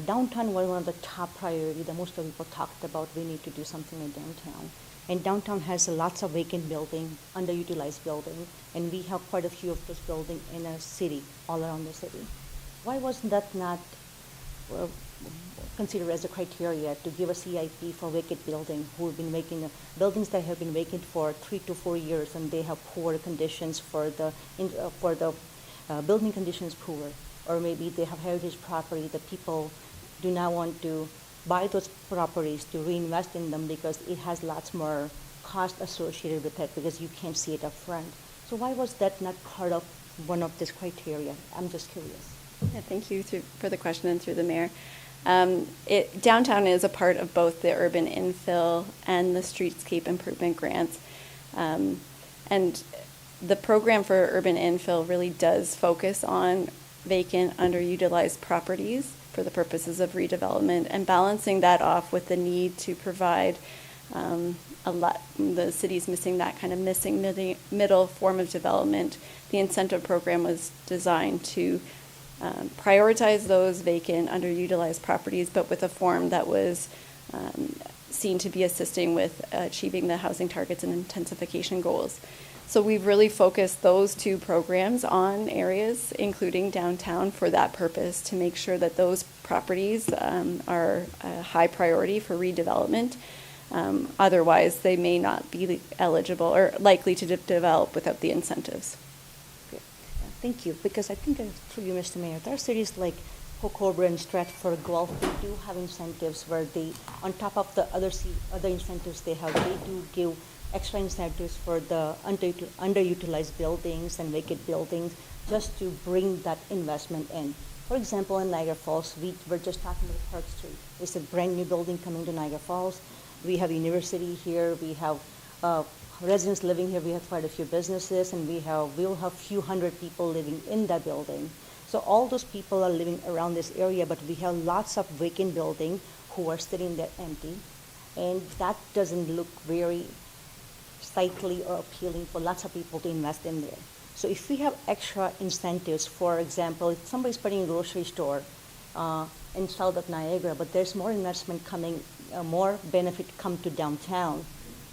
downtown was one of the top priority that most of the people talked about. We need to do something in downtown. And downtown has lots of vacant building, underutilized building, and we have quite a few of those buildings in a city, all around the city. Why wasn't that not considered as a criteria to give a CIP for vacant building who have been making buildings that have been vacant for 3 to 4 years and they have poor conditions for the building conditions poor, or maybe they have heritage property that people do not want to buy those properties to reinvest in them because it has lots more cost associated with it because you can't see it up front. So why was that not part of one of this criteria? I'm just curious. Yeah, thank you for the question and through the mayor. Downtown is a part of both the urban infill and the streetscape improvement grants. And the program for urban infill really does focus on vacant, underutilized properties for the purposes of redevelopment, and balancing that off with the need to provide the city's missing that kind of middle form of development. The incentive program was designed to prioritize those vacant, underutilized properties, but with a form that was seen to be assisting with achieving the housing targets and intensification goals. So we've really focused those two programs on areas, including downtown, for that purpose, to make sure that those properties are a high priority for redevelopment. Otherwise, they may not be eligible or likely to develop without the incentives. Thank you, because I think through you, Mr. Mayor, there are cities like Hocobra and Stratford, Guelph, they do have incentives where they, on top of the other incentives they have, they do give extra incentives for the underutilized buildings and vacant buildings just to bring that investment in. For example, in Niagara Falls, we were just talking about Park Street. It's a brand new building coming to Niagara Falls. We have university here, we have residents living here, we have quite a few businesses, and we'll have few hundred people living in that building. So all those people are living around this area, but we have lots of vacant buildings who are sitting there empty, and that doesn't look very sightly or appealing for lots of people to invest in there. So if we have extra incentives, for example, if somebody's putting a grocery store in south of Niagara, but there's more investment coming, more benefit come to downtown,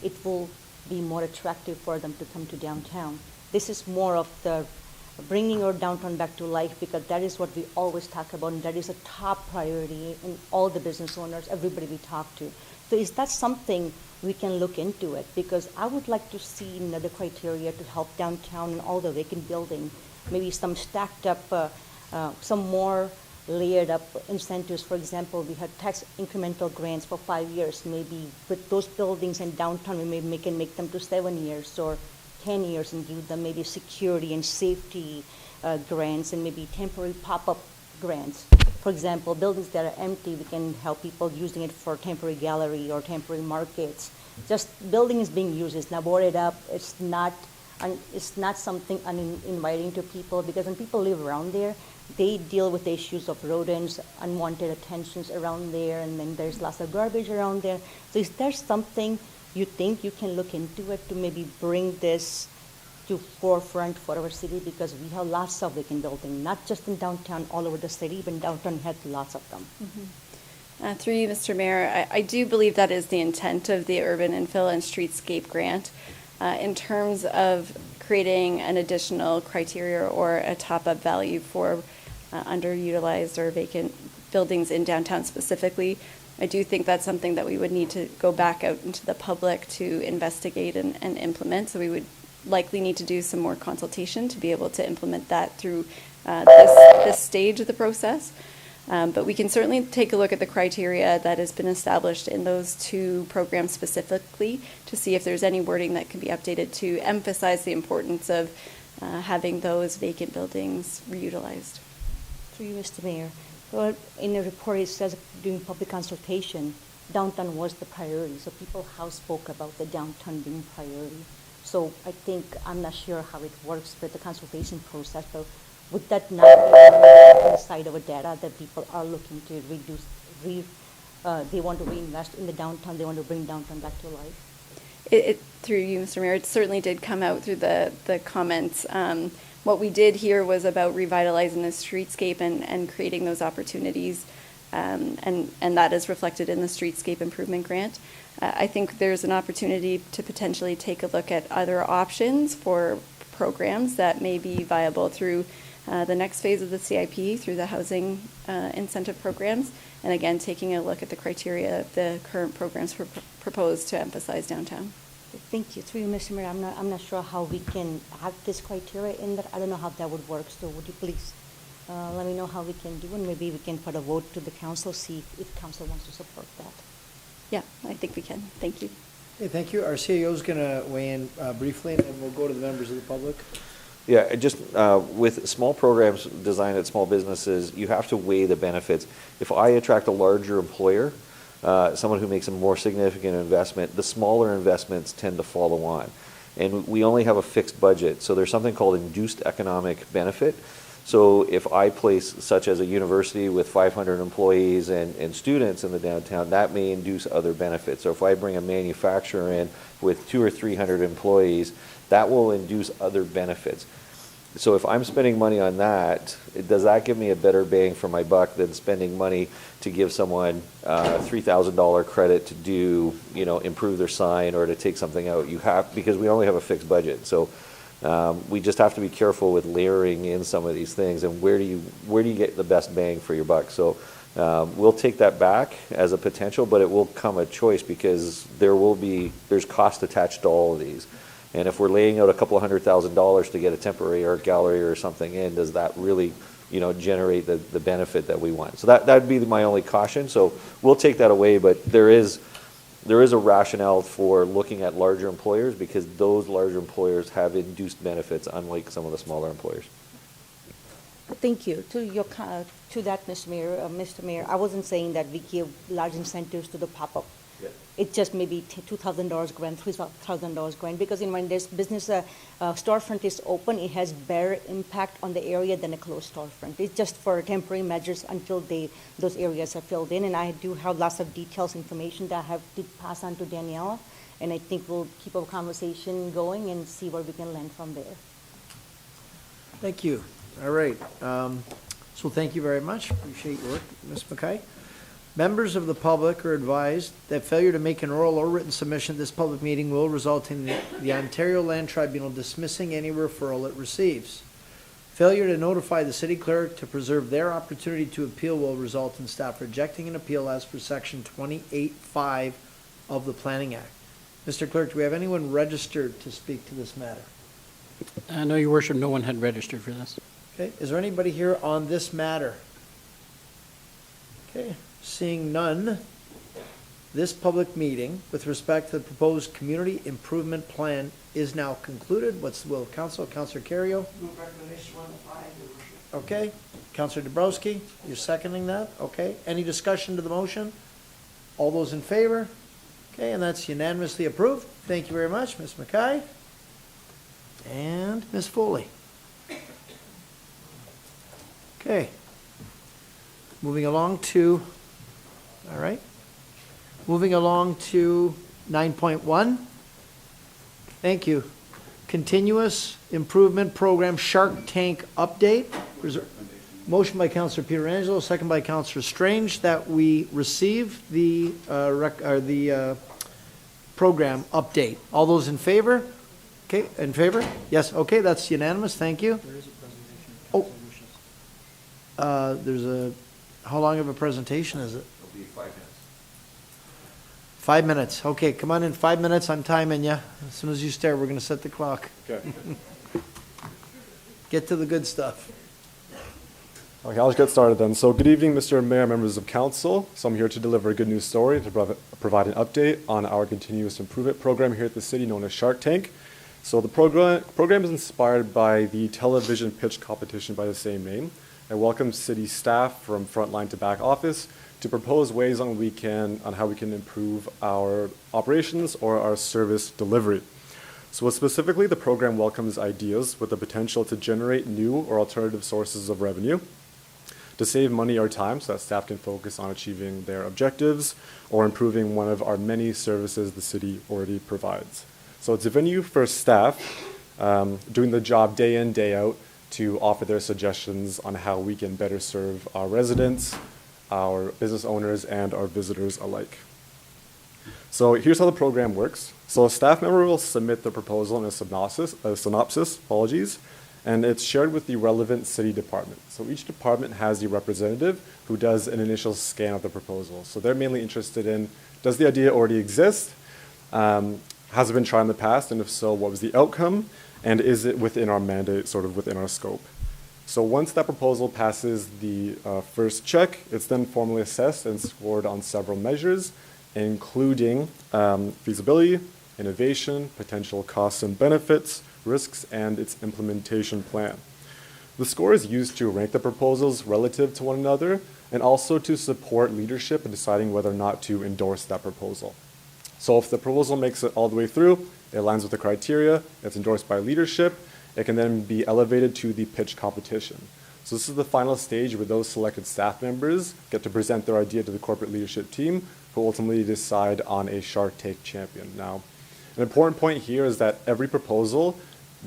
it will be more attractive for them to come to downtown. This is more of the bringing our downtown back to life, because that is what we always talk about, and that is a top priority in all the business owners, everybody we talk to. So is that something we can look into it? Because I would like to see another criteria to help downtown and all the vacant buildings, maybe some stacked up, some more layered up incentives. For example, we had tax incremental grants for 5 years. Maybe with those buildings in downtown, we can make them to 7 years or 10 years and give them maybe security and safety grants and maybe temporary pop-up grants. For example, buildings that are empty, we can help people using it for temporary gallery or temporary markets. Just building is being used, it's not boarded up, it's not something uninviting to people, because when people live around there, they deal with the issues of rodents, unwanted attentions around there, and then there's lots of garbage around there. So is there something you think you can look into it to maybe bring this to forefront for our city? Because we have lots of vacant buildings, not just in downtown, all over the city, but downtown has lots of them. Mm-hmm. Through you, Mr. Mayor, I do believe that is the intent of the Urban Infill and Streetscape Grant. In terms of creating an additional criteria or a top-up value for underutilized or vacant buildings in downtown specifically, I do think that's something that we would need to go back out into the public to investigate and implement. So we would likely need to do some more consultation to be able to implement that through this stage of the process. But we can certainly take a look at the criteria that has been established in those two programs specifically to see if there's any wording that can be updated to emphasize the importance of having those vacant buildings reutilized. Through you, Mr. Mayor. Well, in the report it says during public consultation, downtown was the priority. So people have spoke about the downtown being priority. So I think, I'm not sure how it works with the consultation process, but would that not be on the side of a data that people are looking to reduce, they want to reinvest in the downtown, they want to bring downtown back to life? Through you, Mr. Mayor, it certainly did come out through the comments. What we did here was about revitalizing the streetscape and creating those opportunities, and that is reflected in the Streetscape Improvement Grant. I think there's an opportunity to potentially take a look at other options for programs that may be viable through the next phase of the CIP, through the housing incentive programs, and again, taking a look at the criteria of the current programs proposed to emphasize downtown. Thank you. Through you, Mr. Mayor, I'm not sure how we can add this criteria in that. I don't know how that would work. So would you please let me know how we can do, and maybe we can put a vote to the council, see if council wants to support that. Yeah, I think we can. Thank you. Okay, thank you. Our CEO is going to weigh in briefly, and then we'll go to the members of the public. Yeah, just with small programs designed at small businesses, you have to weigh the benefits. If I attract a larger employer, someone who makes a more significant investment, the smaller investments tend to follow on. And we only have a fixed budget, so there's something called induced economic benefit. So if I place such as a university with 500 employees and students in the downtown, that may induce other benefits. Or if I bring a manufacturer in with 200 or 300 employees, that will induce other benefits. So if I'm spending money on that, does that give me a better bang for my buck than spending money to give someone $3,000 credit to do, improve their sign or to take something out? Because we only have a fixed budget. So we just have to be careful with layering in some of these things and where do you get the best bang for your buck? So we'll take that back as a potential, but it will come a choice because there's cost attached to all of these. And if we're laying out a couple $100,000 to get a temporary art gallery or something in, does that really, generate the benefit that we want? So that'd be my only caution. So we'll take that away, but there is a rationale for looking at larger employers because those larger employers have induced benefits, unlike some of the smaller employers. Thank you. To that, Mr. Mayor, I wasn't saying that we give large incentives to the pop-up. Yeah. It's just maybe $2,000 grant, $3,000 grant, because when this business storefront is open, it has better impact on the area than a closed storefront. It's just for temporary measures until those areas are filled in, and I do have lots of details, information that I have to pass on to Daniela, and I think we'll keep our conversation going and see where we can land from there. Thank you. All right. So thank you very much. Appreciate your work, Ms. McKay. Members of the public are advised that failure to make an oral or written submission at this public meeting will result in the Ontario Land Tribunal dismissing any referral it receives. Failure to notify the city clerk to preserve their opportunity to appeal will result in staff rejecting an appeal as per section 28(5) of the Planning Act. Mr. Clerk, do we have anyone registered to speak to this matter? No, Your Worship, no one had registered for this. Okay, is there anybody here on this matter? Okay, seeing none, this public meeting with respect to the proposed community improvement plan is now concluded. What's the will of council? Councillor Kerrio? Move recommendation 1 to 5, Your Worship. Okay. Councillor Dabrowski, you're seconding that? Okay. Any discussion to the motion? All those in favor? Okay, and that's unanimously approved. Thank you very much, Ms. McKay. And Ms. Foley. Okay. Moving along to, all right. Moving along to 9.1. Thank you. Continuous Improvement Program Shark Tank Update. There's a motion by Councillor Pietrangelo, second by Councillor Strange, that we receive the program update. All those in favor? Okay, in favor? Yes, okay, that's unanimous, thank you. There is a presentation. There's a, how long of a presentation is it? It'll be 5 minutes. 5 minutes, okay, come on in, 5 minutes, I'm timing you. As soon as you start, we're gonna set the clock. Okay. Get to the good stuff. Okay, I'll just get started then. So good evening, Mr. Mayor, members of council. So I'm here to deliver a good news story, to provide an update on our continuous improvement program here at the city known as Shark Tank. So the program is inspired by the television pitch competition by the same name. It welcomes city staff from frontline to back office to propose ways on how we can improve our operations or our service delivery. So specifically, the program welcomes ideas with the potential to generate new or alternative sources of revenue, to save money or time so that staff can focus on achieving their objectives or improving one of our many services the city already provides. So it's a venue for staff doing the job day in, day out to offer their suggestions on how we can better serve our residents, our business owners, and our visitors alike. So here's how the program works. So a staff member will submit the proposal in a synopsis, and it's shared with the relevant city department. So each department has a representative who does an initial scan of the proposal. So they're mainly interested in, does the idea already exist? Has it been tried in the past? And if so, what was the outcome? And is it within our mandate, sort of within our scope? So once that proposal passes the first check, it's then formally assessed and scored on several measures, including feasibility, innovation, potential costs and benefits, risks, and its implementation plan. The score is used to rank the proposals relative to one another and also to support leadership in deciding whether or not to endorse that proposal. So if the proposal makes it all the way through, it aligns with the criteria, it's endorsed by leadership, it can then be elevated to the pitch competition. So this is the final stage where those selected staff members get to present their idea to the corporate leadership team, who ultimately decide on a Shark Tank champion. Now, an important point here is that every proposal,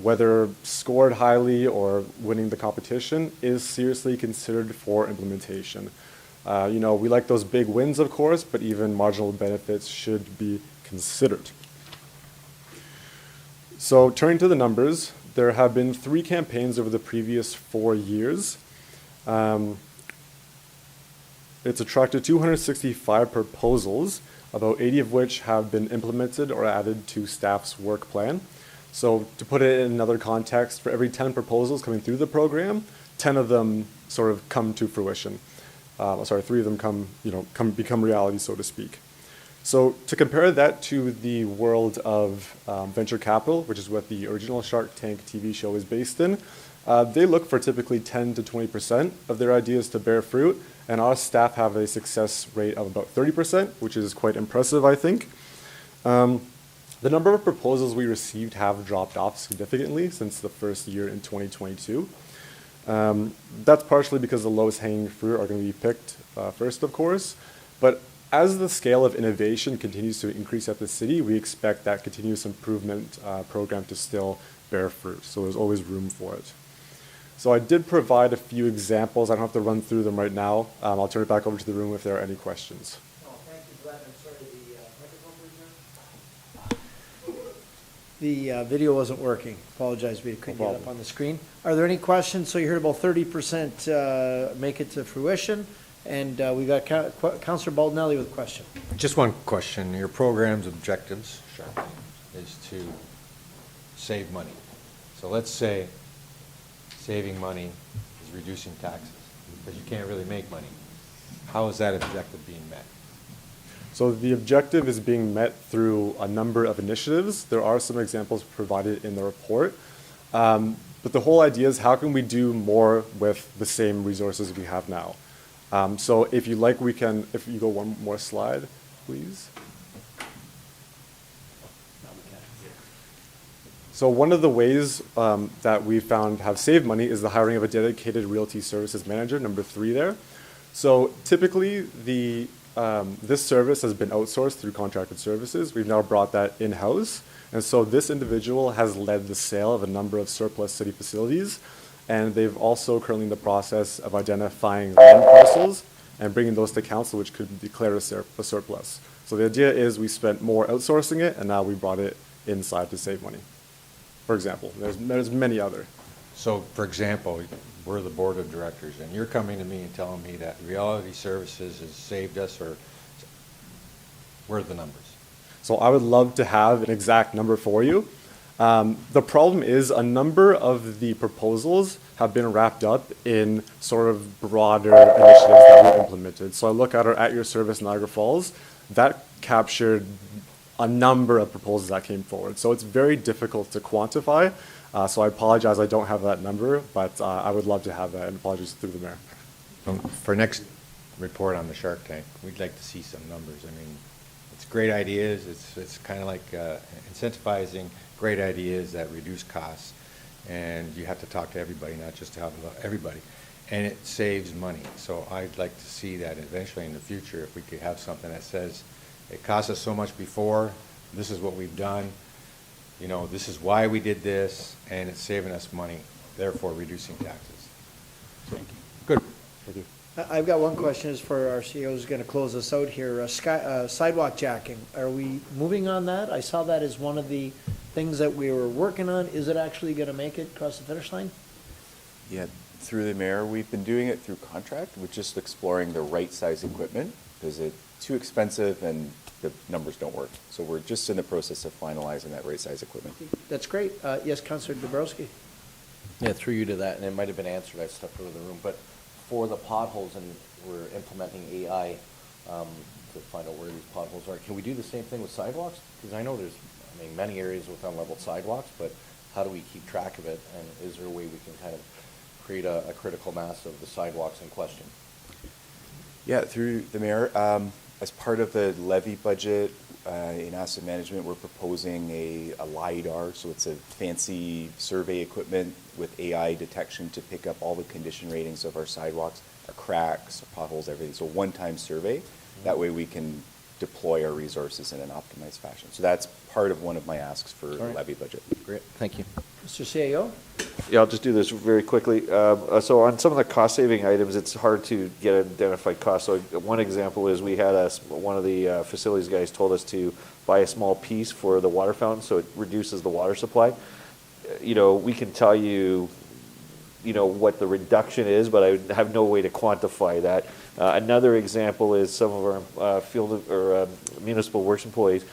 whether scored highly or winning the competition, is seriously considered for implementation. We like those big wins, of course, but even marginal benefits should be considered. So turning to the numbers, there have been 3 campaigns over the previous 4 years. It's attracted 265 proposals, about 80 of which have been implemented or added to staff's work plan. So to put it in another context, for every 10 proposals coming through the program, 10 of them sort of come to fruition. 3 of them become reality, so to speak. So to compare that to the world of venture capital, which is what the original Shark Tank TV show is based in, they look for typically 10 to 20% of their ideas to bear fruit, and our staff have a success rate of about 30%, which is quite impressive, I think. The number of proposals we received have dropped off significantly since the first year in 2022. That's partially because the lowest hanging fruit are going to be picked first, of course, but as the scale of innovation continues to increase at the city, we expect that continuous improvement program to still bear fruit, so there's always room for it. So I did provide a few examples. I don't have to run through them right now. I'll turn it back over to the room if there are any questions. Thank you, Glenn. I'm sorry, the microphone. The video wasn't working. Apologize, we couldn't get it up on the screen. Are there any questions? So you heard about 30% make it to fruition, and we got Councillor Baldinelli with a question. Just one question. Your program's objectives is to save money. So let's say saving money is reducing taxes, because you can't really make money. How is that objective being met? So the objective is being met through a number of initiatives. There are some examples provided in the report. But the whole idea is how can we do more with the same resources we have now? So if you like, if you go one more slide, please. So one of the ways that we found have saved money is the hiring of a dedicated realty services manager, number 3 there. So typically this service has been outsourced through contracted services. We've now brought that in-house. And so this individual has led the sale of a number of surplus city facilities. And they've also currently in the process of identifying land parcels and bringing those to council, which could declare a surplus. So the idea is we spent more outsourcing it, and now we brought it inside to save money. For example, there's many other. So, for example, we're the board of directors, and you're coming to me and telling me that Reality Services has saved us, or where are the numbers? So I would love to have an exact number for you. The problem is a number of the proposals have been wrapped up in sort of broader initiatives that we've implemented. So I look at our At Your Service Niagara Falls, that captured a number of proposals that came forward. So it's very difficult to quantify. So I apologize, I don't have that number, but I would love to have that, and apologies through the mayor. For next report on the Shark Tank, we'd like to see some numbers. I mean, it's great ideas. It's kind of like incentivizing great ideas that reduce costs, and you have to talk to everybody, not just to everybody, and it saves money. So I'd like to see that eventually in the future, if we could have something that says it cost us so much before, this is what we've done, this is why we did this, and it's saving us money, therefore reducing taxes. Thank you. Good. Thank you. I've got one question is for our CEO who's going to close us out here. Sidewalk jacking, are we moving on that? I saw that as one of the things that we were working on. Is it actually going to make it across the finish line? Yeah, through the mayor, we've been doing it through contract. We're just exploring the right size equipment because it's too expensive and the numbers don't work. So we're just in the process of finalizing that right size equipment. That's great. Yes, Councillor Dabrowski. Yeah, through you to that, and it might have been answered, I stepped out of the room, but for the potholes, and we're implementing AI to find out where these potholes are. Can we do the same thing with sidewalks? Because I know there's many areas with unleveled sidewalks, but how do we keep track of it? And is there a way we can kind of create a critical mass of the sidewalks in question? Yeah, through the mayor. As part of the levy budget in asset management, we're proposing a LiDAR, so it's a fancy survey equipment with AI detection to pick up all the condition ratings of our sidewalks, our cracks, our potholes, everything. So one-time survey. That way we can deploy our resources in an optimized fashion. So that's part of one of my asks for the levy budget. Great, thank you. Mr. CAO? Yeah, I'll just do this very quickly. So on some of the cost-saving items, it's hard to get an identified cost. So one example is we had one of the facilities guys told us to buy a small piece for the water fountain, so it reduces the water supply. We can tell you, what the reduction is, but I have no way to quantify that. Another example is some of our field or municipal works employees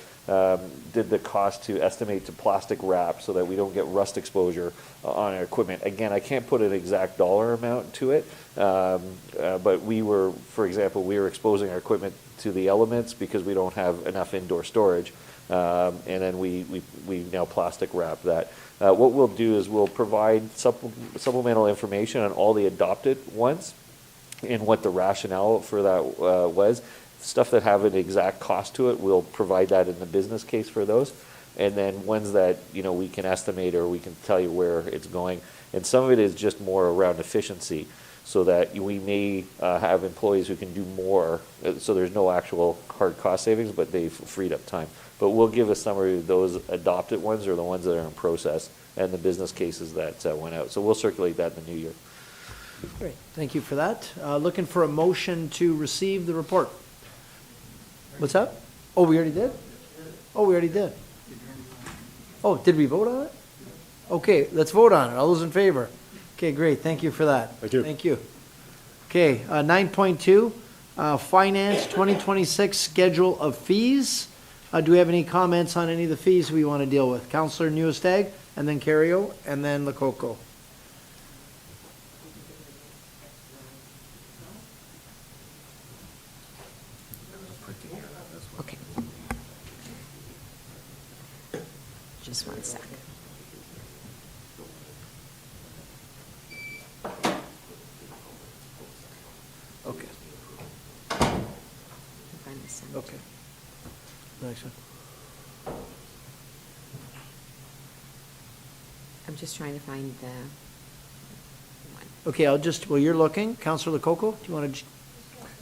did the cost to estimate to plastic wrap so that we don't get rust exposure on our equipment. Again, I can't put an exact dollar amount to it, but for example, we were exposing our equipment to the elements because we don't have enough indoor storage, and then we now plastic wrap that. What we'll do is we'll provide supplemental information on all the adopted ones and what the rationale for that was. Stuff that have an exact cost to it, we'll provide that in the business case for those. And then ones that, we can estimate or we can tell you where it's going. And some of it is just more around efficiency, so that we may have employees who can do more, so there's no actual hard cost savings, but they've freed up time. But we'll give a summary of those adopted ones or the ones that are in process and the business cases that went out. So we'll circulate that in the new year. Great, thank you for that. Looking for a motion to receive the report. What's that? Oh, we already did? Oh, we already did. Oh, did we vote on it? Okay, let's vote on it. All those in favor? Okay, great. Thank you for that. Thank you. Thank you. Okay, 9.2, Finance 2026 Schedule of Fees. Do we have any comments on any of the fees we want to deal with? Councillor Nieuwesteeg, and then Kerrio, and then Lococo. Okay. Just one sec. Okay. Okay. Next one. I'm just trying to find the one. Okay, while you're looking, Councillor Lococo, do you want to?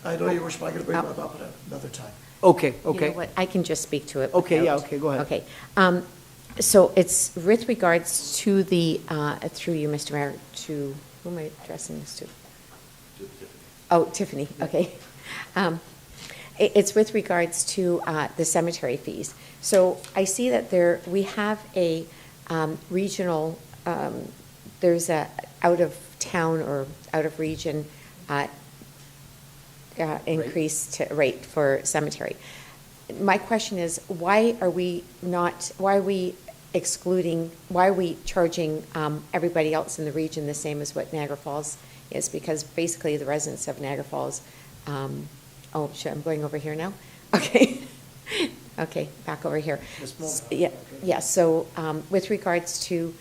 I know, Your Worship, I'm going to bring it up at another time. Okay, You okay. know what, I can just speak to it. Okay, yeah, without- okay, go ahead. Okay. So it's with regards to the, through you, Mr. Mayor, to, who am I addressing this to? Oh, Tiffany, okay. It's with regards to the cemetery fees. So I see that we have a regional, there's a out-of-town or out-of-region increased rate for cemetery. My question is, why are we charging everybody else in the region the same as what Niagara Falls is? Because basically the residents of Niagara Falls, oh, shit, I'm going over here now? Okay. Okay, back over here. Yeah, so with regards to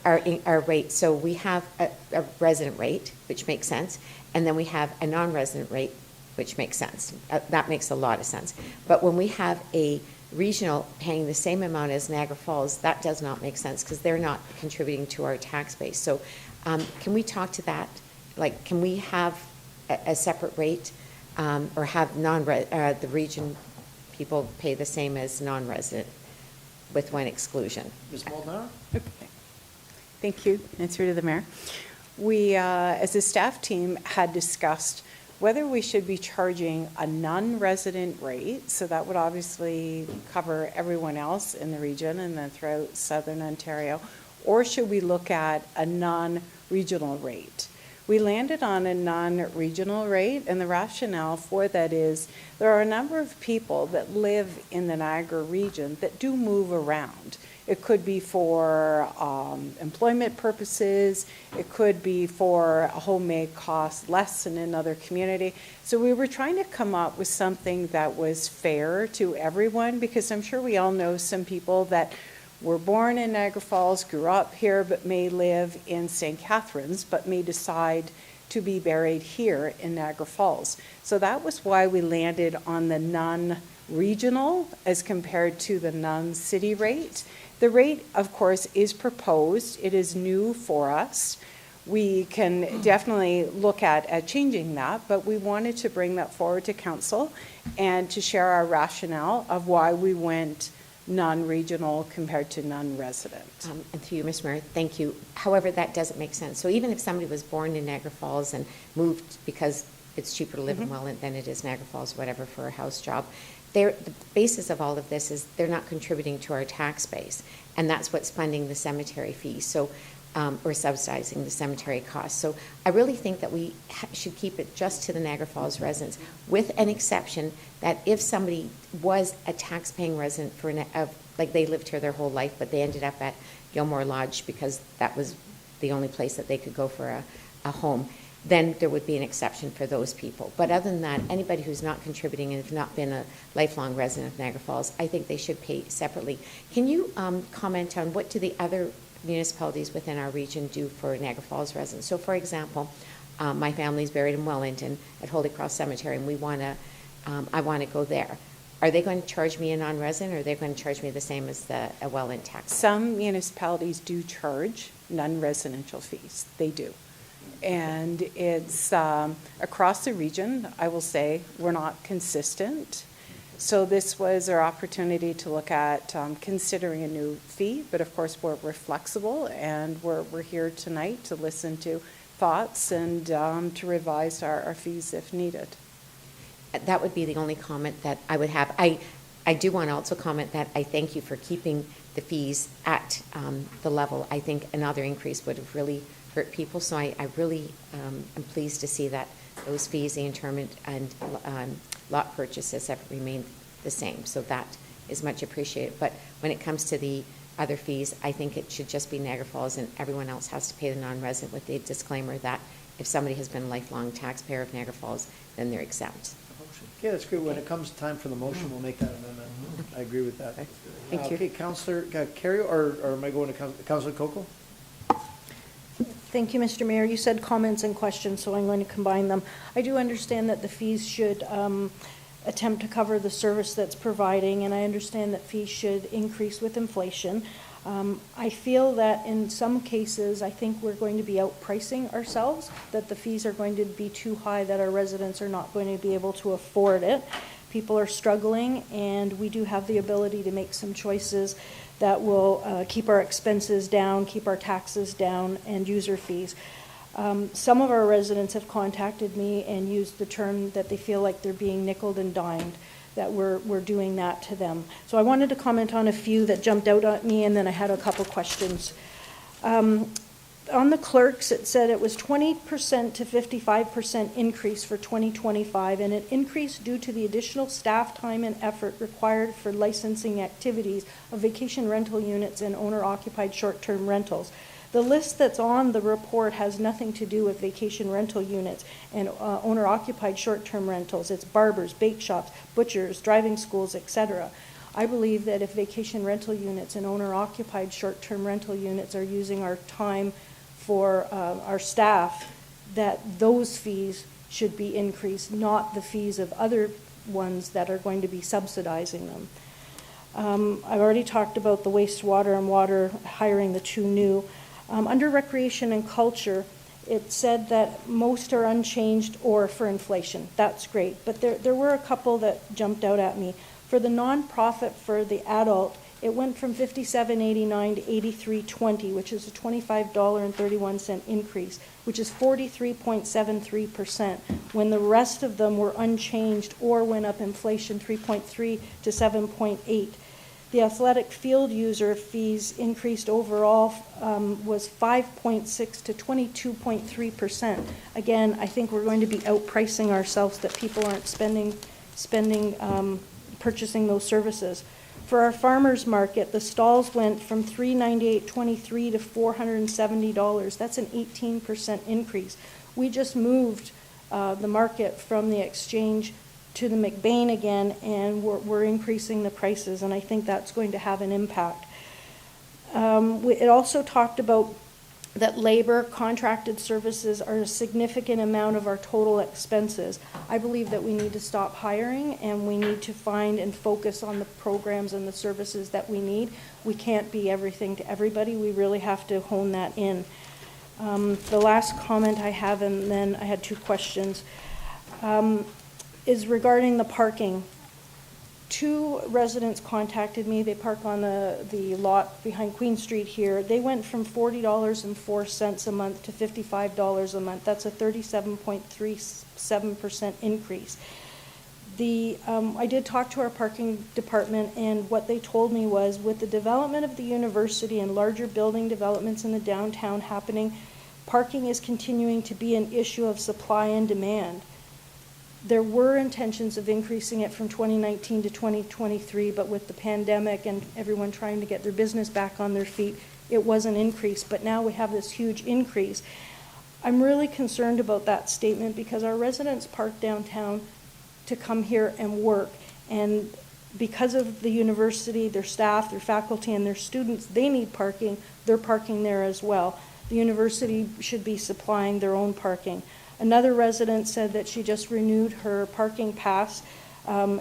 our rate, so we have a resident rate, which makes sense, and then we have a non-resident rate, which makes sense. That makes a lot of sense. But when we have a regional paying the same amount as Niagara Falls, that does not make sense because they're not contributing to our tax base. So can we talk to that? Like, can we have a separate rate or have the region people pay the same as non-resident with one exclusion? Ms. Molnar? Okay. Thank you. And through to the mayor. We, as a staff team, had discussed whether we should be charging a non-resident rate, so that would obviously cover everyone else in the region and then throughout southern Ontario, or should we look at a non-regional rate? We landed on a non-regional rate, and the rationale for that is there are a number of people that live in the Niagara region that do move around. It could be for employment purposes. It could be for a home may cost less in another community. So we were trying to come up with something that was fair to everyone, because I'm sure we all know some people that were born in Niagara Falls, grew up here, but may live in St. Catharines, but may decide to be buried here in Niagara Falls. So that was why we landed on the non-regional as compared to the non-city rate. The rate, of course, is proposed. It is new for us. We can definitely look at changing that, but we wanted to bring that forward to council and to share our rationale of why we went non-regional compared to non-resident. And through you, Mr. Mayor, thank you. However, that doesn't make sense. So even if somebody was born in Niagara Falls and moved because it's cheaper to live in Welland than it is Niagara Falls, whatever, for a house job, the basis of all of this is they're not contributing to our tax base, and that's what's funding the cemetery fees. So or subsidizing the cemetery costs. So I really think that we should keep it just to the Niagara Falls residents, with an exception that if somebody was a tax-paying resident for like they lived here their whole life, but they ended up at Gilmore Lodge because that was the only place that they could go for a home, then there would be an exception for those people. But other than that, anybody who's not contributing and have not been a lifelong resident of Niagara Falls, I think they should pay separately. Can you comment on what do the other municipalities within our region do for Niagara Falls residents? So, for example, my family's buried in Wellington at Holy Cross Cemetery, and I want to go there. Are they going to charge me a non-resident, or are they going to charge me the same as a Welland tax? Some municipalities do charge non-residential fees. They do. And it's across the region, I will say, we're not consistent. So this was our opportunity to look at considering a new fee, but of course we're flexible, and we're here tonight to listen to thoughts and to revise our fees if needed. That would be the only comment that I would have. I do want to also comment that I thank you for keeping the fees at the level. I think another increase would have really hurt people, so I really am pleased to see that those fees, the interment and lot purchases have remained the same, so that is much appreciated. But when it comes to the other fees, I think it should just be Niagara Falls, and everyone else has to pay the non-resident, with the disclaimer that if somebody has been a lifelong taxpayer of Niagara Falls, then they're exempt. Okay, that's good. When it comes time for the motion, we'll make that amendment. I agree with that. Thank you. Okay, Councillor Kerrio, or am I going to Councillor Coco? Thank you, Mr. Mayor. You said comments and questions, so I'm going to combine them. I do understand that the fees should attempt to cover the service that's providing, and I understand that fees should increase with inflation. I feel that in some cases, I think we're going to be outpricing ourselves, that the fees are going to be too high, that our residents are not going to be able to afford it. People are struggling, and we do have the ability to make some choices that will keep our expenses down, keep our taxes down, and user fees. Some of our residents have contacted me and used the term that they feel like they're being nickeled and dimed, that we're doing that to them. So I wanted to comment on a few that jumped out at me, and then I had a couple questions. On the clerks, it said it was 20% to 55% increase for 2025, and an increase due to the additional staff time and effort required for licensing activities of vacation rental units and owner-occupied short-term rentals. The list that's on the report has nothing to do with vacation rental units and owner-occupied short-term rentals. It's barbers, bake shops, butchers, driving schools, etc. I believe that if vacation rental units and owner-occupied short-term rental units are using our time for our staff, that those fees should be increased, not the fees of other ones that are going to be subsidizing them. I've already talked about the wastewater and water, hiring the two new. Under recreation and culture, it said that most are unchanged or for inflation. That's great, but there were a couple that jumped out at me. For the nonprofit, for the adult, it went from $57.89 to $83.20, which is a $25.31 increase, which is 43.73%, when the rest of them were unchanged or went up inflation 3.3 to 7.8. The athletic field user fees increased overall was 5.6 to 22.3%. Again, I think we're going to be outpricing ourselves, that people aren't purchasing those services. For our farmers market, the stalls went from $398.23 to $470. That's an 18% increase. We just moved the market from the exchange to the McBain again, and we're increasing the prices, and I think that's going to have an impact. It also talked about that labor, contracted services are a significant amount of our total expenses. I believe that we need to stop hiring and we need to find and focus on the programs and the services that we need. We can't be everything to everybody. We really have to hone that in. The last comment I have, and then I had two questions, is regarding the parking. Two residents contacted me. They park on the lot behind Queen Street here. They went from $40.04 a month to $55 a month. That's a 37.37% increase. I did talk to our parking department, and what they told me was, with the development of the university and larger building developments in the downtown happening, parking is continuing to be an issue of supply and demand. There were intentions of increasing it from 2019 to 2023, but with the pandemic and everyone trying to get their business back on their feet, it was an increase. But now we have this huge increase. I'm really concerned about that statement because our residents park downtown to come here and work. And because of the university, their staff, their faculty, and their students, they need parking. They're parking there as well. The university should be supplying their own parking. Another resident said that she just renewed her parking pass.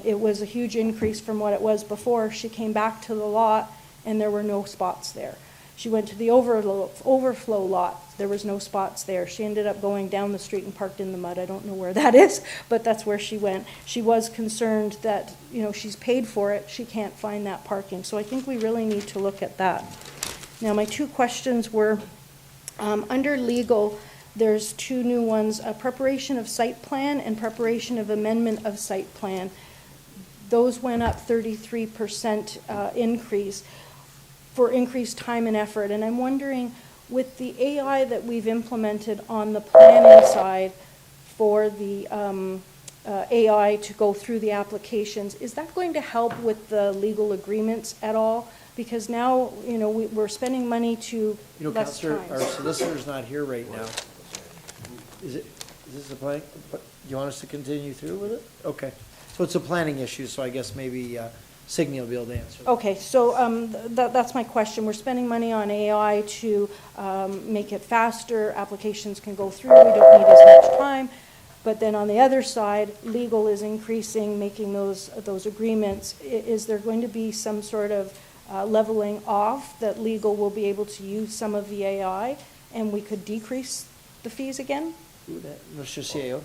It was a huge increase from what it was before. She came back to the lot and there were no spots there. She went to the overflow lot. There was no spots there. She ended up going down the street and parked in the mud. I don't know where that is, but that's where she went. She was concerned that, she's paid for it. She can't find that parking. So I think we really need to look at that. Now, my two questions were, under legal, there's two new ones, preparation of site plan and preparation of amendment of site plan. Those went up 33% increase for increased time and effort. And I'm wondering, with the AI that we've implemented on the planning side for the AI to go through the applications, is that going to help with the legal agreements at all? Because now, we're spending money to less Councillor, time. our solicitor's not here right now. Is this a plan? Do you want us to continue through with it? Okay. So it's a planning issue, so I guess maybe Signy will be able to answer. Okay, so that's my question. We're spending money on AI to make it faster. Applications can go through. We don't need as much time. But then on the other side, legal is increasing, making those agreements. Is there going to be some sort of leveling off that legal will be able to use some of the AI and we could decrease the fees again? Mr. CEO?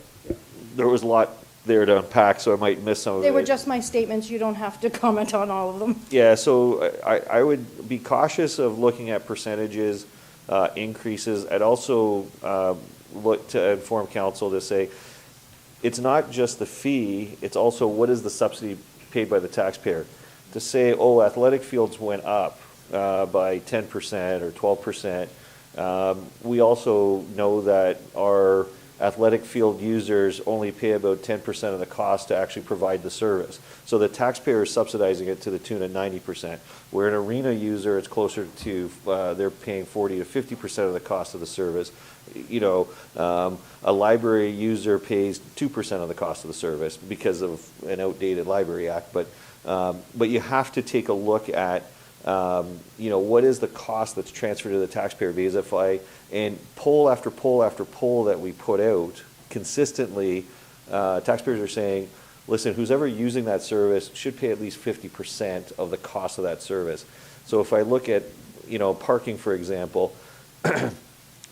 There was a lot there to unpack, so I might miss some of it. They were just my statements. You don't have to comment on all of them. Yeah, so I would be cautious of looking at percentages, increases. I'd also look to inform council to say, it's not just the fee, it's also what is the subsidy paid by the taxpayer. To say, athletic fields went up by 10% or 12%, we also know that our athletic field users only pay about 10% of the cost to actually provide the service. So the taxpayer is subsidizing it to the tune of 90%. Where an arena user, it's closer to, they're paying 40 to 50% of the cost of the service. A library user pays 2% of the cost of the service because of an outdated Library Act. But you have to take a look at what is the cost that's transferred to the taxpayer? Because and poll after poll after poll that we put out, consistently, taxpayers are saying, listen, who's ever using that service should pay at least 50% of the cost of that service. So if I look at, parking, for example,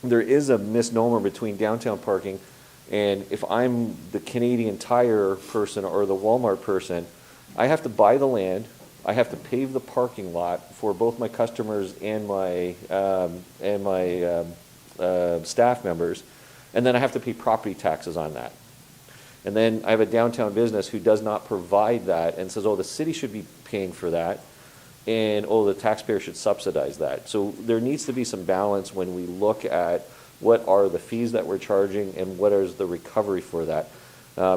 there is a misnomer between downtown parking, and if I'm the Canadian Tire person or the Walmart person, I have to buy the land, I have to pave the parking lot for both my customers and my staff members, and then I have to pay property taxes on that. And then I have a downtown business who does not provide that and says, the city should be paying for that, and the taxpayer should subsidize that. So there needs to be some balance when we look at what are the fees that we're charging and what is the recovery for that.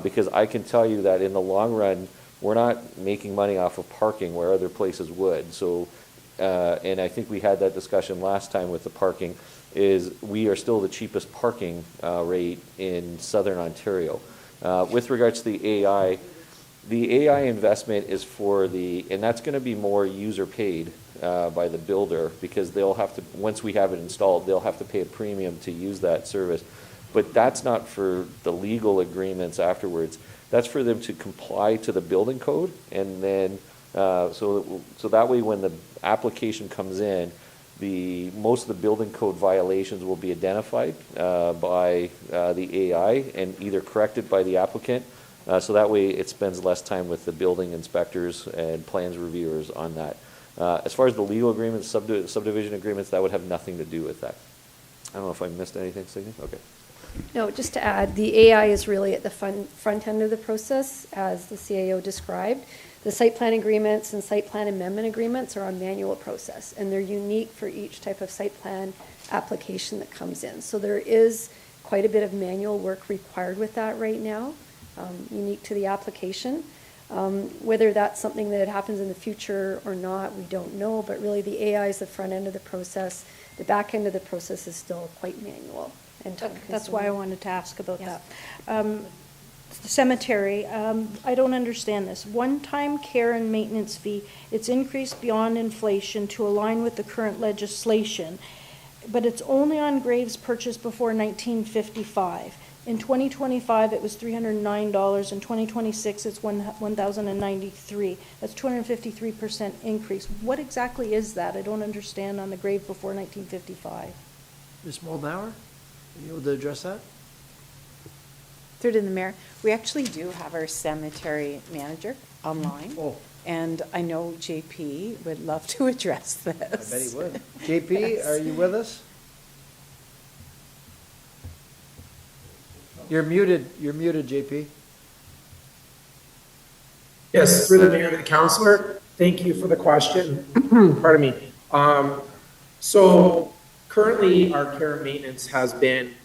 Because I can tell you that in the long run, we're not making money off of parking where other places would. So, and I think we had that discussion last time with the parking, is we are still the cheapest parking rate in Southern Ontario. With regards to the AI, The AI investment is for and that's going to be more user paid by the builder, because they'll have to, once we have it installed, they'll have to pay a premium to use that service. But that's not for the legal agreements afterwards. That's for them to comply to the building code, and then so that way when the application comes in, most of the building code violations will be identified by the AI and either corrected by the applicant. So that way it spends less time with the building inspectors and plans reviewers on that. As far as the legal agreements, subdivision agreements, that would have nothing to do with that. I don't know if I missed anything, Signe? Okay. No, just to add, the AI is really at the front end of the process, as the CAO described. The site plan agreements and site plan amendment agreements are a manual process, and they're unique for each type of site plan application that comes in. So there is quite a bit of manual work required with that right now, unique to the application. Whether that's something that happens in the future or not, we don't know, but really the AI is the front end of the process. The back end of the process is still quite manual and time-consuming. That's why I wanted to ask about Yes. that. The cemetery, I don't understand this. One-time care and maintenance fee, it's increased beyond inflation to align with the current legislation, but it's only on graves purchased before 1955. In 2025, it was $309. In 2026, it's $1,093. That's 253% increase. What exactly is that? I don't understand on the grave before 1955. Ms. Moldenauer, are you able to address that? Through to the mayor, we actually do have our cemetery manager online. Oh. And I know JP would love to address this. I bet he would. JP, Yes. are you with us? You're muted, JP. Yes, through the mayor to the councillor, thank you for the question. Pardon me. So currently our care and maintenance has been,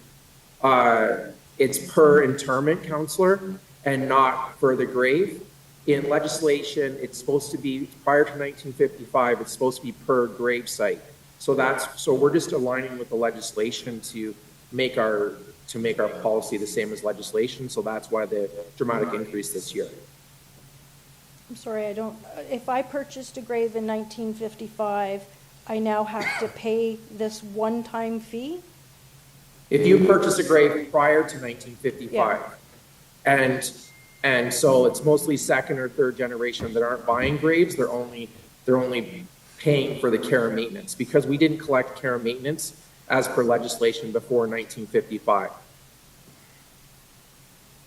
it's per interment, councillor, and not for the grave. In legislation, it's supposed to be, prior to 1955, it's supposed to be per grave site. So we're just aligning with the legislation to make our policy the same as legislation. So that's why the dramatic increase this year. I'm sorry, if I purchased a grave in 1955, I now have to pay this one-time fee? If you purchase a grave prior to 1955, and so it's mostly second or third generation that aren't buying graves, they're only paying for the care and maintenance, because we didn't collect care and maintenance as per legislation before 1955.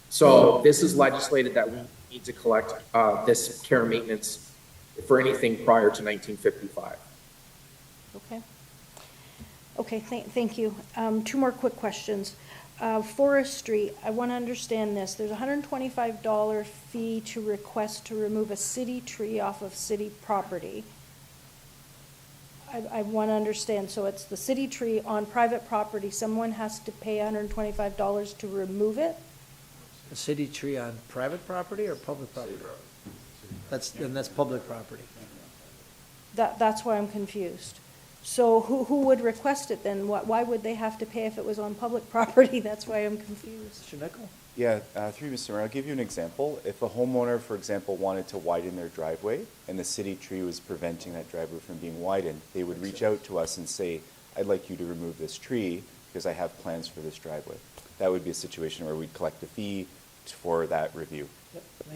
So this is legislated that we need to collect this care and maintenance for anything prior to 1955. Okay, thank you. Two more quick questions. Forestry, I want to understand this. There's a $125 fee to request to remove a city tree off of city property. I want to understand, so it's the city tree on private property, someone has to pay $125 to remove it? A city tree on private property or public property? That's public property. That's why I'm confused. So who would request it then? Why would they have to pay if it was on public property? That's why I'm confused. Mr. Nickel? Yeah, through you, Mr. Mayor, I'll give you an example. If a homeowner, for example, wanted to widen their driveway and the city tree was preventing that driveway from being widened, they would reach out to us and say, I'd like you to remove this tree because I have plans for this driveway. That would be a situation where we'd collect a fee for that review.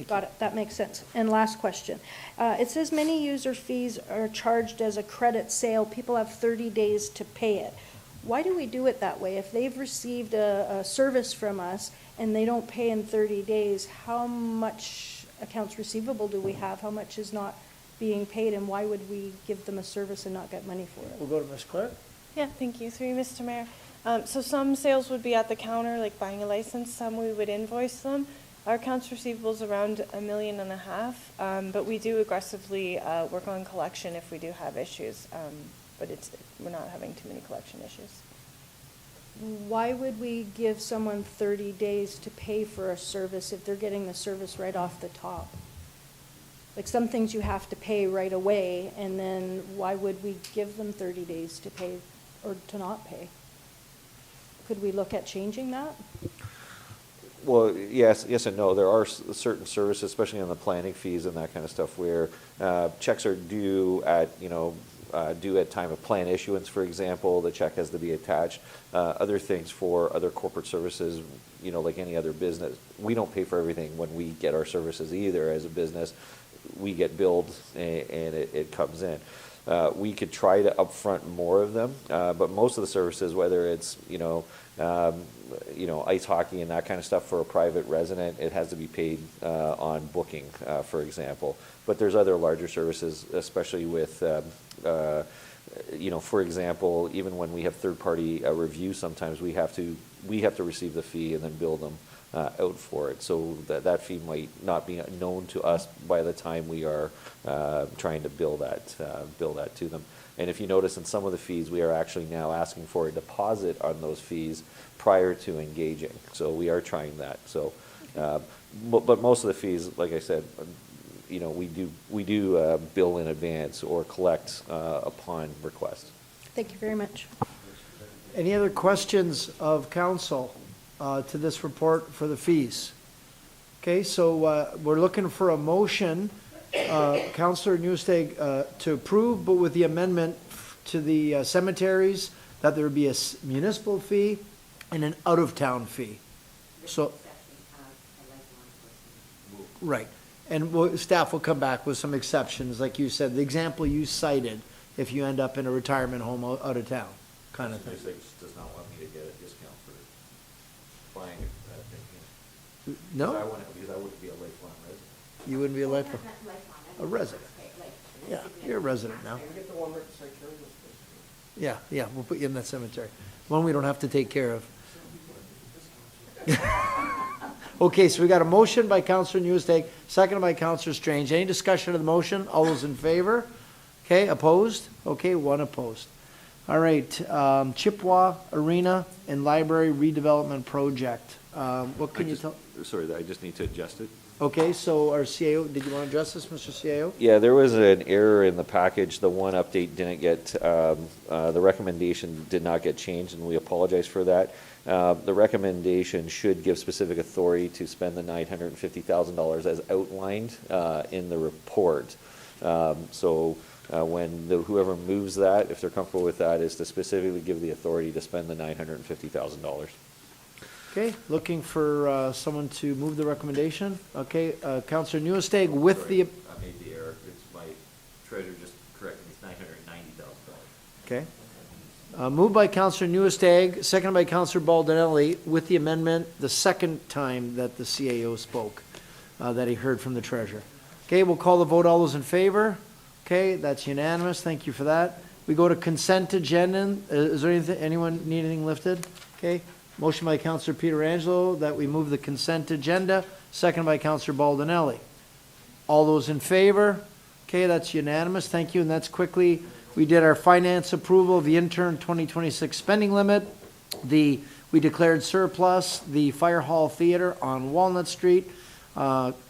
Got it, that makes sense. And last question. It says many user fees are charged as a credit sale. People have 30 days to pay it. Why do we do it that way? If they've received a service from us and they don't pay in 30 days, how much accounts receivable do we have? How much is not being paid, and why would we give them a service and not get money for it? We'll go to Ms. Clark. Yeah, thank you. Through you, Mr. Mayor. So some sales would be at the counter, like buying a license. Some we would invoice them. Our accounts receivable is around $1.5 million, but we do aggressively work on collection if we do have issues. But we're not having too many collection issues. Why would we give someone 30 days to pay for a service if they're getting the service right off the top? Like some things you have to pay right away, and then why would we give them 30 days to pay or to not pay? Could we look at changing that? Well, yes and no. There are certain services, especially on the planning fees and that kind of stuff, where checks are due at, due at time of plan issuance, for example. The check has to be attached. Other things for other corporate services, like any other business. We don't pay for everything when we get our services either as a business. We get billed and it comes in. We could try to upfront more of them, but most of the services, whether it's, ice hockey and that kind of stuff for a private resident, it has to be paid on booking, for example. But there's other larger services, especially with, for example, even when we have third-party review, sometimes we have to receive the fee and then bill them out for it. So that fee might not be known to us by the time we are trying to bill that to them. And if you notice in some of the fees, we are actually now asking for a deposit on those fees prior to engaging. So we are trying that. So, but most of the fees, like I said, we do bill in advance or collect upon request. Thank you very much. Any other questions of council to this report for the fees? Okay, so we're looking for a motion, Councillor Nieuwesteeg, to approve, but with the amendment to the cemeteries, that there would be a municipal fee and an out-of-town fee. So, right. And staff will come back with some exceptions, like you said, the example you cited, if you end up in a retirement home out of town, kind of thing. Does not want me to get a discount for buying it. No? Because I wouldn't be a lifelong resident. You wouldn't be a lifelong? A resident. Yeah, you're a resident now. Yeah, we'll put you in that cemetery. One we don't have to take care of. Okay, so we got a motion by Councillor Nieuwesteeg, seconded by Councillor Strange. Any discussion of the motion? All those in favor? Okay, opposed? Okay, one opposed. All right, Chippewa Arena and Library Redevelopment Project. What can you tell? Sorry, I just need to adjust it. Okay, so our CAO, did you want to address this, Mr. CAO? Yeah, there was an error in the package. The one update didn't get, the recommendation did not get changed, and we apologize for that. The recommendation should give specific authority to spend the $950,000 as outlined in the report. When whoever moves that, if they're comfortable with that, is to specifically give the authority to spend the $950,000. Okay, looking for someone to move the recommendation. Okay, Councillor Nieuwesteeg with the... I made the error. It's my treasurer just corrected me. It's $990,000. Okay. Moved by Councillor Nieuwesteeg, seconded by Councillor Baldinelli, with the amendment the second time that the CAO spoke, that he heard from the treasurer. Okay, we'll call the vote. All those in favor? Okay, that's unanimous. Thank you for that. We go to consent agenda. Is there anything, anyone need anything lifted? Okay. Motion by Councillor Pietrangelo that we move the consent agenda, seconded by Councillor Baldinelli. All those in favor? Okay, that's unanimous. Thank you. And that's quickly, we did our finance approval of the intern 2026 spending limit. We declared surplus the Fire Hall Theater on Walnut Street.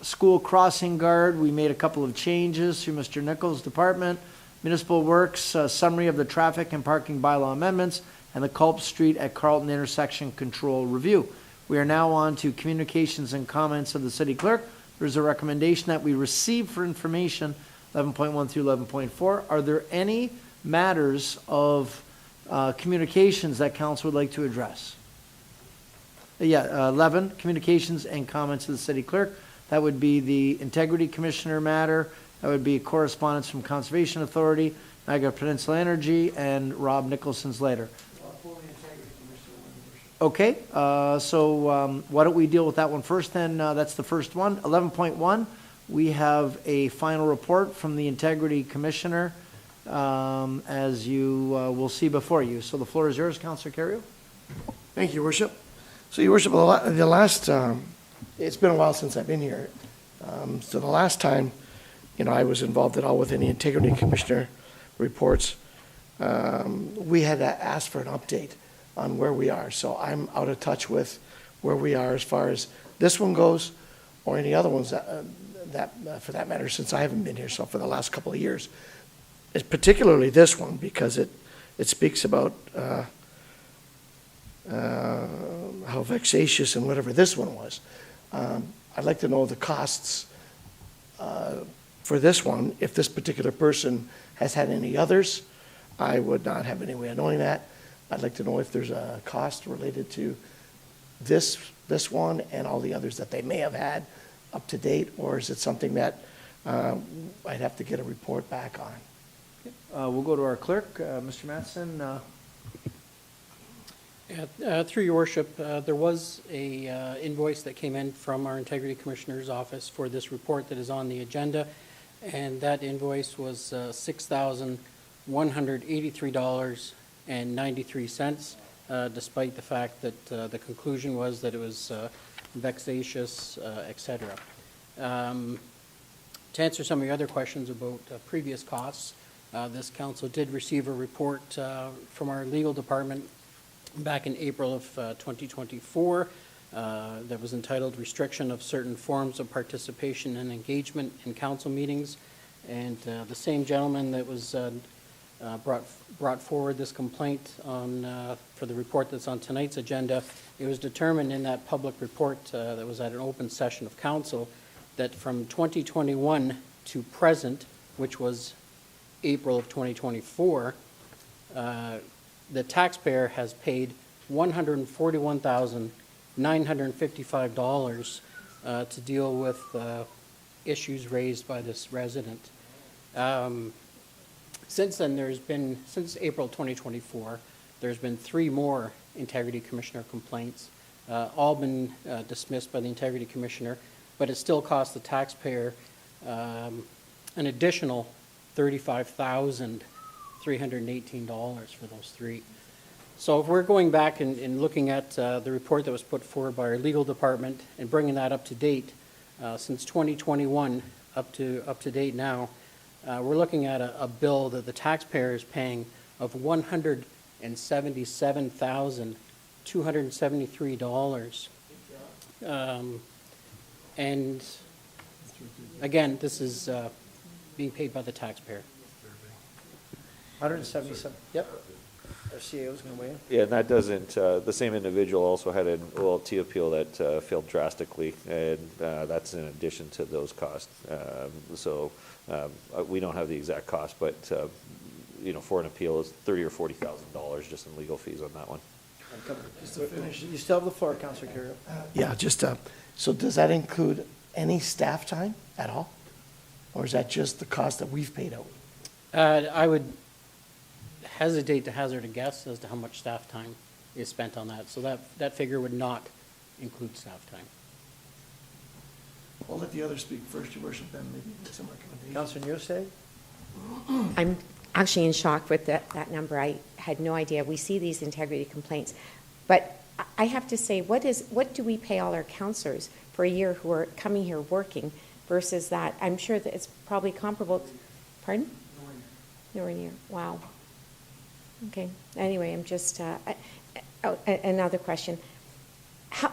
School crossing guard, we made a couple of changes through Mr. Nichols' department. Municipal Works, summary of the traffic and parking bylaw amendments, and the Culp Street at Carlton intersection control review. We are now on to communications and comments of the city clerk. There's a recommendation that we receive for information 11.1 through 11.4. Are there any matters of communications that council would like to address? 11, communications and comments of the city clerk. That would be the Integrity Commissioner matter. That would be correspondence from Conservation Authority, Niagara Peninsula Energy, and Rob Nicholson's letter. Okay, so why don't we deal with that one first then? That's the first one. 11.1, we have a final report from the Integrity Commissioner, as you will see before you. So the floor is yours, Councillor Kerrio. Thank you, Worship. So, Your Worship, the last, it's been a while since I've been here. So the last time, I was involved at all with any Integrity Commissioner reports, we had to ask for an update on where we are. So I'm out of touch with where we are as far as this one goes, or any other ones that for that matter, since I haven't been here. So for the last couple of years, it's particularly this one because it speaks about how how vexatious and whatever this one was. I'd like to know the costs for this one. If this particular person has had any others, I would not have any way of knowing that. I'd like to know if there's a cost related to this one and all the others that they may have had up to date, or is it something that I'd have to get a report back on? We'll go to our clerk, Mr. Matheson. Through your worship, there was a invoice that came in from our Integrity Commissioner's office for this report that is on the agenda, and that invoice was $6,183.93, despite the fact that the conclusion was that it was vexatious, etc. To answer some of your other questions about previous costs, this council did receive a report from our legal department back in April of 2024 that was entitled Restriction of Certain Forms of Participation and Engagement in Council Meetings. And the same gentleman that was brought forward this complaint on for the report that's on tonight's agenda, it was determined in that public report that was at an open session of council that from 2021 to present, which was April of 2024, the taxpayer has paid $141,955 to deal with issues raised by this resident. Since then, since April 2024, there's been 3 more Integrity Commissioner complaints, all been dismissed by the Integrity Commissioner, but it still costs the taxpayer an additional $35,318 for those 3. So if we're going back and looking at the report that was put forward by our legal department and bringing that up to date, since 2021 up to date now, we're looking at a bill that the taxpayer is paying of $177,273. And again, this is being paid by the taxpayer. 177, yep. Our CAO is going to weigh in. Yeah, and that doesn't, the same individual also had an OLT appeal that failed drastically, and that's in addition to those costs. So we don't have the exact cost, but for an appeal is $30,000 or $40,000 just in legal fees on that one. Just to finish, you still have the floor, Councillor Kerrio. Yeah, just, so does that include any staff time at all? Or is that just the cost that we've paid out? I would hesitate to hazard a guess as to how much staff time is spent on that. So that figure would not include staff time. I'll let the others speak first, Your Worship, then maybe make some recommendations. Councillor Nieuwesteeg? I'm actually in shock with that number. I had no idea. We see these integrity complaints. But I have to say, what do we pay all our councillors for a year who are coming here working versus that? I'm sure that it's probably comparable. Pardon? Nowhere near. Wow. Okay. Anyway, I'm just, another question.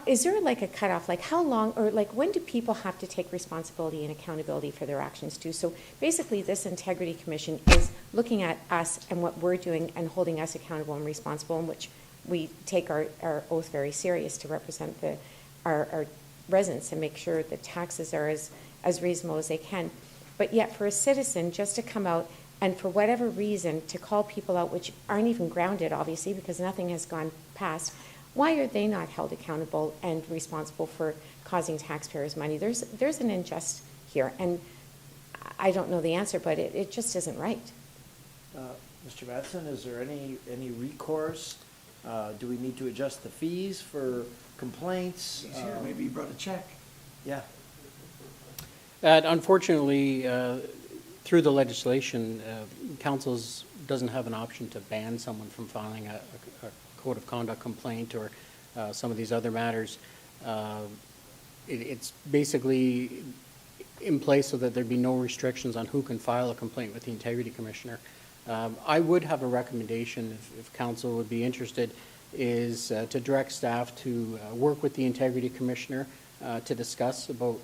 Is there like a cutoff, like how long, or like when do people have to take responsibility and accountability for their actions too? So basically this Integrity Commission is looking at us and what we're doing and holding us accountable and responsible, in which we take our oath very serious to represent our residents and make sure the taxes are as reasonable as they can. But yet for a citizen just to come out and for whatever reason to call people out, which aren't even grounded obviously because nothing has gone past, why are they not held accountable and responsible for causing taxpayers money? There's an injustice here, and I don't know the answer, but it just isn't right. Mr. Matheson, is there any recourse? Do we need to adjust the fees for complaints? He's here. Maybe he brought a check. Yeah. Unfortunately, through the legislation, councils doesn't have an option to ban someone from filing a code of conduct complaint or some of these other matters. It's basically in place so that there'd be no restrictions on who can file a complaint with the Integrity Commissioner. I would have a recommendation, if council would be interested, is to direct staff to work with the Integrity Commissioner to discuss about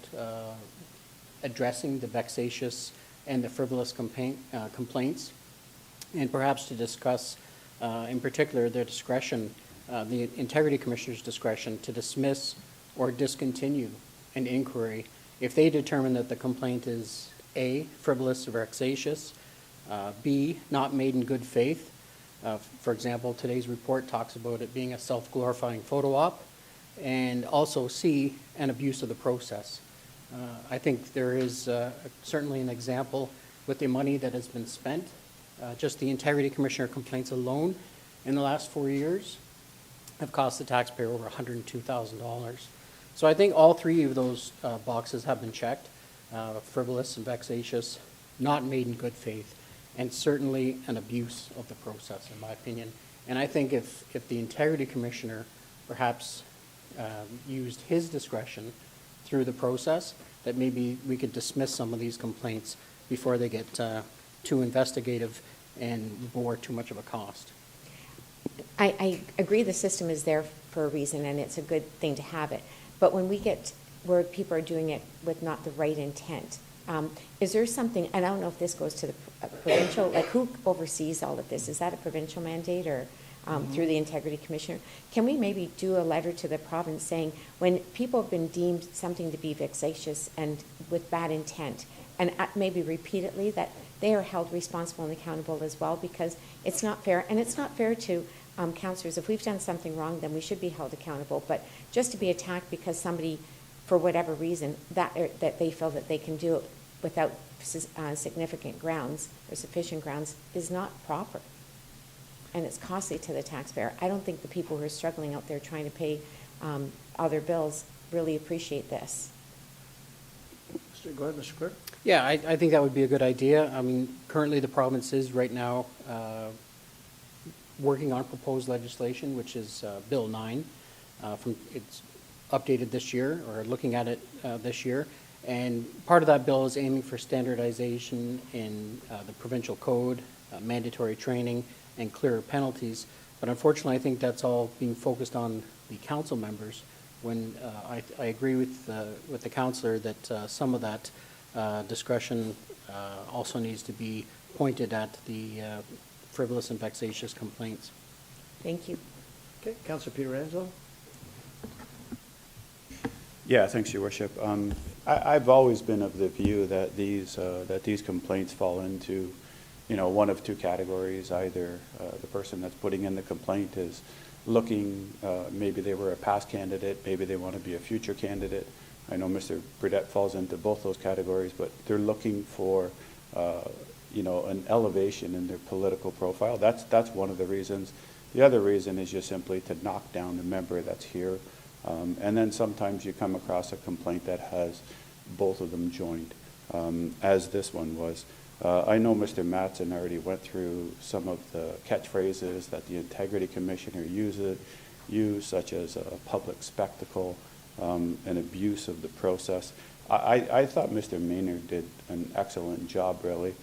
addressing the vexatious and the frivolous complaints, and perhaps to discuss in particular their discretion the Integrity Commissioner's discretion to dismiss or discontinue an inquiry if they determine that the complaint is A, frivolous or vexatious, B, not made in good faith. For example, today's report talks about it being a self-glorifying photo op, and also C, an abuse of the process. I think there is certainly an example with the money that has been spent. Just the Integrity Commissioner complaints alone in the last 4 years have cost the taxpayer over $102,000. So I think all three of those boxes have been checked, frivolous and vexatious, not made in good faith, and certainly an abuse of the process, in my opinion. And I think if the Integrity Commissioner perhaps used his discretion through the process, that maybe we could dismiss some of these complaints before they get too investigative and bore too much of a cost. I agree the system is there for a reason, and it's a good thing to have it. But when we get where people are doing it with not the right intent, is there something, and I don't know if this goes to the provincial, like who oversees all of this? Is that a provincial mandate or through the Integrity Commissioner? Can we maybe do a letter to the province saying when people have been deemed something to be vexatious and with bad intent, and maybe repeatedly, that they are held responsible and accountable as well, because it's not fair, and it's not fair to councillors. If we've done something wrong, then we should be held accountable. But just to be attacked because somebody, for whatever reason, that they feel that they can do it without significant grounds or sufficient grounds is not proper. And it's costly to the taxpayer. I don't think the people who are struggling out there trying to pay all their bills really appreciate this. Go ahead, Mr. Clerk. Yeah, I think that would be a good idea. I mean, currently the province is right now working on proposed legislation, which is Bill 9. It's updated this year, or looking at it this year. And part of that bill is aiming for standardization in the provincial code, mandatory training, and clearer penalties. But unfortunately, I think that's all being focused on the council members, when I agree with the councillor that some of that discretion also needs to be pointed at the frivolous and vexatious complaints. Thank you. Okay, Councillor Pietrangelo. Yeah, thanks, Your Worship. I've always been of the view that these complaints fall into, one of two categories. Either the person that's putting in the complaint is looking, maybe they were a past candidate, maybe they want to be a future candidate. I know Mr. Burdett falls into both those categories, but they're looking for, an elevation in their political profile. That's one of the reasons. The other reason is just simply to knock down the member that's here. And then sometimes you come across a complaint that has both of them joined, as this one was. I know Mr. Mattson already went through some of the catchphrases that the Integrity Commissioner used, such as a public spectacle, an abuse of the process. I thought Mr. Maynard did an excellent job, really,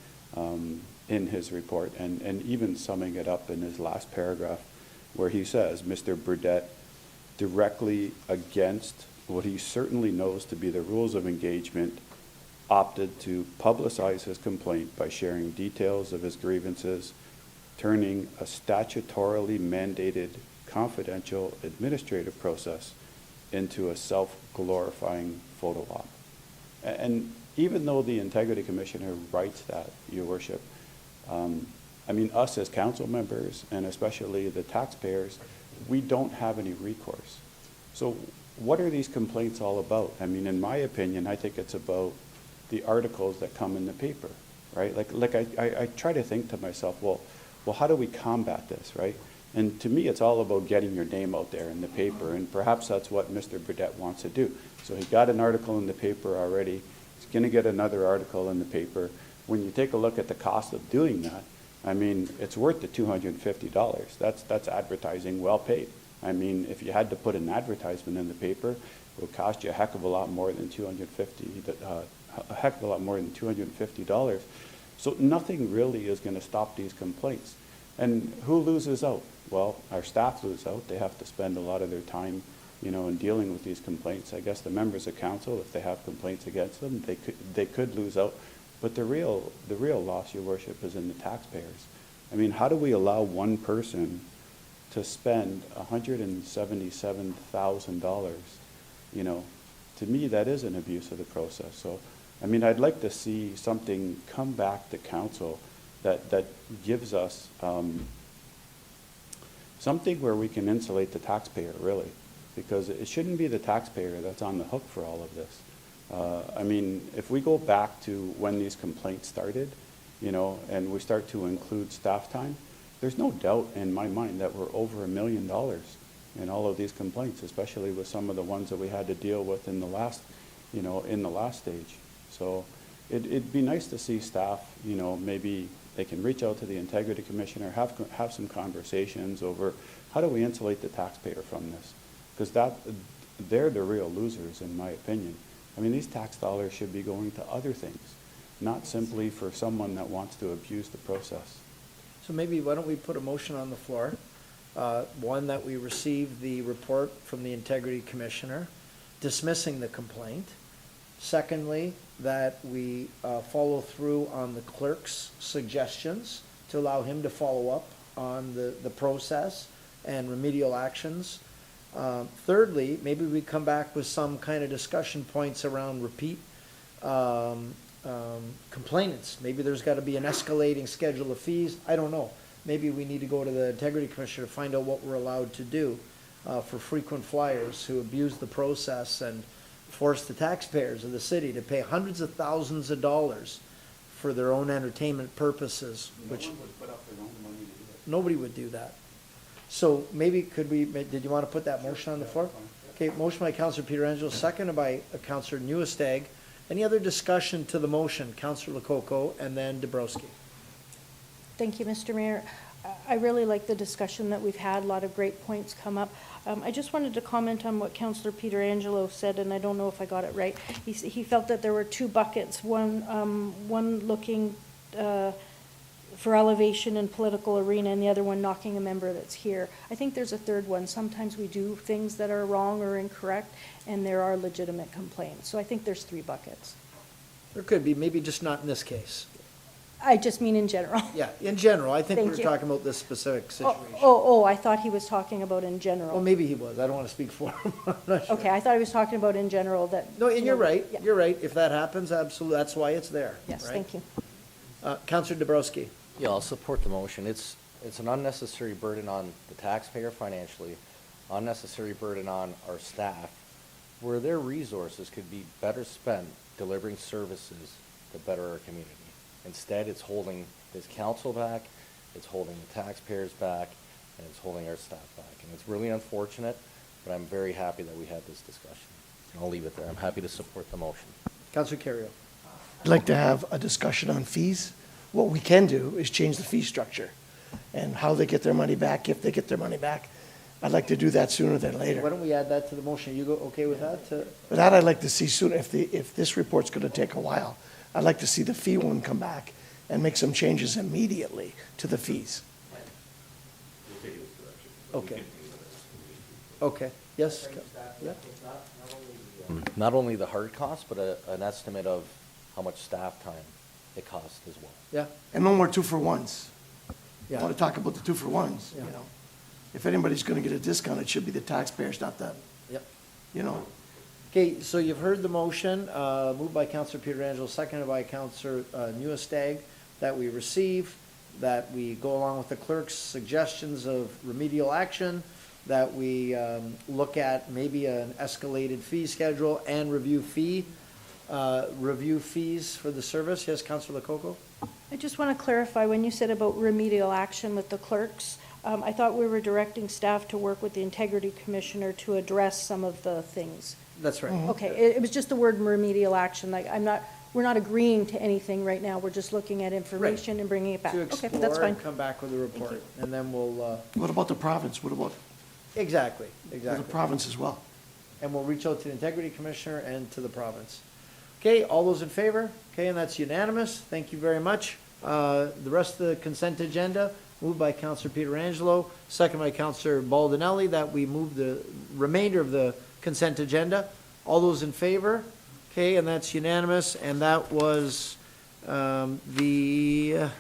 in his report, and even summing it up in his last paragraph, where he says, Mr. Burdett, directly against what he certainly knows to be the rules of engagement, opted to publicize his complaint by sharing details of his grievances, turning a statutorily mandated confidential administrative process into a self-glorifying photo op. And even though the Integrity Commissioner writes that, Your Worship, us as council members, and especially the taxpayers, we don't have any recourse. So what are these complaints all about? In my opinion, I think it's about the articles that come in the paper, right? I try to think to myself, well, how do we combat this, right? And to me, it's all about getting your name out there in the paper, and perhaps that's what Mr. Burdett wants to do. So he got an article in the paper already. He's going to get another article in the paper. When you take a look at the cost of doing that, it's worth the $250. That's advertising well paid. If you had to put an advertisement in the paper, it would cost you a heck of a lot more than $250. So nothing really is going to stop these complaints. And who loses out? Well, our staff lose out. They have to spend a lot of their time, in dealing with these complaints. I guess the members of council, if they have complaints against them, they could lose out. But the real loss, Your Worship, is in the taxpayers. How do we allow one person to spend $177,000, you know, to me, that is an abuse of the process. So, I mean, I'd like to see something come back to council that gives us something where we can insulate the taxpayer, really, because it shouldn't be the taxpayer that's on the hook for all of this. I mean, if we go back to when these complaints started, you know, and we start to include staff time, there's no doubt in my mind that we're over $1 million in all of these complaints, especially with some of the ones that we had to deal with in the last, you know, in the last stage. So it'd be nice to see staff, you know, maybe they can reach out to the Integrity Commissioner, have some conversations over how do we insulate the taxpayer from this? Because they're the real losers, in my opinion. I mean, these tax dollars should be going to other things, not simply for someone that wants to abuse the process. So maybe why don't we put a motion on the floor? One, that we receive the report from the Integrity Commissioner dismissing the complaint. Secondly, that we follow through on the clerk's suggestions to allow him to follow up on the process and remedial actions. Thirdly, maybe we come back with some kind of discussion points around repeat complainants. Maybe there's got to be an escalating schedule of fees. I don't know. Maybe we need to go to the Integrity Commissioner to find out what we're allowed to do for frequent flyers who abuse the process and force the taxpayers of the city to pay hundreds of thousands of dollars for their own entertainment purposes, which nobody would do that. So maybe could we, did you want to put that motion on the floor? Okay, motion by Councillor Pietrangelo, seconded by Councillor Nieuwesteeg. Any other discussion to the motion? Councillor Lococo and then Dabrowski. Thank you, Mr. Mayor. I really like the discussion that we've had. A lot of great points come up. I just wanted to comment on what Councillor Pietrangelo said, and I don't know if I got it right. He felt that there were two buckets, one looking for elevation in political arena and the other one knocking a member that's here. I think there's a third one. Sometimes we do things that are wrong or incorrect, and there are legitimate complaints. So I think there's three buckets. There could be, maybe just not in this case. I just mean in general. Yeah, in general. I think Thank we're you. talking about this specific situation. I thought he was talking about in general. Well, maybe he was. I don't want to speak for him. I'm not sure. Okay, I thought he was talking about in general that. No, and you're right. Yeah. You're right. If that happens, absolutely, that's why it's there. Yes, right? thank you. Councillor Dabrowski. Yeah, I'll support the motion. It's an unnecessary burden on the taxpayer financially, unnecessary burden on our staff, where their resources could be better spent delivering services to better our community. Instead, it's holding this council back, it's holding the taxpayers back, and it's holding our staff back. And it's really unfortunate, but I'm very happy that we had this discussion. And I'll leave it there. I'm happy to support the motion. Councillor Kerrio. I'd like to have a discussion on fees. What we can do is change the fee structure and how they get their money back, if they get their money back. I'd like to do that sooner than later. Why don't we add that to the motion? You go okay with that? But that I'd like to see sooner. If this report's going to take a while, I'd like to see the fee one come back and make some changes immediately to the fees. Okay. Okay. Yes. Yeah. Not only the hard cost, but an estimate of how much staff time it costs as well. Yeah. And no more 2-for-1s. Yeah. I want to talk about the 2-for-1s, Yeah. you know. If anybody's going to get a discount, it should be the taxpayers, not the, Yep. you know. Okay, so you've heard the motion, moved by Councillor Pietrangelo, seconded by Councillor Nieuwesteeg, that we receive, that we go along with the clerk's suggestions of remedial action, that we look at maybe an escalated fee schedule and review fees for the service. Yes, Councillor Lococo? I just want to clarify, when you said about remedial action with the clerks, I thought we were directing staff to work with the Integrity Commissioner to address some of the things. That's right. Okay, it was just the word remedial action, like, we're not agreeing to anything right now, we're just looking at information and bringing it back. To Okay, explore that's fine. and come back with a report, and then we'll, What about the province? What about exactly. the province as well? And we'll reach out to the Integrity Commissioner and to the province. Okay, all those in favor? Okay, and that's unanimous. Thank you very much. The rest of the consent agenda, moved by Councillor Pietrangelo, second by Councillor Baldinelli, that we move the remainder of the consent agenda. All those in favor? Okay, and that's unanimous. And that was the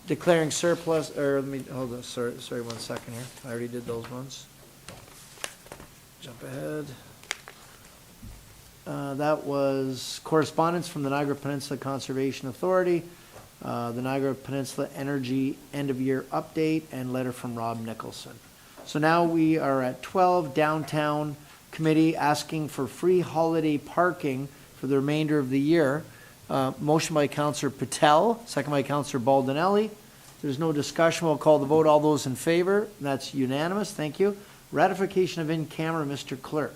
declaring surplus, or let me, hold on, sorry 1 second here. I already did those ones. Jump ahead. That was correspondence from the Niagara Peninsula Conservation Authority, the Niagara Peninsula Energy End-of-Year Update, and letter from Rob Nicholson. So now we are at 12, Downtown Committee asking for free holiday parking for the remainder of the year. Motion by Councillor Patel, second by Councillor Baldinelli. There's no discussion. We'll call the vote. All those in favor? That's unanimous. Thank you. Ratification of in-camera, Mr. Clerk.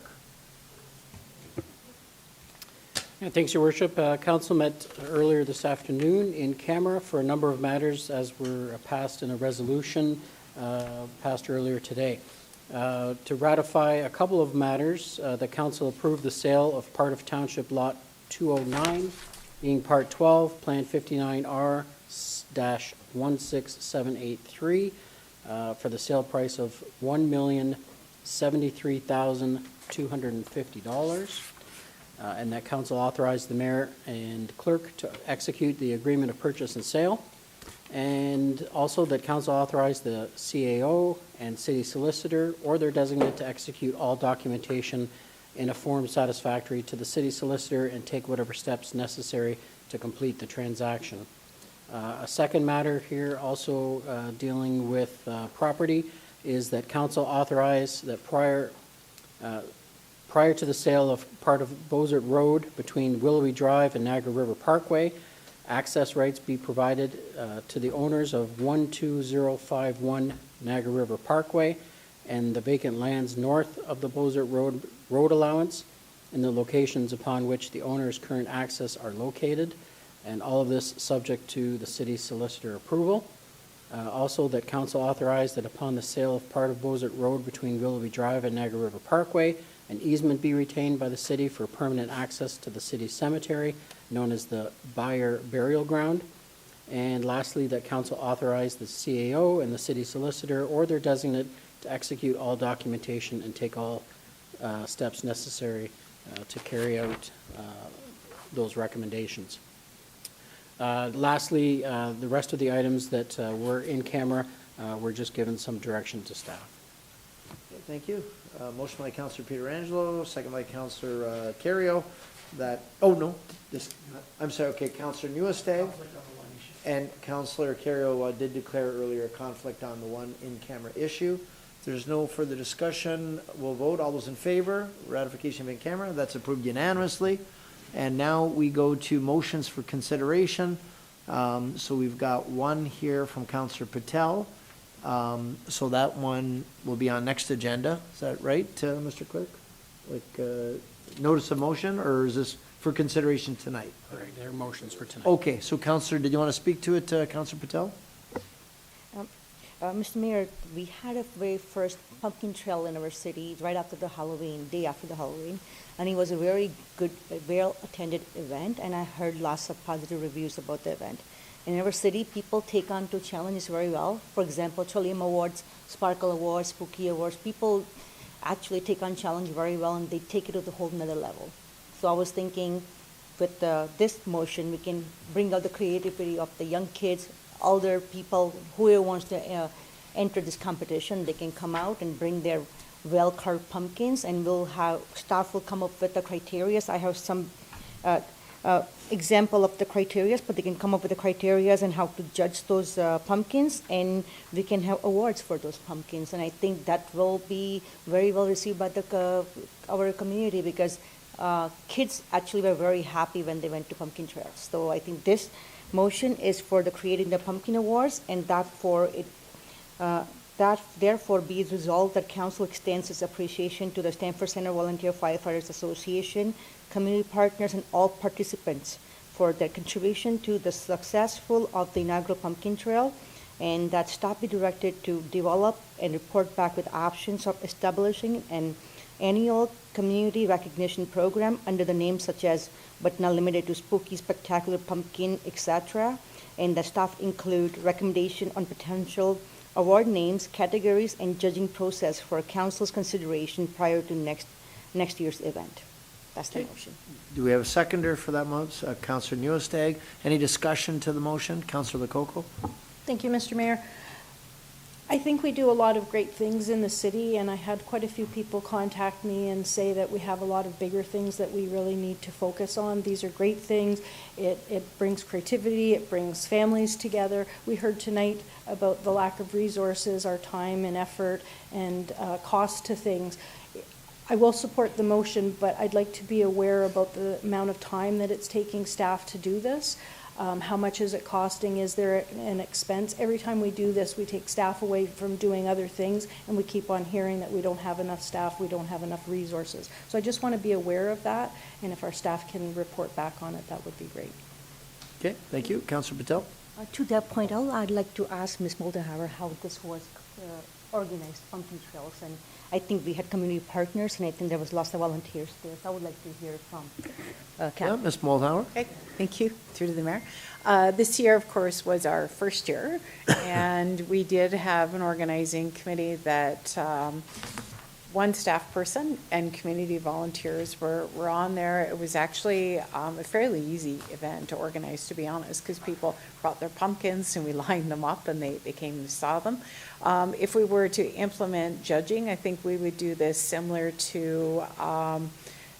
Yeah, thanks, Your Worship. Council met earlier this afternoon in camera for a number of matters as were passed in a resolution passed earlier today. To ratify a couple of matters, the Council approved the sale of part of Township Lot 209, being Part 12, Plan 59R-16783, for the sale price of $1,073,250. And that Council authorized the Mayor and Clerk to execute the agreement of purchase and sale. And also that Council authorized the CAO and City Solicitor or their designate to execute all documentation in a form satisfactory to the City Solicitor and take whatever steps necessary to complete the transaction. A second matter here also dealing with property is that Council authorized that prior to the sale of part of Bossert Road between Willoughby Drive and Niagara River Parkway, access rights be provided to the owners of 12051 Niagara River Parkway and the vacant lands north of the Bossert Road allowance and the locations upon which the owner's current access are located, and all of this subject to the City Solicitor approval. Also that Council authorized that upon the sale of part of Bossert Road between Willoughby Drive and Niagara River Parkway, an easement be retained by the city for permanent access to the city cemetery, known as the Biggar Burial Ground. And lastly, that Council authorized the CAO and the City Solicitor or their designate to execute all documentation and take all steps necessary to carry out those recommendations. Lastly, the rest of the items that were in camera were just given some direction to staff. Okay, thank you. Motion by Councillor Pietrangelo, second by Councillor Kerrio. I'm sorry, okay, Councillor Nieuwesteeg and Councillor Kerrio did declare earlier a conflict on the one in-camera issue. If there's no further discussion, we'll vote. All those in favor, ratification of in-camera, that's approved unanimously. And now we go to motions for consideration. So we've got one here from Councillor Patel. So that one will be on next agenda. Is that right, Mr. Clerk? Like notice of motion, or is this for consideration tonight? All right, there are motions for tonight. Okay, so Councillor, did you want to speak to it, Councillor Patel? Mr. Mayor, we had a very first pumpkin trail in our city right after the Halloween, day after the Halloween, and it was a very good, well-attended event, and I heard lots of positive reviews about the event. In our city, people take on to challenges very well. For example, Trillium Awards, Sparkle Awards, Spooky Awards, people actually take on challenge very well, and they take it to the whole nother level. So I was thinking with this motion, we can bring out the creativity of the young kids, older people, whoever wants to enter this competition, they can come out and bring their well-carved pumpkins, and staff will come up with the criteria. I have some example of the criteria, but they can come up with the criteria and how to judge those pumpkins, and we can have awards for those pumpkins. And I think that will be very well received by our community, because kids actually were very happy when they went to pumpkin trails. So I think this motion is for the creating the pumpkin awards, and therefore be it resolved that Council extends its appreciation to the Stamford Center Volunteer Firefighters Association, community partners, and all participants for their contribution to the successful of the inaugural pumpkin trail, and that staff be directed to develop and report back with options of establishing an annual community recognition program under the names such as, but not limited to, Spooky, Spectacular, Pumpkin, etc. And the staff include recommendation on potential award names, categories, and judging process for Council's consideration prior to next year's event. That's the motion. Do we have a seconder for that motion? Councillor Nieuwesteeg. Any discussion to the motion? Councillor Lococo? Thank you, Mr. Mayor. I think we do a lot of great things in the city, and I had quite a few people contact me and say that we have a lot of bigger things that we really need to focus on. These are great things. It brings creativity. It brings families together. We heard tonight about the lack of resources, our time and effort, and cost to things. I will support the motion, but I'd like to be aware about the amount of time that it's taking staff to do this. How much is it costing? Is there an expense? Every time we do this, we take staff away from doing other things, and we keep on hearing that we don't have enough staff, we don't have enough resources. So I just want to be aware of that, and if our staff can report back on it, that would be great. Okay, thank you. Councillor Patel? To that point, I'd like to ask Ms. Moldenhauer how this was organized, pumpkin trails, and I think we had community partners, and I think there was lots of volunteers there, so I would like to hear from Yeah, Ms. Moldenhauer? Okay, thank you. Through to the mayor. This year, of course, was our first year, and we did have an organizing committee that one staff person and community volunteers were on there. It was actually a fairly easy event to organize, to be honest, because people brought their pumpkins and we lined them up and they came and saw them. If we were to implement judging, I think we would do this similar to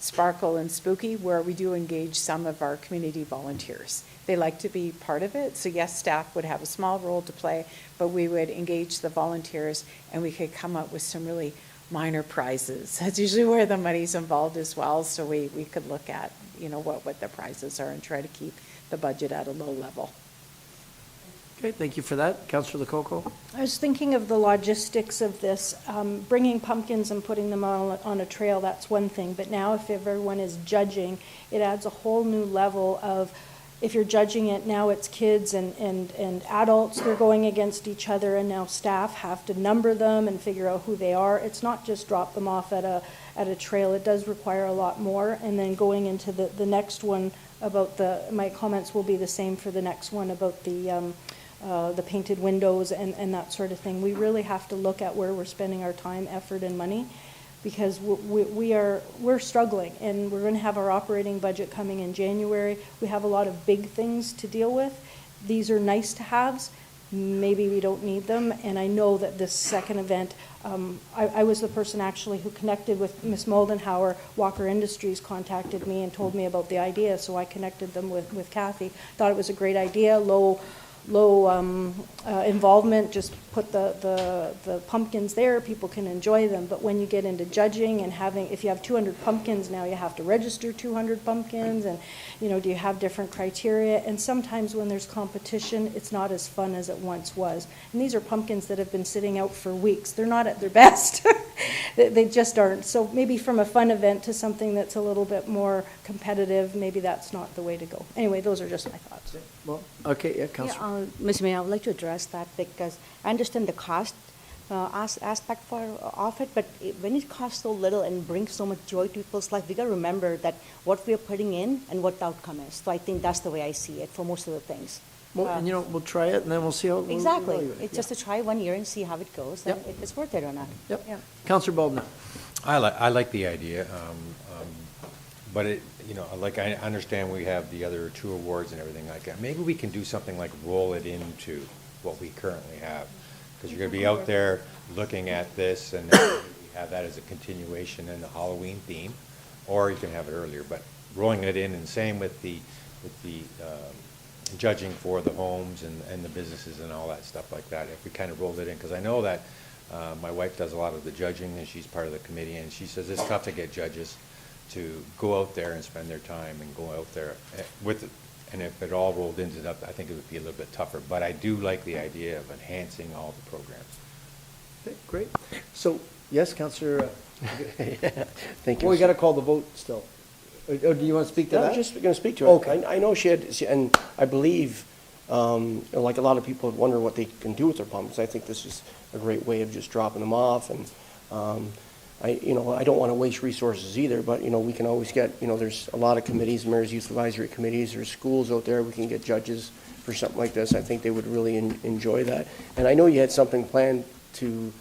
Sparkle and Spooky, where we do engage some of our community volunteers. They like to be part of it, so yes, staff would have a small role to play, but we would engage the volunteers and we could come up with some really minor prizes. That's usually where the money's involved as well, so we could look at, what the prizes are and try to keep the budget at a low level. Okay, thank you for that. Councillor Lococo? I was thinking of the logistics of this. Bringing pumpkins and putting them on a trail, that's one thing, but now if everyone is judging, it adds a whole new level of, if you're judging it, now it's kids and adults, they're going against each other, and now staff have to number them and figure out who they are. It's not just drop them off at a trail. It does require a lot more. And then going into the next one about my comments will be the same for the next one about the painted windows and that sort of thing. We really have to look at where we're spending our time, effort, and money, because we're struggling, and we're going to have our operating budget coming in January. We have a lot of big things to deal with. These are nice to haves. Maybe we don't need them, and I know that this second event, I was the person actually who connected with Ms. Moldenhauer. Walker Industries contacted me and told me about the idea, so I connected them with Kathy. Thought it was a great idea, low involvement, just put the pumpkins there, people can enjoy them. But when you get into judging and if you have 200 pumpkins, now you have to register 200 pumpkins, and do you have different criteria? And sometimes when there's competition, it's not as fun as it once was. And these are pumpkins that have been sitting out for weeks. They're not at their best. They just aren't. So maybe from a fun event to something that's a little bit more competitive, maybe that's not the way to go. Anyway, those are just my thoughts. Well, okay, yeah, Councillor. Ms. Mayor, I would like to address that because I understand the cost aspect of it, but when it costs so little and brings so much joy to people's life, we got to remember that what we are putting in and what the outcome is. So I think that's the way I see it for most of the things. Well, and we'll try it, and then we'll see how it exactly. We'll it's just to try 1 year and see how it goes, and if it's worth it or not. Yep. Yeah. Councillor Baldinelli. I like the idea, but I understand we have the other 2 awards and everything like that. Maybe we can do something like roll it into what we currently have, because you're going to be out there looking at this, and then we have that as a continuation in the Halloween theme, or you can have it earlier. But rolling it in, and same with the judging for the homes and the businesses and all that stuff like that. If we kind of rolled it in, because I know that my wife does a lot of the judging, and she's part of the committee, and she says it's tough to get judges to go out there and spend their time and go out there with it. And if it all rolled into that, I think it would be a little bit tougher. But I do like the idea of enhancing all the programs. Okay, great. So, yes, Councillor. Thank you. Well, we got to call the vote still. Or do you want to speak to that? I'm just going to speak to it. Okay. I know and I believe, like a lot of people wonder what they can do with their pumpkins. I think this is a great way of just dropping them off, and I don't want to waste resources either, but, we can always get, there's a lot of committees, Mayor's Youth Advisory Committees, there's schools out there, we can get judges for something like this. I think they would really enjoy that. And I know you had something planned to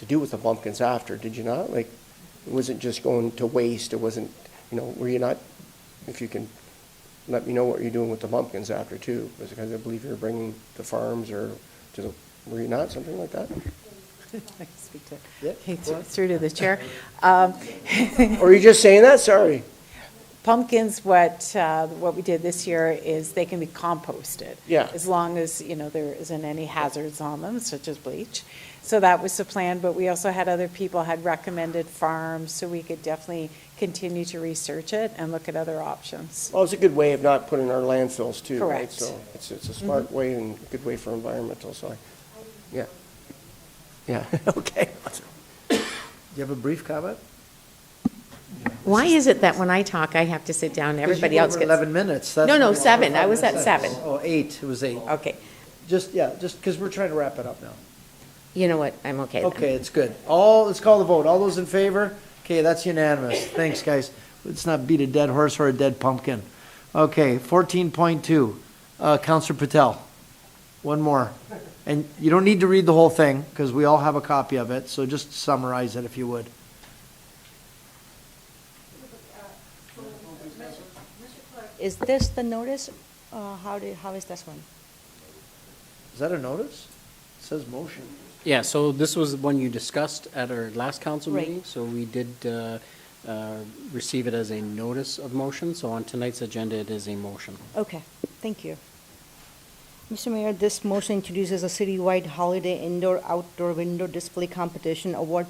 do with the pumpkins after, did you not? Like, it wasn't just going to waste, it wasn't, were you not, if you can let me know what you're doing with the pumpkins after too, because I believe you're bringing the farms or Were you not, something like that? I can speak to, Yeah, okay, go ahead. through to the chair. Or are you just saying that? Sorry. Pumpkins, what we did this year is they can be composted. Yeah. As long as, there isn't any hazards on them, such as bleach. So that was the plan, but we also had other people had recommended farms, so we could definitely continue to research it and look at other options. Well, it's a good way of not putting our landfills too, right? Correct. So it's a smart way and a good way for environmental, so, yeah. Yeah, okay. Do you have a brief comment? Why is it that when I talk, I have to sit down, and everybody else gets? 11 minutes. No, 7. I was at 7. Oh, 8. It was 8. Okay. Just because we're trying to wrap it up now. You know what? I'm okay then. Okay, it's good. Let's call the vote. All those in favor? Okay, that's unanimous. Thanks, guys. Let's not beat a dead horse or a dead pumpkin. Okay, 14.2, Councillor Patel. One more. And you don't need to read the whole thing, because we all have a copy of it, so just summarize it if you would. Is this the notice? How is this one? Is that a notice? It says motion. Yeah, so this was one you discussed at our last council Right. meeting, so we did receive it as a notice of motion, so on tonight's agenda, it is a motion. Okay, thank you. Mr. Mayor, this motion introduces a citywide holiday indoor-outdoor window display competition award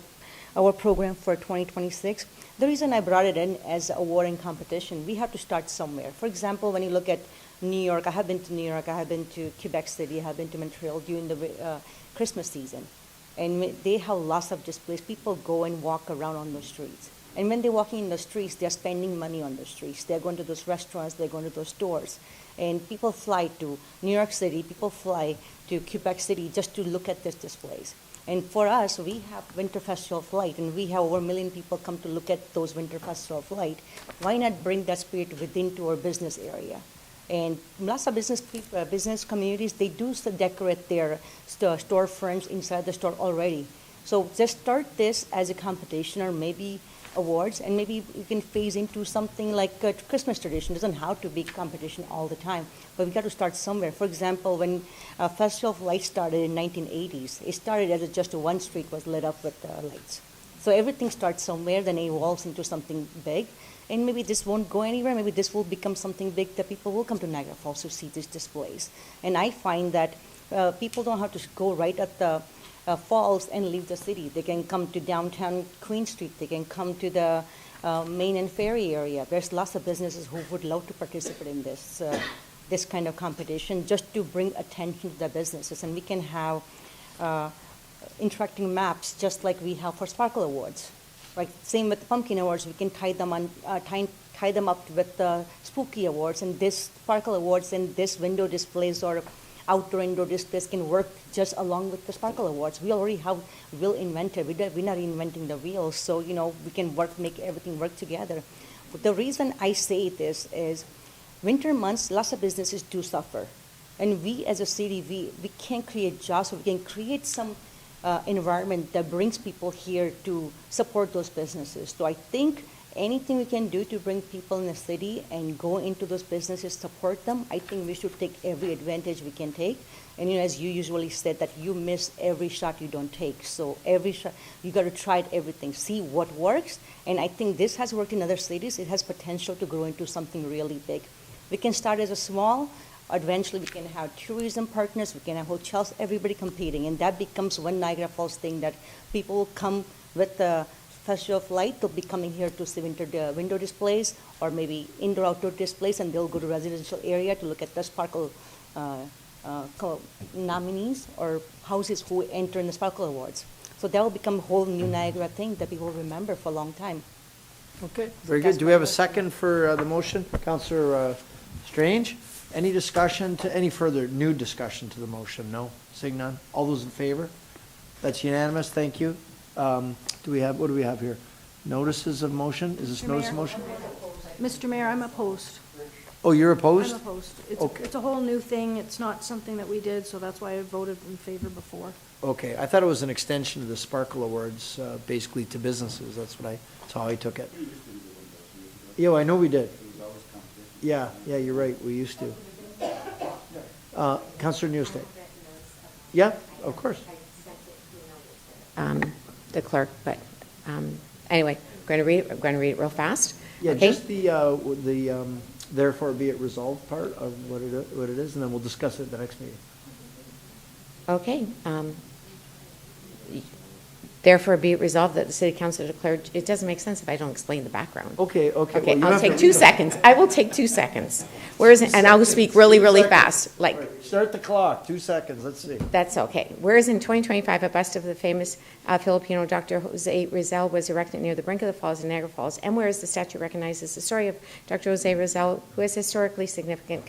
program for 2026. The reason I brought it in as awarding competition, we have to start somewhere. For example, when you look at New York, I have been to New York, I have been to Quebec City, I have been to Montreal during the Christmas season. And they have lots of displays. People go and walk around on the streets. And when they're walking in the streets, they're spending money on the streets. They're going to those restaurants, they're going to those stores. And people fly to New York City, people fly to Quebec City just to look at these displays. And for us, we have Winter Festival Flight, and we have over 1 million people come to look at those Winter Festival Flight. Why not bring that spirit within to our business area? And lots of business communities, they do decorate their storefronts inside the store already. So just start this as a competition or maybe awards, and maybe you can phase into something like a Christmas tradition. It doesn't have to be competition all the time, but we got to start somewhere. For example, when Festival of Lights started in 1980s, it started as just one street was lit up with lights. So everything starts somewhere, then it evolves into something big. And maybe this won't go anywhere. Maybe this will become something big that people will come to Niagara Falls to see these displays. And I find that people don't have to go right at the falls and leave the city. They can come to downtown Queen Street. They can come to the Main and Ferry area. There's lots of businesses who would love to participate in this kind of competition just to bring attention to the businesses. And we can have interacting maps just like we have for Sparkle Awards. Like same with the Pumpkin Awards, we can tie them up with the Spooky Awards, and this Sparkle Awards and this window displays or outdoor indoor displays can work just along with the Sparkle Awards. We already have wheel invented. We're not inventing the wheels, so we can make everything work together. But the reason I say this is winter months, lots of businesses do suffer. And we as a city, we can create jobs, we can create some environment that brings people here to support those businesses. So I think anything we can do to bring people in the city and go into those businesses, support them, I think we should take every advantage we can take. And as you usually said, that you miss every shot you don't take. So every shot, you got to try everything, see what works. And I think this has worked in other cities. It has potential to grow into something really big. We can start as a small. Eventually, we can have tourism partners, we can have hotels, everybody competing, and that becomes one Niagara Falls thing that people will come with the Festival of Light. They'll be coming here to see window displays or maybe indoor-outdoor displays, and they'll go to residential area to look at the Sparkle nominees or houses who enter in the Sparkle Awards. So that will become a whole new Niagara thing that people will remember for a long time. Okay, very good. Do we have a second for the motion? Councillor Strange? Any discussion any further new discussion to the motion? No? Seeing none? All those in favor? That's unanimous. Thank you. What do we have here? Notices of motion? Is this notice of motion? Mr. Mayor, I'm opposed. Oh, you're opposed? I'm opposed. Okay. It's a whole new thing. It's not something that we did, so that's why I voted in favor before. Okay, I thought it was an extension of the Sparkle Awards, basically to businesses. That's how I took it. Yeah, I know we did. Yeah, you're right. We used to. Councillor Nieuwesteeg. Yeah, of course. The clerk, but anyway, I'm going to read it real fast. Yeah, Okay? just the therefore be it resolved part of what it is, and then we'll discuss it at the next meeting. Okay. Therefore, be it resolved that the city council declared, it doesn't make sense if I don't explain the background. Okay. Okay, Well, you I'll have take to 2 read it. seconds. I will take 2 seconds. Whereas, and I will speak really, really fast, like. Start the clock, 2 seconds, let's see. That's okay. Whereas in 2025, a bust of the famous Filipino Dr. Jose Rizal was erected near the brink of the falls in Niagara Falls, and whereas the statue recognizes the story of Dr. Jose Rizal, who has historically significant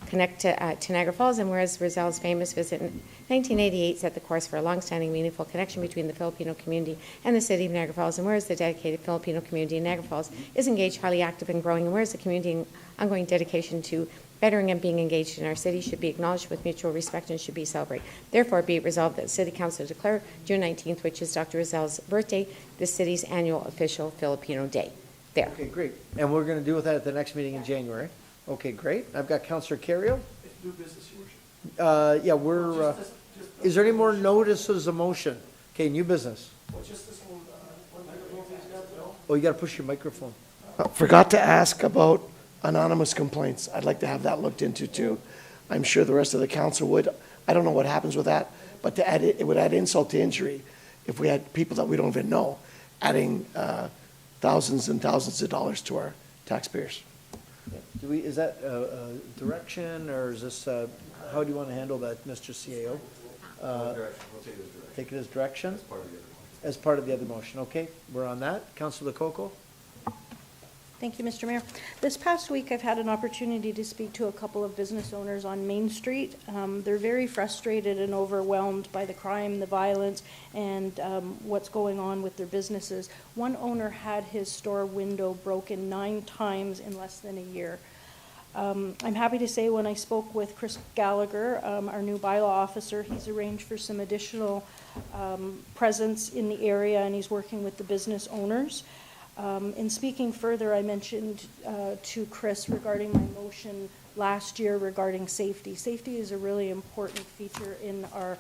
connect to Niagara Falls, and whereas Rizal's famous visit in 1988 set the course for a long-standing, meaningful connection between the Filipino community and the city of Niagara Falls, and whereas the dedicated Filipino community in Niagara Falls is engaged, highly active, and growing, and whereas the community ongoing dedication to bettering and being engaged in our city should be acknowledged with mutual respect and should be celebrated. Therefore, be it resolved that the City Council declare June 19th, which is Dr. Rizal's birthday, the city's annual official Filipino Day. There. Okay, great. And we're going to deal with that at the next meeting in January. Okay, great. I've got Councillor Kerrio. New business, Your Worship. Yeah, we're, is there any more notices of motion? Okay, new business. Oh, you got to push your microphone. Forgot to ask about anonymous complaints. I'd like to have that looked into too. I'm sure the rest of the council would. I don't know what happens with that, but to add it would add insult to injury if we had people that we don't even know adding thousands and thousands of dollars to our taxpayers. Is that direction, or is this, how do you want to handle that, Mr. CAO? Take it as direction? As part of the other motion. Okay, we're on that. Councillor Lococo? Thank you, Mr. Mayor. This past week, I've had an opportunity to speak to a couple of business owners on Main Street. They're very frustrated and overwhelmed by the crime, the violence, and what's going on with their businesses. One owner had his store window broken 9 times in less than a year. I'm happy to say when I spoke with Chris Gallagher, our new bylaw officer, he's arranged for some additional presence in the area, and he's working with the business owners. In speaking further, I mentioned to Chris regarding my motion last year regarding safety. Safety is a really important feature in our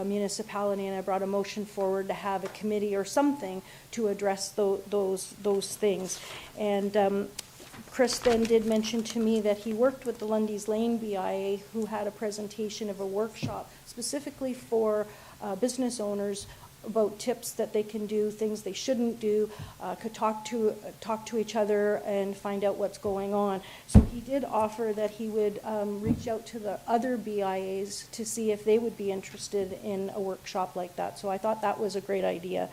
municipality, and I brought a motion forward to have a committee or something to address those things. And Chris then did mention to me that he worked with the Lundy's Lane BIA, who had a presentation of a workshop specifically for business owners about tips that they can do, things they shouldn't do, could talk to each other and find out what's going on. So he did offer that he would reach out to the other BIAs to see if they would be interested in a workshop like that. So I thought that was a great idea.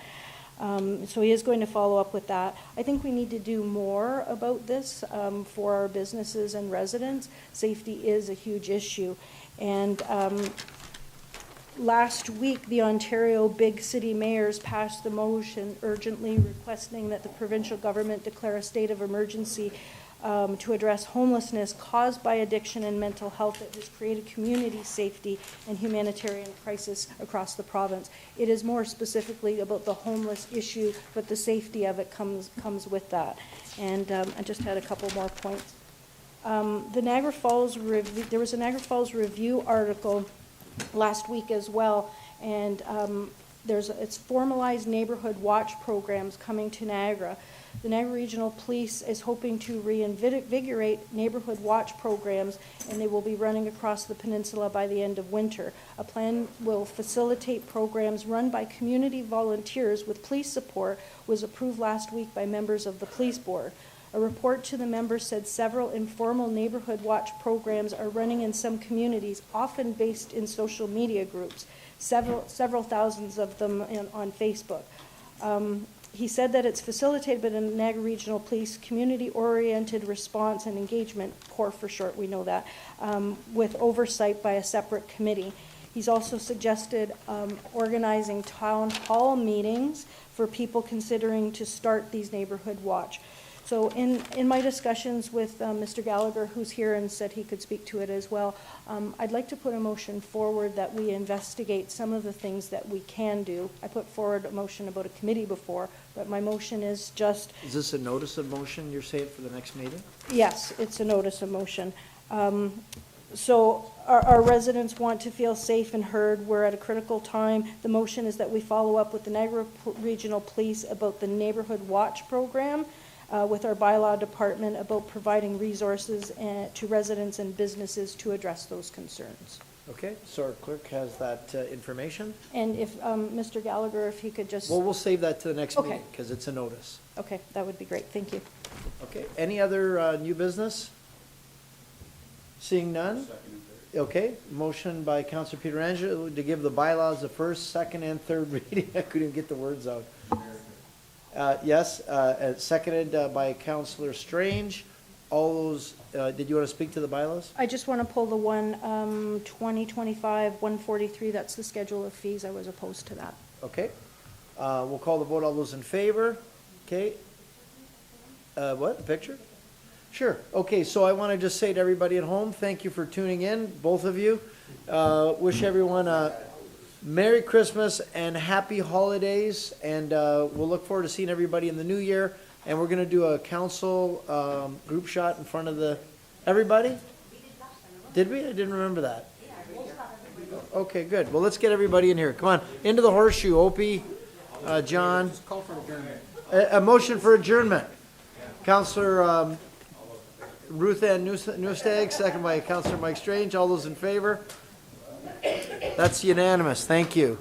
So he is going to follow up with that. I think we need to do more about this for our businesses and residents. Safety is a huge issue. And last week, the Ontario Big City Mayors passed the motion urgently requesting that the provincial government declare a state of emergency to address homelessness caused by addiction and mental health that has created community safety and humanitarian crisis across the province. It is more specifically about the homeless issue, but the safety of it comes with that. And I just had a couple more points. The Niagara Falls Review, there was a Niagara Falls Review article last week as well, and it's formalized neighborhood watch programs coming to Niagara. The Niagara Regional Police is hoping to reinvigorate neighborhood watch programs, and they will be running across the peninsula by the end of winter. A plan will facilitate programs run by community volunteers with police support was approved last week by members of the police board. A report to the members said several informal neighborhood watch programs are running in some communities, often based in social media groups, several thousands of them on Facebook. He said that it's facilitated by the Niagara Regional Police Community-Oriented Response and Engagement, CORE for short, we know that, with oversight by a separate committee. He's also suggested organizing town hall meetings for people considering to start these neighborhood watch. So in my discussions with Mr. Gallagher, who's here and said he could speak to it as well, I'd like to put a motion forward that we investigate some of the things that we can do. I put forward a motion about a committee before, but my motion is just... Is this a notice of motion you're saying for the next meeting? Yes, it's a notice of motion. So our residents want to feel safe and heard. We're at a critical time. The motion is that we follow up with the Niagara Regional Police about the Neighborhood Watch program, with our bylaw department about providing resources to residents and businesses to address those concerns. Okay, so our clerk has that information. And if, Mr. Gallagher, if he could just. Well, we'll save that to the next Okay. meeting, because it's a notice. Okay, that would be great. Thank you. Okay, any other new business? Seeing none? Okay, motion by Councillor Pietrangelo to give the bylaws the first, second, and third reading. I couldn't even get the words out. Yes, seconded by Councillor Strange. All those, did you want to speak to the bylaws? I just want to pull the one, 2025, 143, that's the schedule of fees. I was opposed to that. Okay, we'll call the vote. All those in favor? Okay. What, a picture? Sure. Okay, so I want to just say to everybody at home, thank you for tuning in, both of you. Wish everyone a Merry Christmas and Happy Holidays, and we'll look forward to seeing everybody in the new year. And we're going to do a council group shot in front of the, everybody? Did we? I didn't remember that. Okay, good. Well, let's get everybody in here. Come on, into the horseshoe. Opie, John. Call for adjournment. A motion for adjournment. Councillor Ruth Ann Nieuwesteeg, second by Councillor Mike Strange. All those in favor? That's unanimous. Thank you.